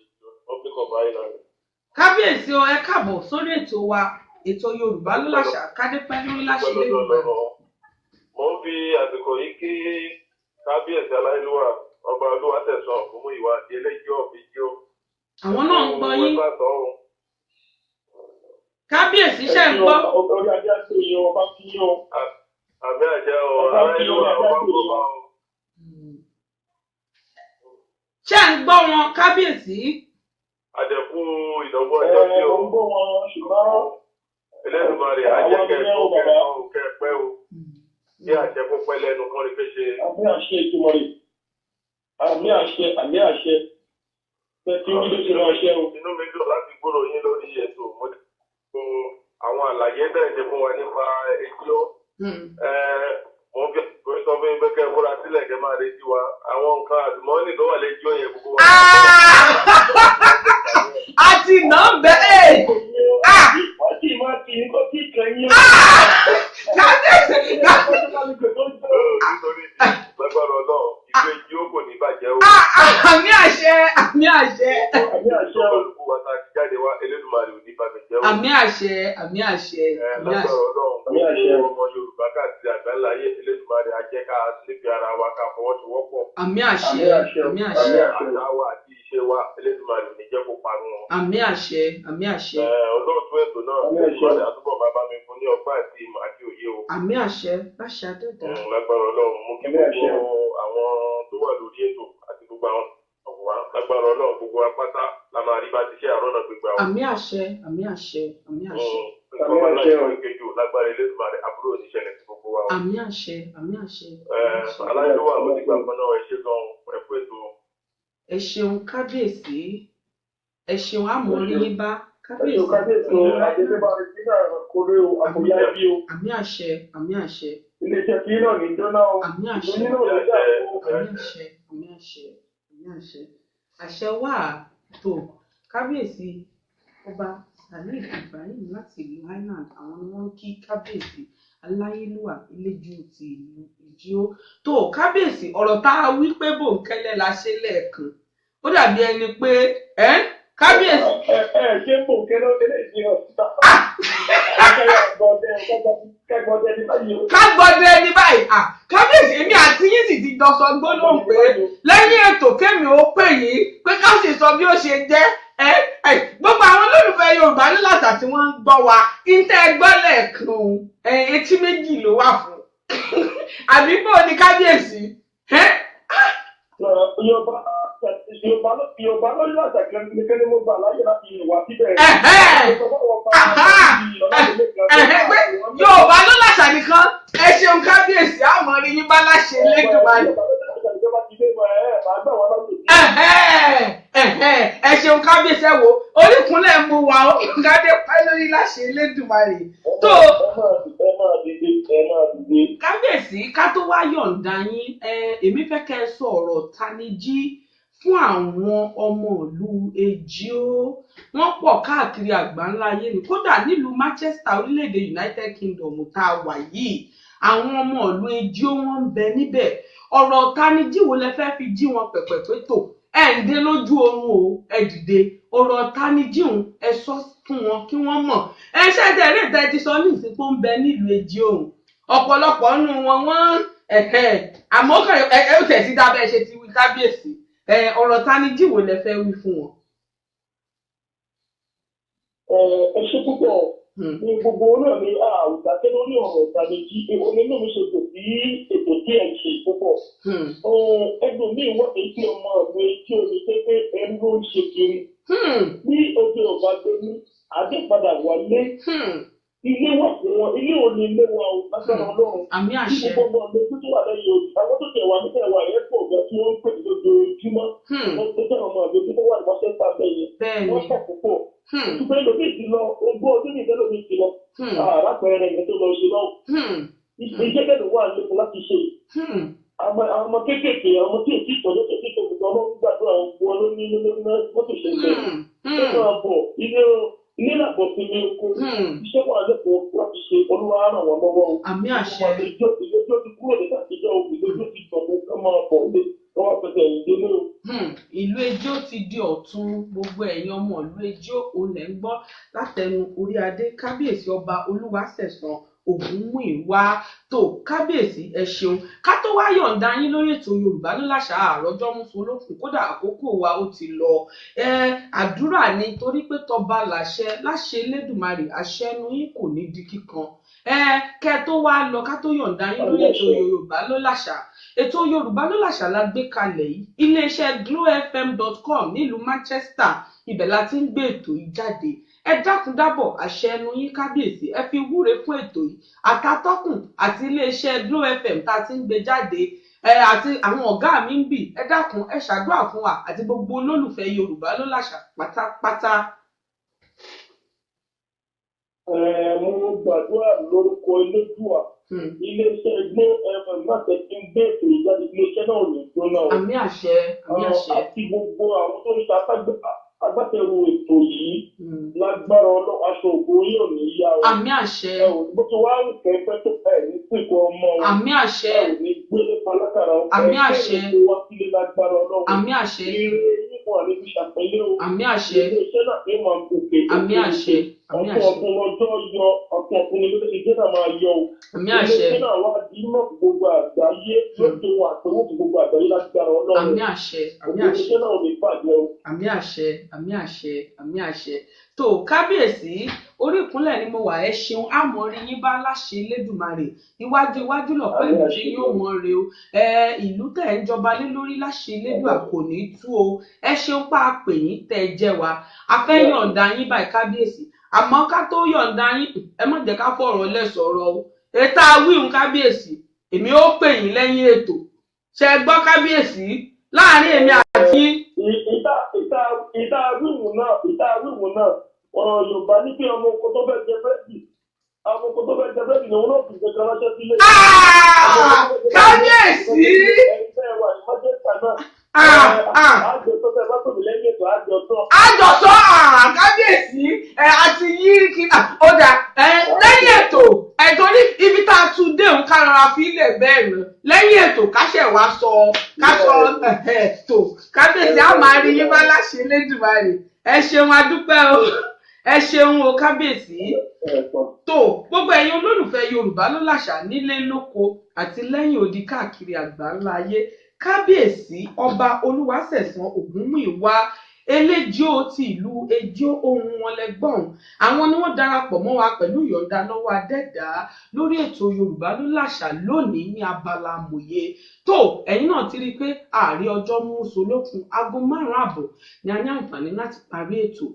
Republic of Ireland. kábíyèsí o ẹ káàbọ̀ sórí ètò wa ètò Yorùbá ló láṣà kádépẹ́ lórí láṣẹ lẹ́yìn. mo ń fi àsìkò yìí kí kábíyèsí aláìlúwà ọba Olúwatẹ̀sán Ògúnmúyìwá di eléjọ́ òbíjọ́. àwọn náà ń gbọ́ yín. kábíyèsí ṣe ń gbọ́. orí ajé àti iye ọba kí yín o. àmì àjẹ́ o aláìlúwà ọba gbọ́ba o. ṣé ń gbọ́ wọn kábíyèsí. àjẹkù ìdánwò ẹjọ́ sí o. ń gbọ́ wọn ṣùgbọ́n. Elédùmarè àjẹkẹ́ kẹ́ o. Bí àjẹkù pẹ́ lẹ́nu kan rí pé ṣe. àmì àṣẹ ìtumọ̀ rẹ̀ àmì àṣẹ pẹ̀tí orí ló ṣe máa ṣe o. inú mi dùn láti gbúrò yín lórí ètò mo ti fún àwọn àlàyé bẹ́ẹ̀ ṣe fún wa nípa ẹjọ́. mo fi àgbẹ̀ sọ fún yín pé kẹ́ ẹ múra sílẹ̀ kẹ́ máa retí wa àwọn nǹkan àlùmọ́ọ́nì tó wà lẹ́jọ́ yẹn gbogbo wa. a ti nà bẹ́ẹ̀. wọ́n sì máa kì í kó kí kẹ́yìn. kábíyèsí nítorí lágbára Ọlọ́run ìwé yìí kò ní bàjẹ́ o. àmì àṣẹ àmì àṣẹ. àmì àṣẹ o. olùkú wa ta jáde wá Elédùmarè ò ní bàjẹ́ o. àmì àṣẹ àmì àṣẹ. lágbára Ọlọ́run gbogbo ọmọ Yorùbá káàkiri àgbáńlá ayé Elédùmarè á jẹ́ ká níbi ara wa ká fọwọ́sowọ́pọ̀. àmì àṣẹ àmì àṣẹ. àṣà wa àti ìṣe wa Elédùmarè ò ní jẹ́ kó parun wọn. àmì àṣẹ àmì àṣẹ. olóòtú ètò náà Elédùmarè àtúbọ̀ máa bá mi fún ní ọgbà àti ìmọ̀ àti òye o. àmì àṣẹ láṣẹ àdẹ́dà. lágbára Ọlọ́run mú kí gbogbo àwọn tó wà lórí ètò àti gbogbo àwọn ọ̀wá lágbára Ọlọ́run gbogbo apáta la máa rí bá ti ṣe àrọ́nà gbégbá o. àmì àṣẹ àmì àṣẹ àmì àṣẹ. ọmọ aláìsàn ìkejì lágbára Elédùmarè àbúrò oníṣẹ̀lẹ̀ sí gbogbo wa o. àmì àṣẹ àmì àṣẹ. aláìlúwà ló ti gbà kan náà ẹ ṣe gan ẹ kú ètò. ẹ ṣeun kábíyèsí ẹ ṣeun àmọ̀rí yín bá kábíyèsí. àmì àṣẹ àmì àṣẹ. iléeṣẹ́ tí náà ní jóná o. àmì àṣẹ ìlú nínú ìjà o. àmì àṣẹ àmì àṣẹ àmì àṣẹ. àṣẹ wà tó kábíyèsí ọba Saheed Ibrahim láti ìlú Ireland àwọn ni wọ́n ń kí kábíyèsí aláyélúwà iléjú ti ìlú Ìjíó tó kábíyèsí ọ̀rọ̀ tá a wí pé bòńkẹ́lẹ́ la ṣe lẹ́ẹ̀kan ó dàbí ẹni pé kábíyèsí. ṣé bòńkẹ́lẹ́ ó tẹ́lẹ̀ sí ọ̀sítà. kágbọ́dẹ ní báyìí kábíyèsí èmi àti yín sì ti jọ sọ gbólóhùn pé lẹ́yìn ètò kémi ó pè yín pé ká sì sọ bí ó ṣe jẹ́ gbogbo àwọn olólùfẹ́ Yorùbá ní làṣà tí wọ́n ń gbọ́ wa ìtẹ́ ẹgbọ́ lẹ́ẹ̀kan etí méjì ló wà fún àbí bó ni kábíyèsí. Yorùbá ló ní àṣà kẹ́ni mo gbà láyé láti ìwà síbẹ̀. Yorùbá ló láṣà nìkan ẹ ṣeun kábíyèsí àmọ́ rí yín bá láṣẹ lẹ́dùnmáyé. kádé pẹ́ lórí láṣẹ Elédùmarè tó kábíyèsí ká tó wá yọ̀ǹda yín èmi fẹ́ kẹ́ ẹ sọ ọ̀rọ̀ tanijí fún àwọn ọmọ ìlú Ejio. Wọ́n pọ̀ káàkiri àgbáńlá ayé ni kódà nílùú Manchester orílẹ̀-èdè United Kingdom tá a wà yìí àwọn ọmọ ìlú Ejio wọ́n ń bẹ níbẹ̀. Ọ̀rọ̀ tanijí wo lẹ fẹ́ fi jí wọn pẹ̀pẹ̀pẹ̀ tó ẹ ń dé lójú oorun o ẹ dìde ọ̀rọ̀ tanijí òun ẹ sọ fún wọn kí wọ́n mọ̀. Ẹ ṣẹ́jẹ̀ eré ìtẹ́ ti sọ ní ìsìnkú ń bẹ nílùú Ejio òun ọ̀pọ̀lọpọ̀ nínú wọn àmọ́ ẹ ó tẹ̀ sí dábẹ́ ṣe ti wí kábíyèsí ọ̀rọ̀ tanijí wo lẹ fẹ́ wí fún wọn. Ẹ ṣe púpọ̀ ní gbogbo náà ní àwùjáde lórí ọ̀rọ̀ ìtàlẹ́jì onínú mi ṣe kò sí ètò tí ẹ̀ ṣe púpọ̀. Ẹgbẹ́ mi wọ́n ti fi ọmọ mi tí omi pépé ẹni ló ń ṣe kiri. Ní ojú ọba gbé ní àdépadà wálé. Ilé wà fún wọn, ilé ò ní ilé wa o, lágbára Ọlọ́run. Àmì àṣẹ. Bí gbogbo ọmọ tó wà lẹ́yìn ojú, àwọn tó tẹ̀ wá níbẹ̀ wà yẹn pọ̀ gan tí wọ́n ń pè ní lójoojúmọ́. Wọ́n tó tẹ̀ ọmọ mi tó wà ní wọ́n ṣe ń pa bẹ́yẹn. Wọ́n pọ̀ púpọ̀. Ṣùgbọ́n lómi ti lọ, ogún ọdún nìkan lómi ti lọ. Arákùnrin rẹ̀ tó lọ ṣe náà. Ìjẹ́kẹ̀ ló wà lókun láti ṣe. Àwọn ọmọ kéékèèké, àwọn tí ò tí tọ́jú tó tí tó gbogbo ọmọ gbàdúrà wọn ló ní mọ́tò ṣe bẹ́ẹ̀. Ilé làbọ̀ sí ní oko. Iṣẹ́ wà lẹ́kọ̀ọ́ láti ṣe olúwa ràn wọ́n lọ́wọ́ o. Àmì àṣẹ. Ìlẹ́jọ́ ti kúrò nígbà tíjọ́ o. Ìlẹ́jọ́ ti jọ̀bọ̀ ká máa bọ̀ lé lọ́wọ́ fẹsẹ̀ ìdílé o. Ìlú Ejio ti di ọ̀tun gbogbo ẹ̀yin ọmọ ìlú Ejio olè ń gbọ́ látẹnu orí adé kábíyèsí ọba Olúwaṣẹ̀san Ògúnmúyìwá tó kábíyèsí ẹ ṣeun ká tó wá yọ̀ǹda yín lórí ètò Yorùbá ló láṣà àròjọ mùsùlùmí kódà àkókò wa ó ti lọ àdúrà ni torí pé tọba láṣẹ Elédùmarè àṣẹ ẹnu yín kò ní di kíkan kẹ́ tó wá lọ ká tó yọ̀ǹda yín lórí ètò Yorùbá ló láṣà ètò Yorùbá ló láṣà la gbé kalẹ̀ yìí iléeṣẹ́ glowfm.com nílùú Manchester ibẹ̀ la ti ń gbé ètò yìí jáde ẹ dákun dábọ̀ àṣẹ ẹnu yín kábíyèsí ẹ fi wúre fún ètò yìí àtàtọ́kùn àti iléeṣẹ́ Glo FM tá a ti ń gbé jáde àti àwọn ọ̀gá mi ń bì ẹ dákun ẹ ṣàdúrà fún wa àti gbogbo olólùfẹ́ Yorùbá ló láṣà pátápátá. Mo gbàdúrà lórúkọ Elédùà iléeṣẹ́ Glo FM náà tẹ̀sí ń gbé ètò ìjáde iléeṣẹ́ náà ò ní jóná o. Àmì àṣẹ àmì àṣẹ. Àti gbogbo àwọn tó ń ṣe agbátẹrù ètò yìí lágbára Ọlọ́run aṣọ ògo yóò ní yá o. Àmì àṣẹ. Bó ti wá ń kẹ́fẹ́ tó ní sìnkú ọmọ o. Àmì àṣẹ. Ní gbélé palákàrà o. Àmì àṣẹ. Wá sílé lágbára Ọlọ́run. Àmì àṣẹ. Ire yípo àlebi ṣàpẹ́lẹ́ o. Àmì àṣẹ. Iléeṣẹ́ náà ní máa ń gòkè. Àmì àṣẹ. Àmì àṣẹ. Ọ̀pọ̀ ọjọ́ yọ ọ̀pọ̀ ọkùnrin ló ti gbé náà máa yọ o. Àmì àṣẹ. Iléeṣẹ́ náà wá di mọ́ gbogbo àgbáyé lóde wọn àtọwọ́ gbogbo àgbáyé lágbára Ọlọ́run. Àmì àṣẹ. Àmì àṣẹ. Iléeṣẹ́ náà ò ní bàjẹ́ o. Àmì àṣẹ. Àmì àṣẹ. Àmì àṣẹ. Tó kábíyèsí orí ìkúnlẹ̀ ni mo wà ẹ ṣeun àmọ́rí yín bá láṣẹ Elédùmarè iwájú iwájú lọ̀pọ̀ ìlú tí yóò wọ́n re o ìlú tẹ̀ ń jọba lé lórí láṣẹ Elédùà kò ní tú o ẹ ṣeun pa àpè yín tẹ́ ẹ jẹ́ wa a fẹ́ yọ̀ǹda yín báyìí kábíyèsí àmọ́ ká tó yọ̀ǹda yín ẹ má jẹ́ ká fọ̀rọ̀ lẹ́sọ̀rọ̀ o ètò àwíhùn kábíyèsí èmi ó pè yín lẹ́yìn ètò ṣe gbọ́ kábíyèsí láàrin èmi àti. ìta àwíhùn náà ọ̀rọ̀ Yorùbá ní pé ọmọ oko tó fẹ́ jẹ búrẹ́dì àwọn oko tó fẹ́ jẹ búrẹ́dì ni wọn náà fi gbẹgbẹ ránṣẹ́ sílé. kábíyèsí. ẹgbẹ́ wa ní májèlá náà. àjọ tó fẹ́ bá tóbi lẹ́yìn ètò àjọsọ kábíyèsí àti yí kí ó dà lẹ́yìn ètò ẹ̀tọ́ ní ibi tá a tún dé òun kára fi ilẹ̀ bẹ́ẹ̀ rẹ̀ lẹ́yìn ètò káṣẹ̀ wá sọ tó kábíyèsí á máa rí yín bá láṣẹ Elédùmarè ẹ ṣeun adúpẹ́ o ẹ ṣeun o kábíyèsí tó gbogbo ẹ̀yin olólùfẹ́ Yorùbá ló láṣà nílé lóko àti lẹ́yìn odi káàkiri àgbáńlá ayé kábíyèsí ọba Olúwaṣẹ̀san Ògúnmúyìwá Eléjio ti ìlú Ejio ohun wọn lẹ́gbọ̀n àwọn ni wọ́n darapọ̀ mọ́ wa pẹ̀lú ìyọ̀ǹda lọ́wọ́ adẹ́dá lórí ètò Yorùbá ló láṣà lónìí ní abala amòye tó ẹ̀yin náà ti rí i pé ààrẹ ọjọ́ mùsùlùkùn aago 5:30 ni a ní àǹfààní láti parí ètò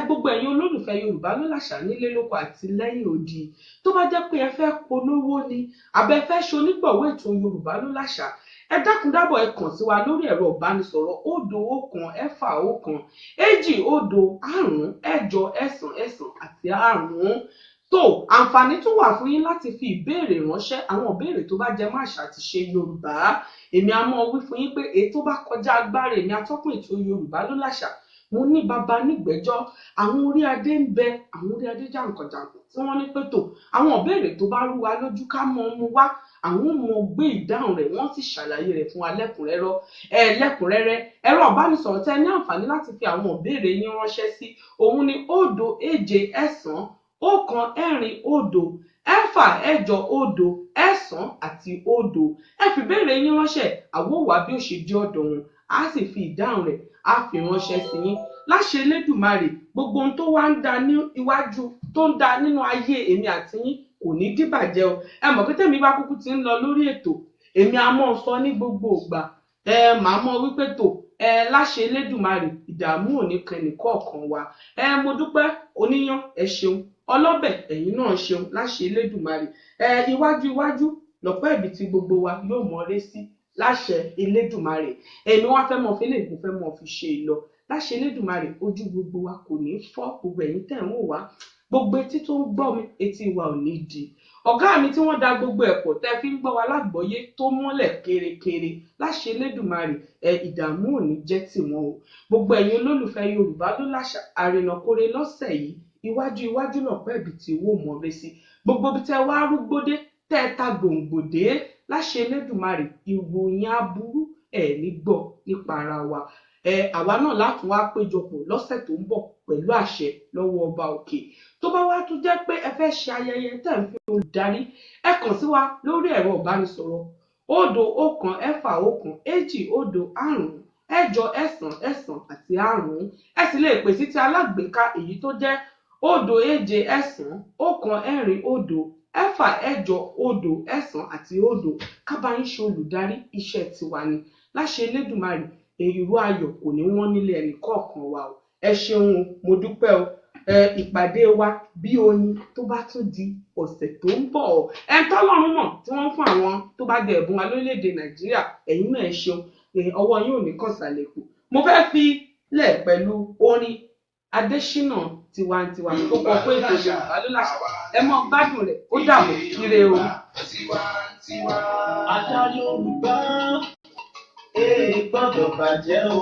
gbogbo ẹ̀yin olólùfẹ́ Yorùbá ló láṣà nílé lóko àti lẹ́yìn odi tó bá jẹ́ pé ẹ fẹ́ polówó ni àbẹ́ fẹ́ ṣonígbọ̀wọ́ ètò Yorùbá ló láṣà ẹ dákun dábọ̀ ẹ kàn sí wa lórí ẹ̀rọ ìbánisọ̀rọ̀ 011-2-5-8-2-5 tó àǹfààní tún wà fún yín láti fi ìbéèrè ránṣẹ́ àwọn ìbéèrè tó bá jẹ mọ́ àṣà àti ṣe Yorùbá èmi á mọ̀ wí fún yín pé èyí tó bá kọjá agbára èmi atọ́kùn ètò Yorùbá ló láṣà mo ní baba nígbẹ́jọ́ àwọn orí adé ń bẹ àwọn orí adé jàǹkànjàǹkàn tí wọ́n ní pé tó àwọn ìbéèrè tó bá rú wa lójú ká mọ ọmú wá àwọn ọmọ gbé ìdáhùn rẹ̀ wọ́n sì ṣàlàyé rẹ̀ fún wa lẹ́kùnrẹ́rẹ́ ẹ̀rọ ìbánisọ̀rọ̀ tẹ́ ní àǹfààní láti fi àwọn ìbéèrè yín ránṣẹ́ sí òun ni 079-1-8-0-6-8-0 ẹ fi ìbéèrè yín ránṣẹ́ àwọn wá bí ó ṣe di ọ̀dọ̀ wọn á sì fi ìdáhùn rẹ̀ á fi ránṣẹ́ sí yín láṣẹ Elédùmarè gbogbo ohun tó wá ń da ní iwájú tó ń da nínú ayé èmi àti yín kò ní dìbàjẹ́ o ẹ mọ̀ pé tèmi bá kúkú ti ń lọ lórí ètò èmi á mọ̀ sọ ní gbogbo ìgbà màá mọ̀ wípé tó láṣẹ Elédùmarè ìdààmú ò ní kan ẹnìkọ̀ọ̀kan wa mo dúpẹ́ oníyán ẹ ṣeun ọlọ́bẹ̀ ẹ̀yin náà ṣeun láṣẹ Elédùmarè iwájú lọ́pọ̀ ẹ̀bí tí gbogbo wa yóò mọ̀ ré sí láṣẹ Elédùmarè èmi wá fẹ́ mọ̀ fi lè mo fẹ́ mọ̀ fi ṣe ìlọ láṣẹ Elédùmarè ojú gbogbo wa kò ní fọ́ gbogbo ẹ̀yin tẹ̀ ń wò wá gbogbo etí tó ń gbọ́ mi etí wa ò ní di ọ̀gá mi tí wọ́n da gbogbo ẹ̀pọ̀ tẹ́ fi ń gbọ́ wa lágbọ́yé tó mọ́lẹ̀ kérékéré láṣẹ Elédùmarè ìdààmú ò ní jẹ́ tiwọn o gbogbo ẹ̀yin olólùfẹ́ Yorùbá ló láṣà àrìnàkóre lọ́sẹ̀ yìí iwájú náà pẹ́ ibi tí owó mọ̀ rẹ sí gbogbo bí tẹ́ wá rúgbódé tẹ́ ta gbòǹgbòdé láṣẹ Elédùmarè ìròyìn aburú ní gbọ́ nípa ara wa àwa náà láti wá péjọpọ̀ lọ́sẹ̀ tó ń bọ̀ pẹ̀lú àṣẹ lọ́wọ́ ọba òkè tó bá wá tún jẹ́ pé ẹ fẹ́ ṣe ayẹyẹ tẹ́ ń fi olùdarí ẹ kàn sí wa lórí ẹ̀rọ ìbánisọ̀rọ̀ 090-2-5-8-2-8-5 ẹ sì lè pè sí ti alágbèéká èyí tó jẹ́ 079-1-8-8-2-5-8-0 kábàáyín ṣe olùdarí iṣẹ́ tiwa ni láṣẹ Elédùmarè èrò ayọ̀ kò ní wọ́n nílé ẹnì kọ̀ọ̀kan wa o ẹ ṣeun o mo dúpẹ́ o ìpàdé wa bí oyin tó bá tún di ọ̀sẹ̀ tó ń bọ̀ tọ́lọ́run mọ̀ tí wọ́n fún àwọn tó bá jẹ ẹ̀bùn wa lórílẹ̀‐èdè Nàìjíríà ẹ̀yin náà ẹ ṣeun ọwọ́ yín ò ní kàn sálẹ̀ kù mo fẹ́ fi lẹ̀ pẹ̀lú orin Adésínà Tiwantiwa tó kọ pé ètò Yorùbá ló láṣà ẹ mọ gbádùn rẹ̀ ó dàbọ̀ ire o. Àṣà Yorùbá gbọ́dọ̀ bàjẹ́ o.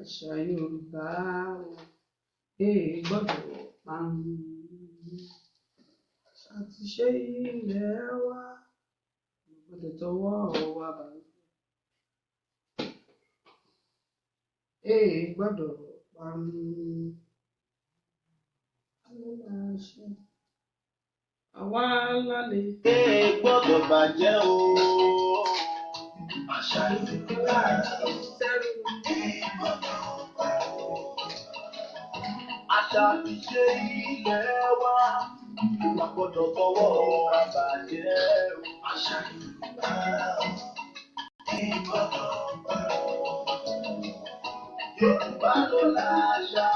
Àṣà Yorùbá gbọ́dọ̀ parun. Àṣà àti ṣe ilẹ̀ wa gbọ́dọ̀ tọwọ́ wa bàjẹ́. Gbọ́dọ̀ parun. Àwa lálẹ́. Gbọ́dọ̀ bàjẹ́ o. Àṣà Yorùbá àṣà àti ṣe ilẹ̀ wa la gbọ́dọ̀ tọwọ́ wa bàjẹ́ o. Àṣà Yorùbá gbọ́dọ̀ parun. Yorùbá ló láṣà.